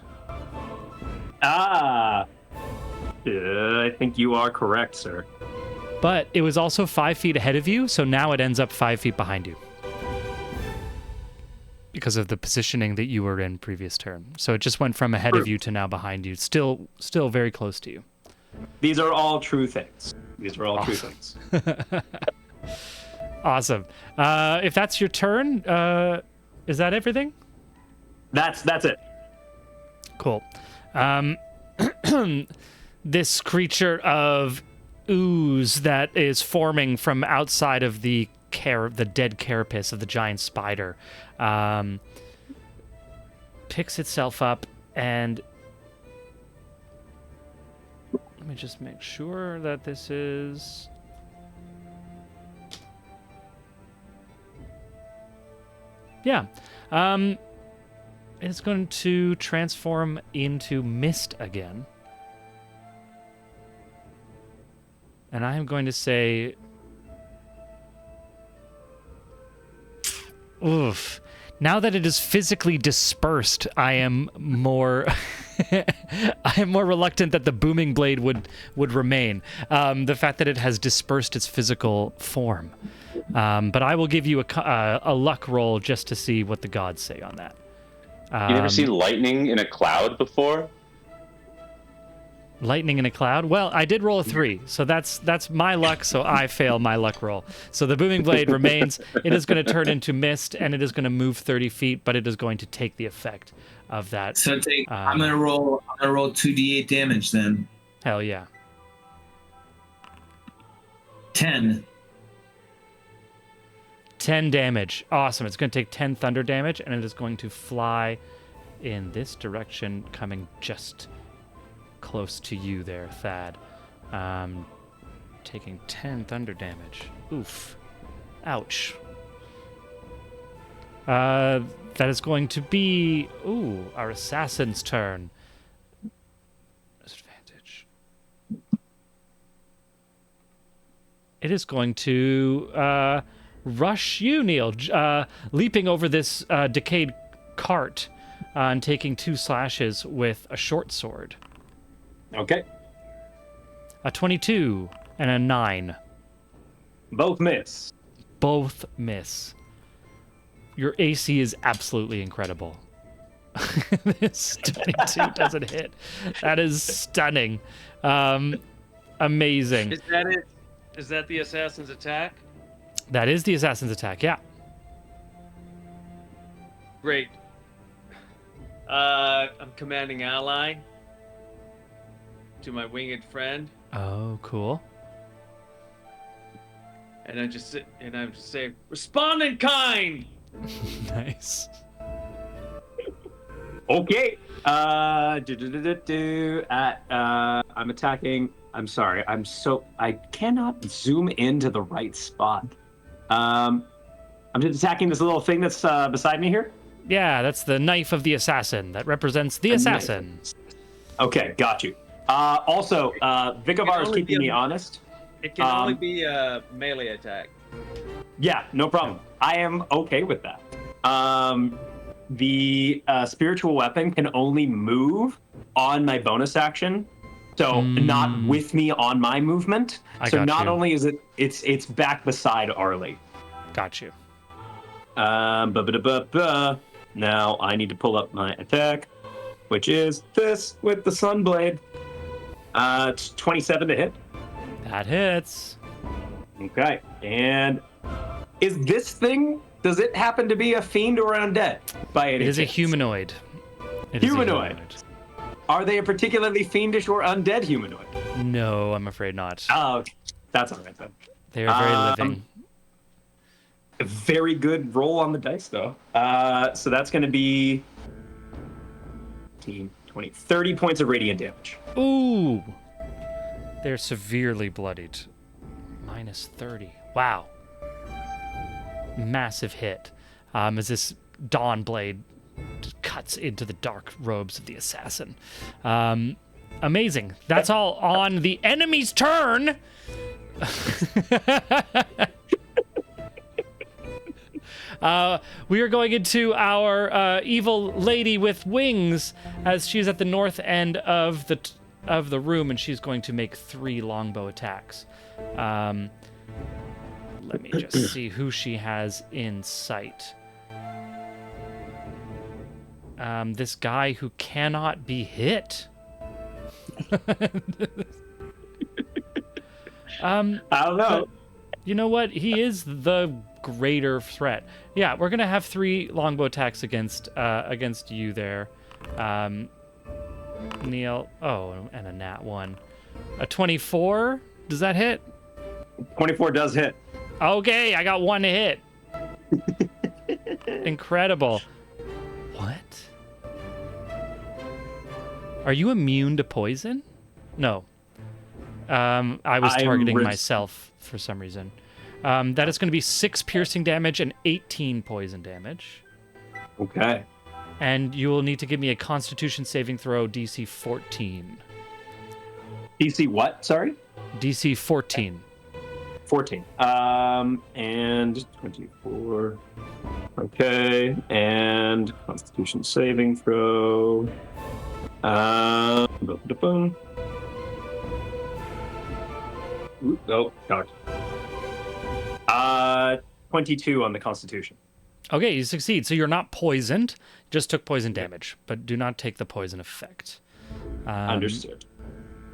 I think you are correct, sir. But it was also 5 feet ahead of you, so now it ends up 5 feet behind you. because of the positioning that you were in previous turn. So it just went from ahead of you to now behind you. Still very close to you. These are all true things. These are all true things. Awesome. If that's your turn, is that everything? That's it. Cool. This creature of ooze that is forming from outside of the dead carapace of the giant spider picks itself up and let me just make sure that this is it's going to transform into mist again. And I am going to say, oof. Now that it is physically dispersed, I am more reluctant that the booming blade would remain. The fact that it has dispersed its physical form. But I will give you a luck roll just to see what the gods say on that. You never seen lightning in a cloud before? Lightning in a cloud? Well, I did roll a 3, so that's my luck, so I fail my luck roll. So the booming blade remains. It is going to turn into mist, and it is going to move 30 feet, but it is going to take the effect of that. So I'm gonna roll 2d8 damage then. Hell yeah. 10. 10 damage. Awesome. It's going to take 10 thunder damage, and it is going to fly in this direction, coming just close to you there, Thad. Taking 10 thunder damage. Oof. Ouch. That is going to be, our assassin's turn. Disadvantage. It is going to rush you, Neil, leaping over this decayed cart and taking 2 slashes with a short sword. Okay. A 22 and a 9. Both miss. Both miss. Your AC is absolutely incredible. This 22 doesn't hit. That is stunning. Amazing. Is that it? Is that the assassin's attack? That is the assassin's attack, yeah. Great. I'm commanding ally to my winged friend, Oh, cool. and I just say, "Respond in kind." Nice. Okay. I'm attacking. I'm sorry. I cannot zoom into the right spot. I'm just attacking this little thing that's beside me here. Yeah, that's the knife of the assassin that represents the assassin. Okay, got you. Also, Vicavar is keeping me honest. It can only be a melee attack. Yeah, no problem. I am okay with that. The spiritual weapon can only move on my bonus action, so not with me on my movement. So not only is it's back beside Arlie. Got you. Now I need to pull up my attack, which is this with the Sunblade. It's 27 to hit. That hits. Okay, and is this thing? Does it happen to be a fiend or undead? By any It is a chance? humanoid. It is a Humanoid. Are they a particularly fiendish or undead humanoid? No, I'm afraid not. Oh, okay. That's all right then. They are very living. A very good roll on the dice, though. So that's going to be 15, 20, 30 points of radiant damage. Ooh. They're severely bloodied. Minus 30. Wow. Massive hit. As this dawn blade cuts into the dark robes of the assassin. Amazing. That's all on the enemy's turn. We are going into our evil lady with wings, as she's at the north end of the room, and she's going to make 3 longbow attacks. Let me just see who she has in sight. this guy who cannot be hit. I don't know. But you know what? He is the greater threat. Yeah, we're gonna have 3 longbow attacks against you there, Neil. Oh, and a nat 1. A 24. Does that hit? 24 does hit. Okay, I got 1 to hit. Incredible. What? Are you immune to poison? No. I was targeting myself for some reason. That is going to be 6 piercing damage and 18 poison damage. Okay. And you will need to give me a Constitution saving throw DC 14. DC what? Sorry? DC 14. 14. And 24. Okay. And Constitution saving throw. Boom. Oh, God. 22 on the Constitution. Okay, you succeed. So you're not poisoned. Just took poison damage, but do not take the poison effect. Understood.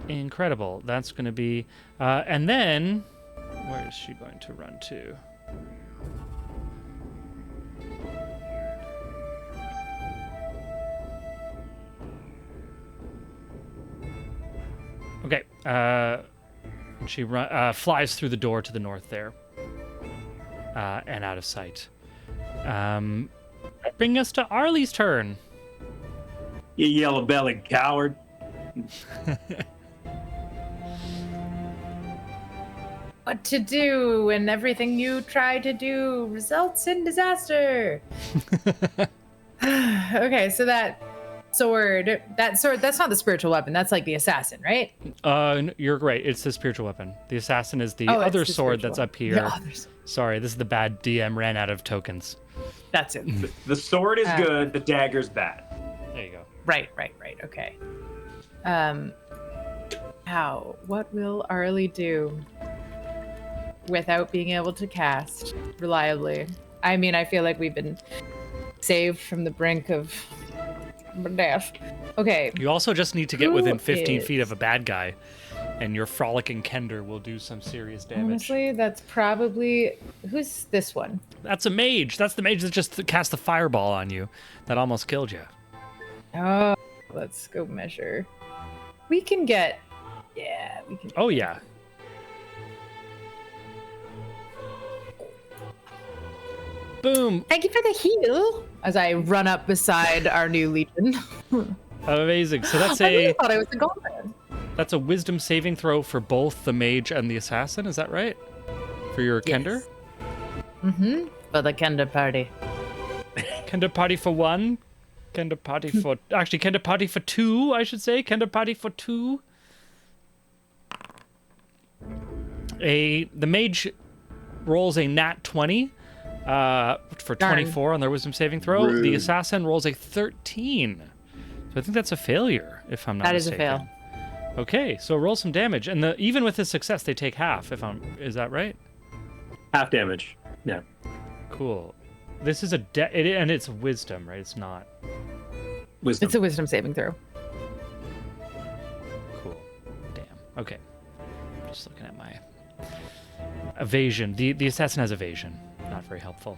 Incredible. That's going to be... and then... Where is she going to run to? Okay. She flies through the door to the north there. And out of sight. Bring us to Arlie's turn. You yellow-bellied coward. What to do when everything you try to do results in disaster? Okay, so that sword, that's not the spiritual weapon. That's like the assassin, right? You're right. It's the spiritual weapon. The assassin is the Oh, it's other the sword spiritual that's one. up here. The other sword. Sorry, this is the bad DM. Ran out of tokens. That's it. The sword is good, the dagger's bad. There you go. Right. Okay. What will Arlie do without being able to cast reliably? I mean, I feel like we've been saved from the brink of death. Okay. You also just need to get within 15 is- feet of a bad guy, and your frolicking Kender will do some serious damage. Honestly, that's probably... Who's this one? That's a mage. That's the mage that just cast the fireball on you that almost killed you. Oh, let's go measure. We can get... Yeah, we can... Oh, yeah. Boom. Thank you for the heal. As I run up beside our new legion. Amazing. So that's I really a thought I was a goblin. that's a wisdom saving throw for both the mage and the assassin. Is that right? For your Kender? Yes. Mm-hmm. For the Kender party. Kender party for 1. Kender party for... Actually, Kender party for 2, I should say. Kender party for 2. The mage rolls a nat 20 for 24 on their wisdom saving throw. Rude. The assassin rolls a 13. So I think that's a failure, if I'm not That is mistaken. a fail. Okay, so roll some damage. And even with this success, they take half, is that right? Half damage. Yeah. Cool. This is and it's wisdom, right? It's not. Wisdom. It's a wisdom saving throw. Cool. Damn. Okay. Just looking at my evasion. The assassin has evasion. Not very helpful.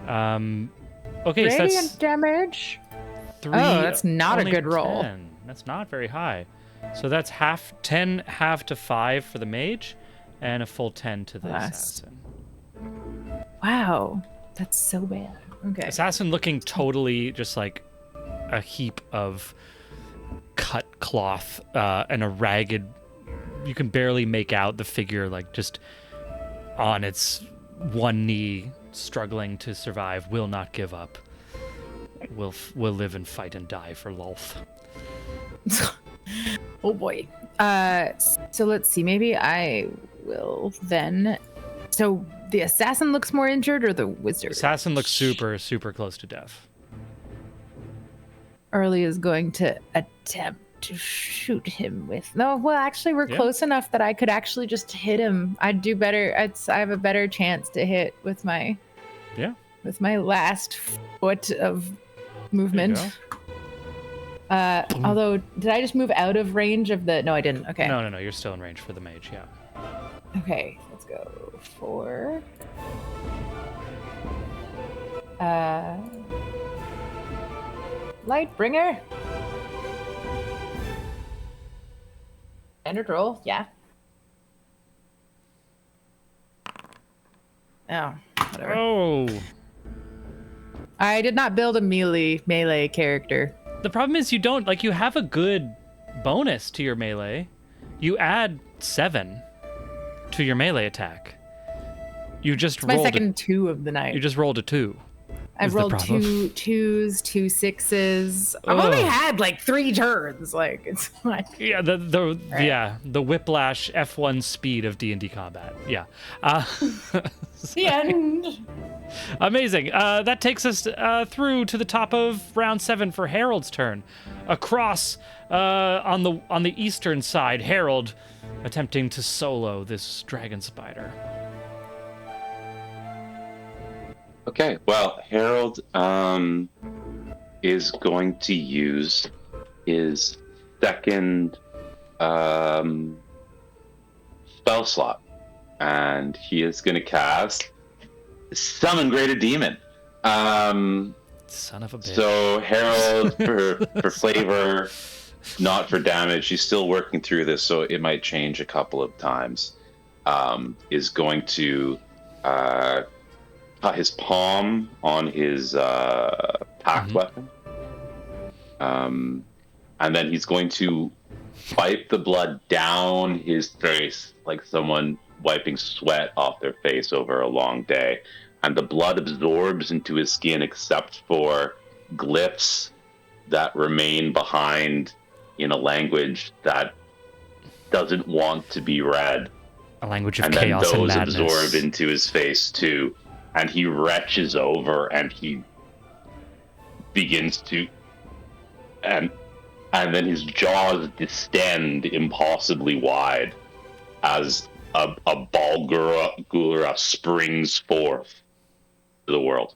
Okay, so that's damage. 3. Oh, that's not a only good roll. 10. That's not very high. So that's half to 5 for the mage, and a full 10 to the Nice. assassin. Wow, that's so bad. Okay. Assassin looking totally just like a heap of cut cloth and a ragged. You can barely make out the figure, like just on its one knee, struggling to survive. Will not give up. Will live and fight and die for Lolth. Oh boy. So let's see. Maybe I will then. So the assassin looks more injured, or the wizard? Assassin looks super close to death. Arlie is going to attempt to shoot him with. No, well, actually, we're Yeah. close enough that I could actually just hit him. I'd do better. I have a better chance to hit with my. Yeah. With my last foot of There you movement. go. Although, did I just move out of range of the? No, I didn't. Okay. No. You're still in range for the mage. Yeah. Okay, let's go 4. Lightbringer. Standard roll, yeah. Oh, whatever. Oh. I did not build a melee character. The problem is you don't you have a good bonus to your melee. You add 7 to your melee attack. You just It's my rolled second 2 of the night. you just rolled a 2. I've is the rolled problem. 2 2s, 2 6s. I've only had like 3 turns. Like it's like Yeah, the whiplash F1 speed of D&D combat. Yeah. the end. Amazing. That takes us through to the top of round 7 for Harold's turn. Across on the eastern side, Harold attempting to solo this dragon spider. Okay, well, Harold is going to use his second spell slot, and he is going to cast Summon Greater Demon. Son of a bitch. So Harold, for flavor, not for damage, he's still working through this, so it might change a couple of times, is going to cut his palm on his packed weapon. And then he's going to wipe the blood down his face like someone wiping sweat off their face over a long day. And the blood absorbs into his skin except for glyphs that remain behind in a language that doesn't want to be read. A language of And chaos then and those madness. absorb into his face too. And he retches over and he begins to and then his jaws distend impossibly wide as a Balgura springs forth to the world.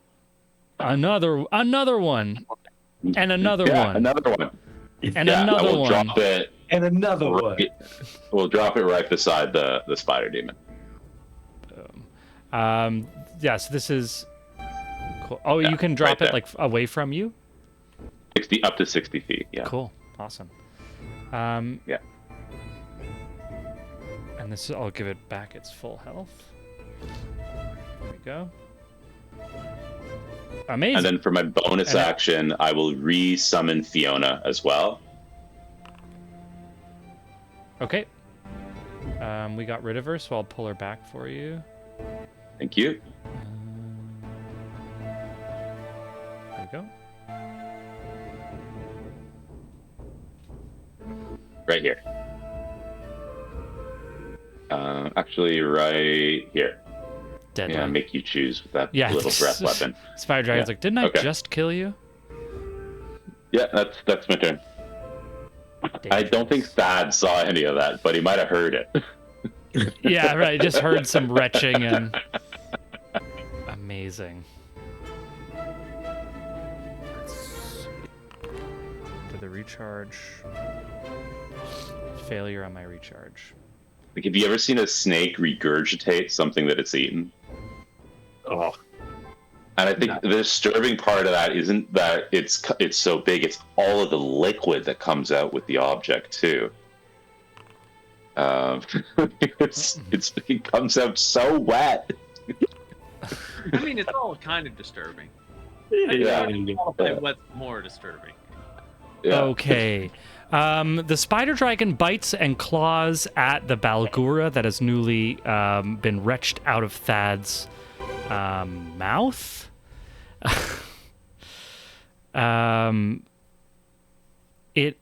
Another one. And another one. Another one. And another we'll one. Drop it. And another one. We'll drop it right beside the spider demon. Yes, this is cool. Oh, you can drop right it like away from you? 60 up to 60 feet, yeah. Cool. Awesome. Yeah. And this I'll give it back its full health. There we go. Amazing. And then for my bonus action, I will re-summon Fiona as well. Okay. We got rid of her, so I'll pull her back for you. Thank you. There we go. Right here. Actually, right here. Deadly. Yeah, make you choose with that Yeah. little breath weapon. Spider Dragon's Yeah. like, didn't I Okay. just kill you? Yeah, that's my turn. I don't think Thad saw any of that, but he might have heard it. Yeah, right. Just heard some retching and amazing. To the recharge. Failure on my recharge. Like, have you ever seen a snake regurgitate something that it's eaten? Oh, And I think the disturbing part of that isn't that it's so big; it's all of the liquid that comes out with the object too. It comes out so wet. I mean, it's all kind of disturbing. Yeah. What's more disturbing? Yeah. Okay. The spider dragon bites and claws at the Balgura that has newly been retched out of Thad's mouth. It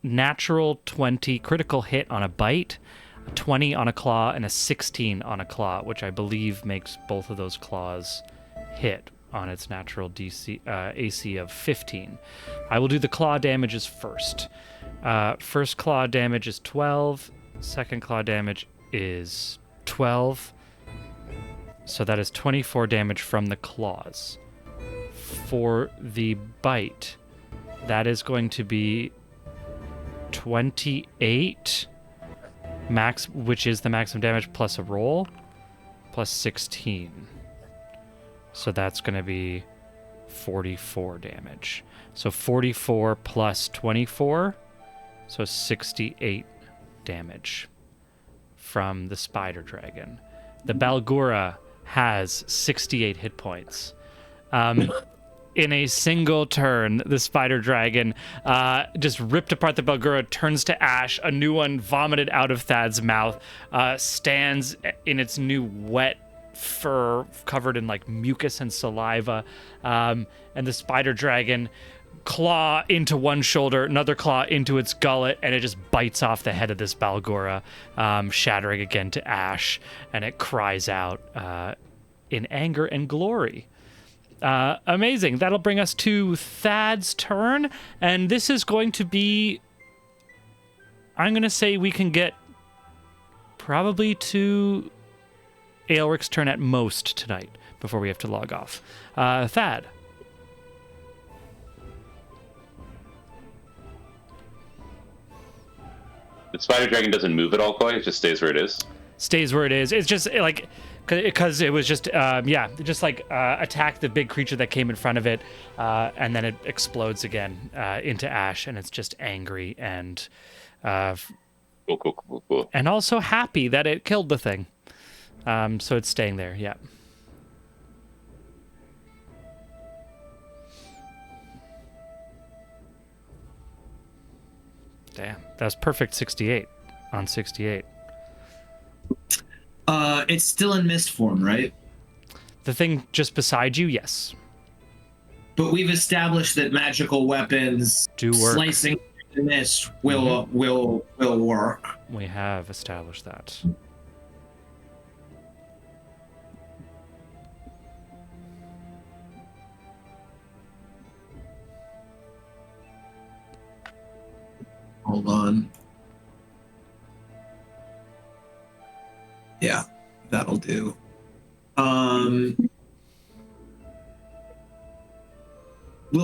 natural 20 critical hit on a bite, a 20 on a claw, and a 16 on a claw, which I believe makes both of those claws hit on its natural AC of 15. I will do the claw damages first. First claw damage is 12. Second claw damage is 12. So that is 24 damage from the claws. For the bite, That is going to be 28 max, which is the maximum damage plus a roll, plus 16. So that's going to be 44 damage. So 44 plus 24, so 68 damage from the spider dragon. The Balgura has 68 hit points. In a single turn, the spider dragon just ripped apart the Balgura, turns to ash, a new one vomited out of Thad's mouth, stands in its new wet fur covered in like mucus and saliva, and the spider dragon claw into one shoulder, another claw into its gullet, and it just bites off the head of this Balgura, shattering again to ash, and it cries out in anger and glory. Amazing. That'll bring us to Thad's turn, and this is going to be, I'm going to say we can get probably to Aelric's turn at most tonight before we have to log off. Thad. The spider dragon doesn't move at all, Coy. It just stays where it is. Stays where it is. It's just like, because it was just, just like attack the big creature that came in front of it, and then it explodes again into ash, and it's just angry and Cool. and also happy that it killed the thing. So it's staying there. Yeah. Damn, that was perfect. 68 on 68. It's still in mist form, right? The thing just beside you, yes. But we've established that magical weapons Do work. slicing through the mist will work. We have established that. Hold on. Yeah, that'll do. Lil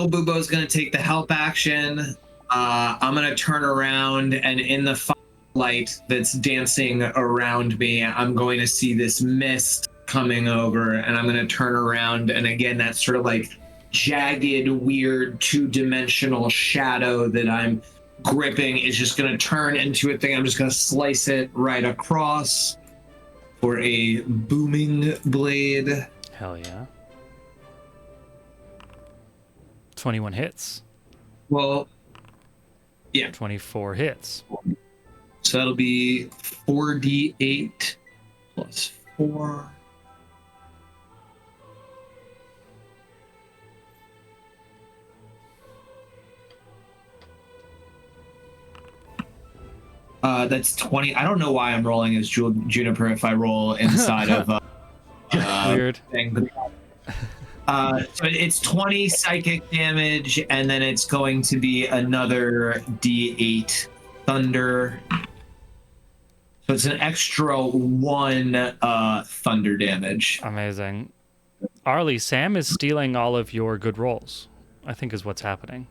Bubo's gonna take the help action. I'm gonna turn around, and in the light that's dancing around me, I'm going to see this mist coming over, and I'm gonna turn around, and again, that sort of like jagged, weird, two-dimensional shadow that I'm gripping is just gonna turn into a thing. I'm just gonna slice it right across for a booming blade. Hell yeah. 21 hits. Well, yeah. 24 hits. So that'll be 4d8 plus 4. That's 20. I don't know why I'm rolling as Juniper if I roll inside of Weird. thing. So it's 20 psychic damage, and then it's going to be another d8 thunder. So it's an extra 1 thunder damage. Amazing. Arlie, Sam is stealing all of your good rolls, I think is what's happening.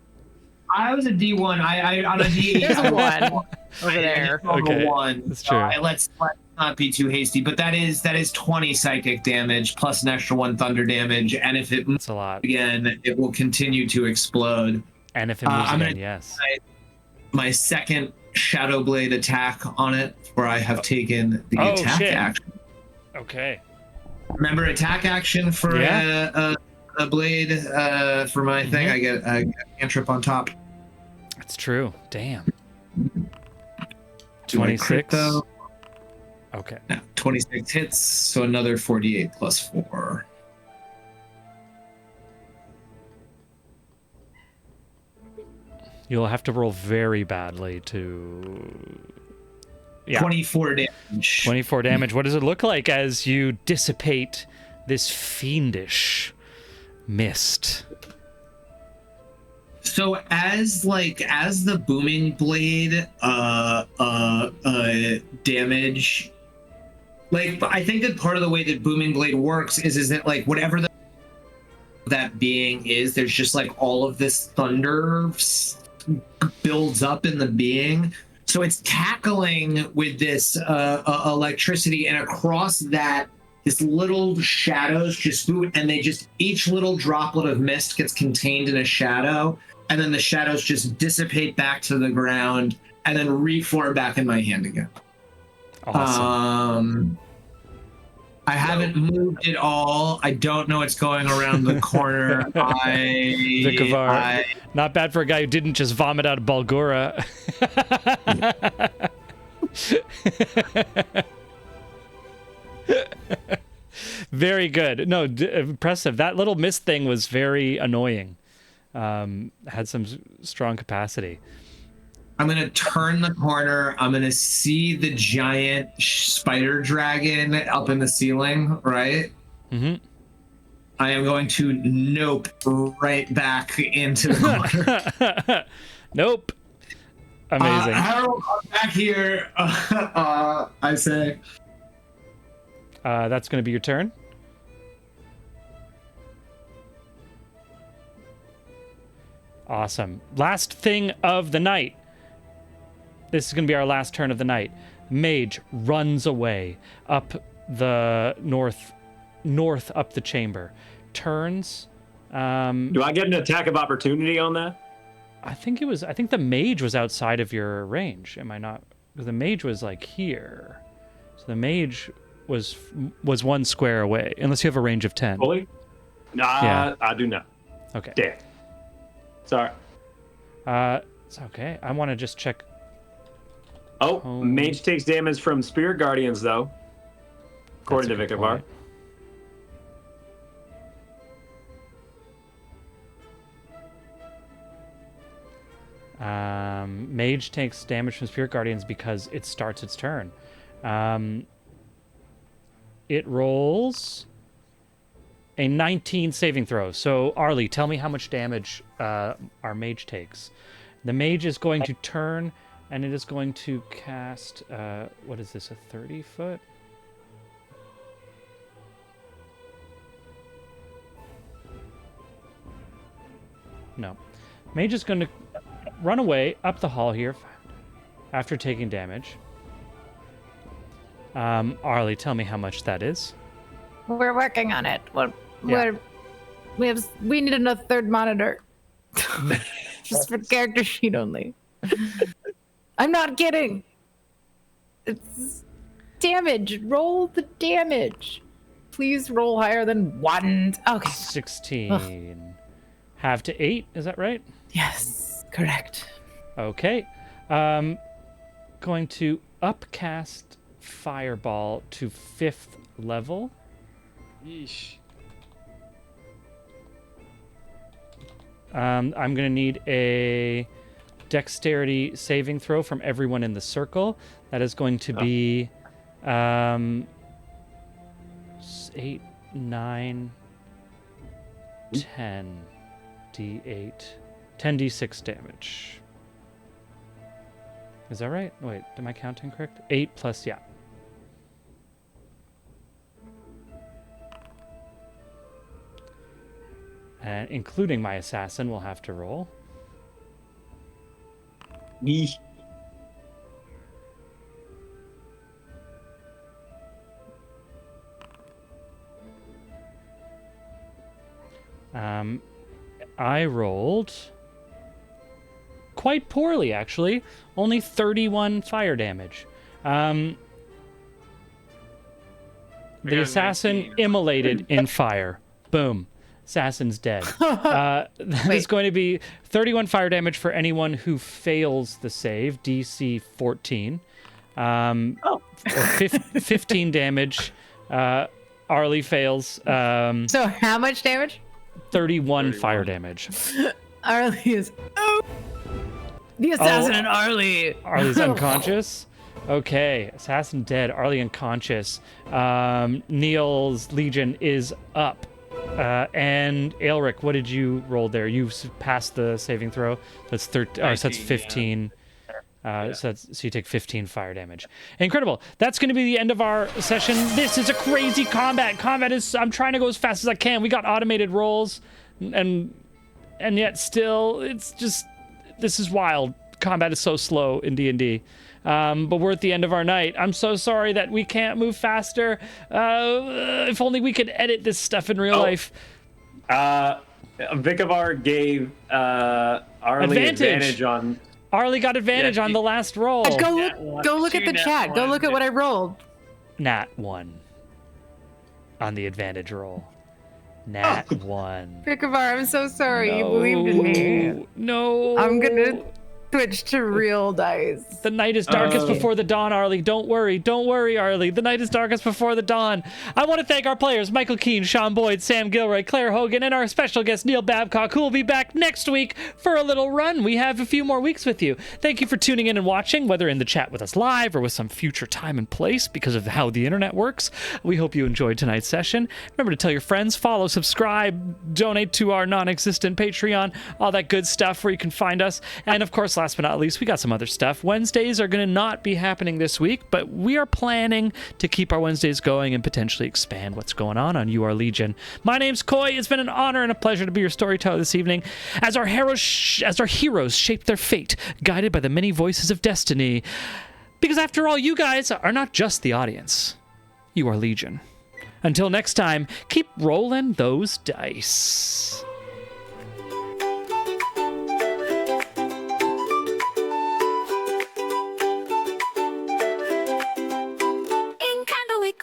I was a D1. I on a D8. There's a 1 over I there. rolled a Okay, 1. that's true. Let's not be too hasty, but that is 20 psychic damage plus an extra 1 thunder damage, and if it moves That's a lot. again, it will continue to explode. And if it moves I'm again, gonna- yes. My second Shadow Blade attack on it, where I have taken the Oh, attack shit. action. Okay. Remember attack action for Yeah. a blade for my thing? I get a cantrip on top. That's true. Damn. Do I crit 26. though? Okay. No, 26 hits, so another 48 plus 4. You'll have to roll very badly to... Yeah. 24 damage. 24 damage. What does it look like as you dissipate this fiendish mist? So as the booming blade damage, like I think that part of the way that booming blade works is that like whatever that that being is, there's just like all of this thunder builds up in the being. So it's cackling with this electricity, and across that, this little shadows just move, and they just, each little droplet of mist gets contained in a shadow, and then the shadows just dissipate back to the ground and then reform back in my hand again. Awesome. I haven't moved at all. I don't know what's going around the corner. Vikavar, not bad for a guy who didn't just vomit out of Balgora. Very good. No, impressive. That little mist thing was very annoying. Had some strong capacity. I'm going to turn the corner. I'm going to see the giant spider dragon up in the ceiling, right? Mm-hmm. I am going to nope right back into the corner. Nope. Amazing. Harold, I'm back here. I say. That's going to be your turn. Awesome. Last thing of the night. This is going to be our last turn of the night. Mage runs away up the north up the chamber. Turns. Do I get an attack of opportunity on that? I think the mage was outside of your range. Am I not? The mage was like here. So the mage was 1 square away, unless you have a range of 10. Fully? Yeah. I do not. Okay. Damn. Sorry. It's okay. I want to just check. Oh, mage takes damage from Spirit Guardians, though. According to Vikavar. Mage takes damage from Spirit Guardians because it starts its turn. It rolls a 19 saving throw. So, Arlie, tell me how much damage our mage takes. The mage is going to turn, and it is going to cast, what is this, a 30-foot? No. Mage is going to run away up the hall here after taking damage. Arlie, tell me how much that is. We're working on it. We need another third monitor. Just for character sheet only. I'm not kidding. It's damage. Roll the damage. Please roll higher than 1. Okay. 16. Ugh. Half to 8, is that right? Yes, correct. Okay. Going to upcast Fireball to 5th level. Yeesh. I'm going to need a dexterity saving throw from everyone in the circle. That is going to be 8, 9, 10 d8, 10 d6 damage. Is that right? Wait, am I counting correct? 8 plus, yeah. And including my assassin will have to roll. Yeesh. I rolled quite poorly, actually. Only 31 fire damage. The assassin 19. immolated in fire. Boom. Assassin's dead. That is going to be 31 fire damage for anyone who fails the save, DC 14. Or 15 damage. Arlie fails. So how much damage? 31 fire damage. Arlie is... Oh! The assassin and Arlie. Arlie's unconscious. Okay, assassin dead. Arlie unconscious. Neil's Legion is up. And Aelric, what did you roll there? You passed the saving throw. That's 13. So that's 15. So you take 15 fire damage. Incredible. That's going to be the end of our session. This is a crazy combat. Combat is... I'm trying to go as fast as I can. We got automated rolls. and yet still, it's just, this is wild. Combat is so slow in D&D. But we're at the end of our night. I'm so sorry that we can't move faster. If only we could edit this stuff in real life. Vikavar gave Arlie advantage on. Arlie got advantage on the last roll. Go look at the chat. Go look at what I rolled. Nat 1 on the advantage roll. Nat 1. Pickavar, I'm so sorry. You believed in me. No. I'm gonna switch to real dice. The night is darkest before the dawn, Arlie. Don't worry, Arlie. The night is darkest before the dawn. I want to thank our players, Michael Keane, Sean Boyd, Sam Gilroy, Claire Hogan, and our special guest, Neil Babcock, who will be back next week for a little run. We have a few more weeks with you. Thank you for tuning in and watching, whether in the chat with us live or with some future time and place because of how the internet works. We hope you enjoyed tonight's session. Remember to tell your friends, follow, subscribe, donate to our non-existent Patreon, all that good stuff where you can find us. And of course, last but not least, we got some other stuff. Wednesdays are going to not be happening this week, but we are planning to keep our Wednesdays going and potentially expand what's going on You Are Legion. My name's Coy. It's been an honor and a pleasure to be your storyteller this evening as our heroes shape their fate, guided by the many voices of destiny. Because after all, you guys are not just the audience. You are Legion. Until next time, keep rolling those dice.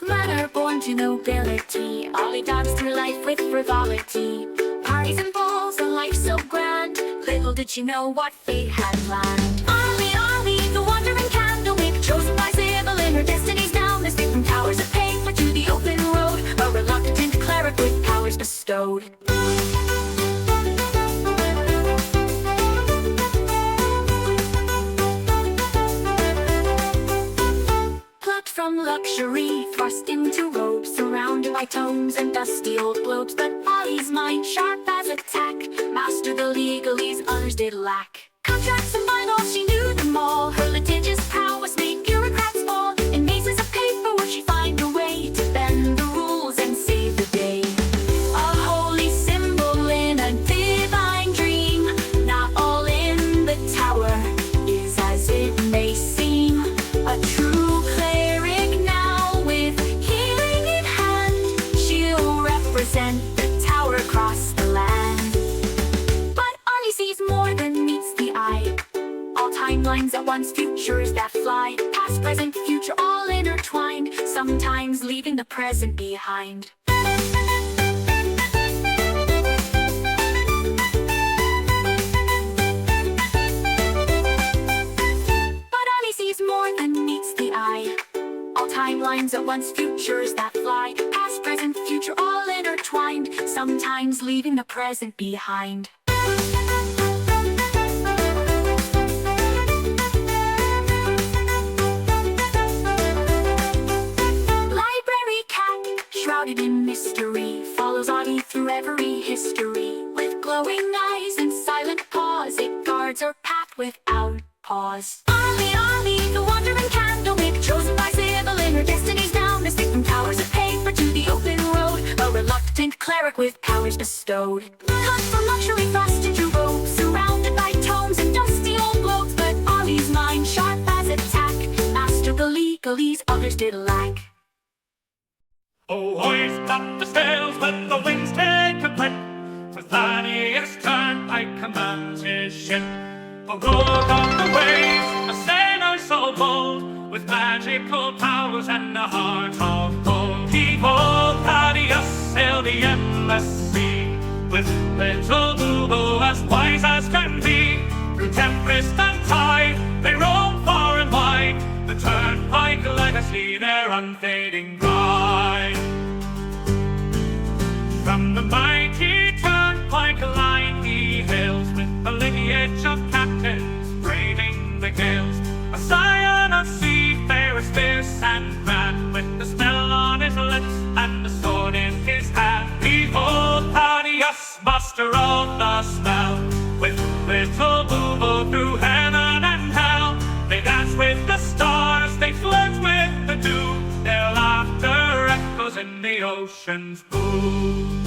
Manner born to nobility, Ollie danced through life with frivolity. Parties and balls, a life so grand. Little did she know what fate had planned. Ollie, the wandering candlemaker, chosen by Sybil in her destiny's down. Escape from towers of paper to the open road, a reluctant cleric with powers bestowed. From luxury, thrust into robes, surrounded by tomes and dusty old globes. But Ollie's mind, sharp as a tack, mastered the legalese others did lack. Contracts and bylaws, she knew them all. Her litigious prowess made bureaucrats fall. In mazes of paper would she find a way to bend the rules and save the day. A holy symbol in a divine dream. Not all in the tower is as it may seem. A true the tower across the land. But Arnie sees more than meets the eye. All timelines at once, futures that fly. Past, present, future, all intertwined. Sometimes leaving the present behind. But Arnie sees more than meets the eye. All timelines at once, futures that fly. Past, present, future, all intertwined. Sometimes leaving the present behind. Library cat, shrouded in mystery, follows Audie through every history. With glowing eyes and silent paws, it guards her path without pause. Ollie, the wandering candlemaker, chosen by Sybil in her destiny's down. Escape from towers of paper to the open road, a reluctant cleric with powers bestowed. Cut from luxury, thrust into robes, surrounded by tomes and dusty old globes. But Ollie's mind, sharp as a tack, mastered the legalese others did lack. Oh, hoist up the sails, let the winds take a grip. For Thaddeus turned, I command his ship. A roar on the waves, a sailor so bold, with magical powers and a heart of gold. Behold, Thaddeus sailed the endless sea, with little Boobo as wise as can be. Through tempest and tide, they roam far and wide, the turnpike legacy, their unfading pride. From the mighty turnpike line he hails, with the lineage of captains braving the gales. A scion of seafarers fierce and grand, with the smell on his lips and the sword in his hand. Behold, Thaddeus, master of the spell, with little Boobo through heaven and hell. They dance with the stars, they flirt with the dew, their laughter echoes in the ocean's blue.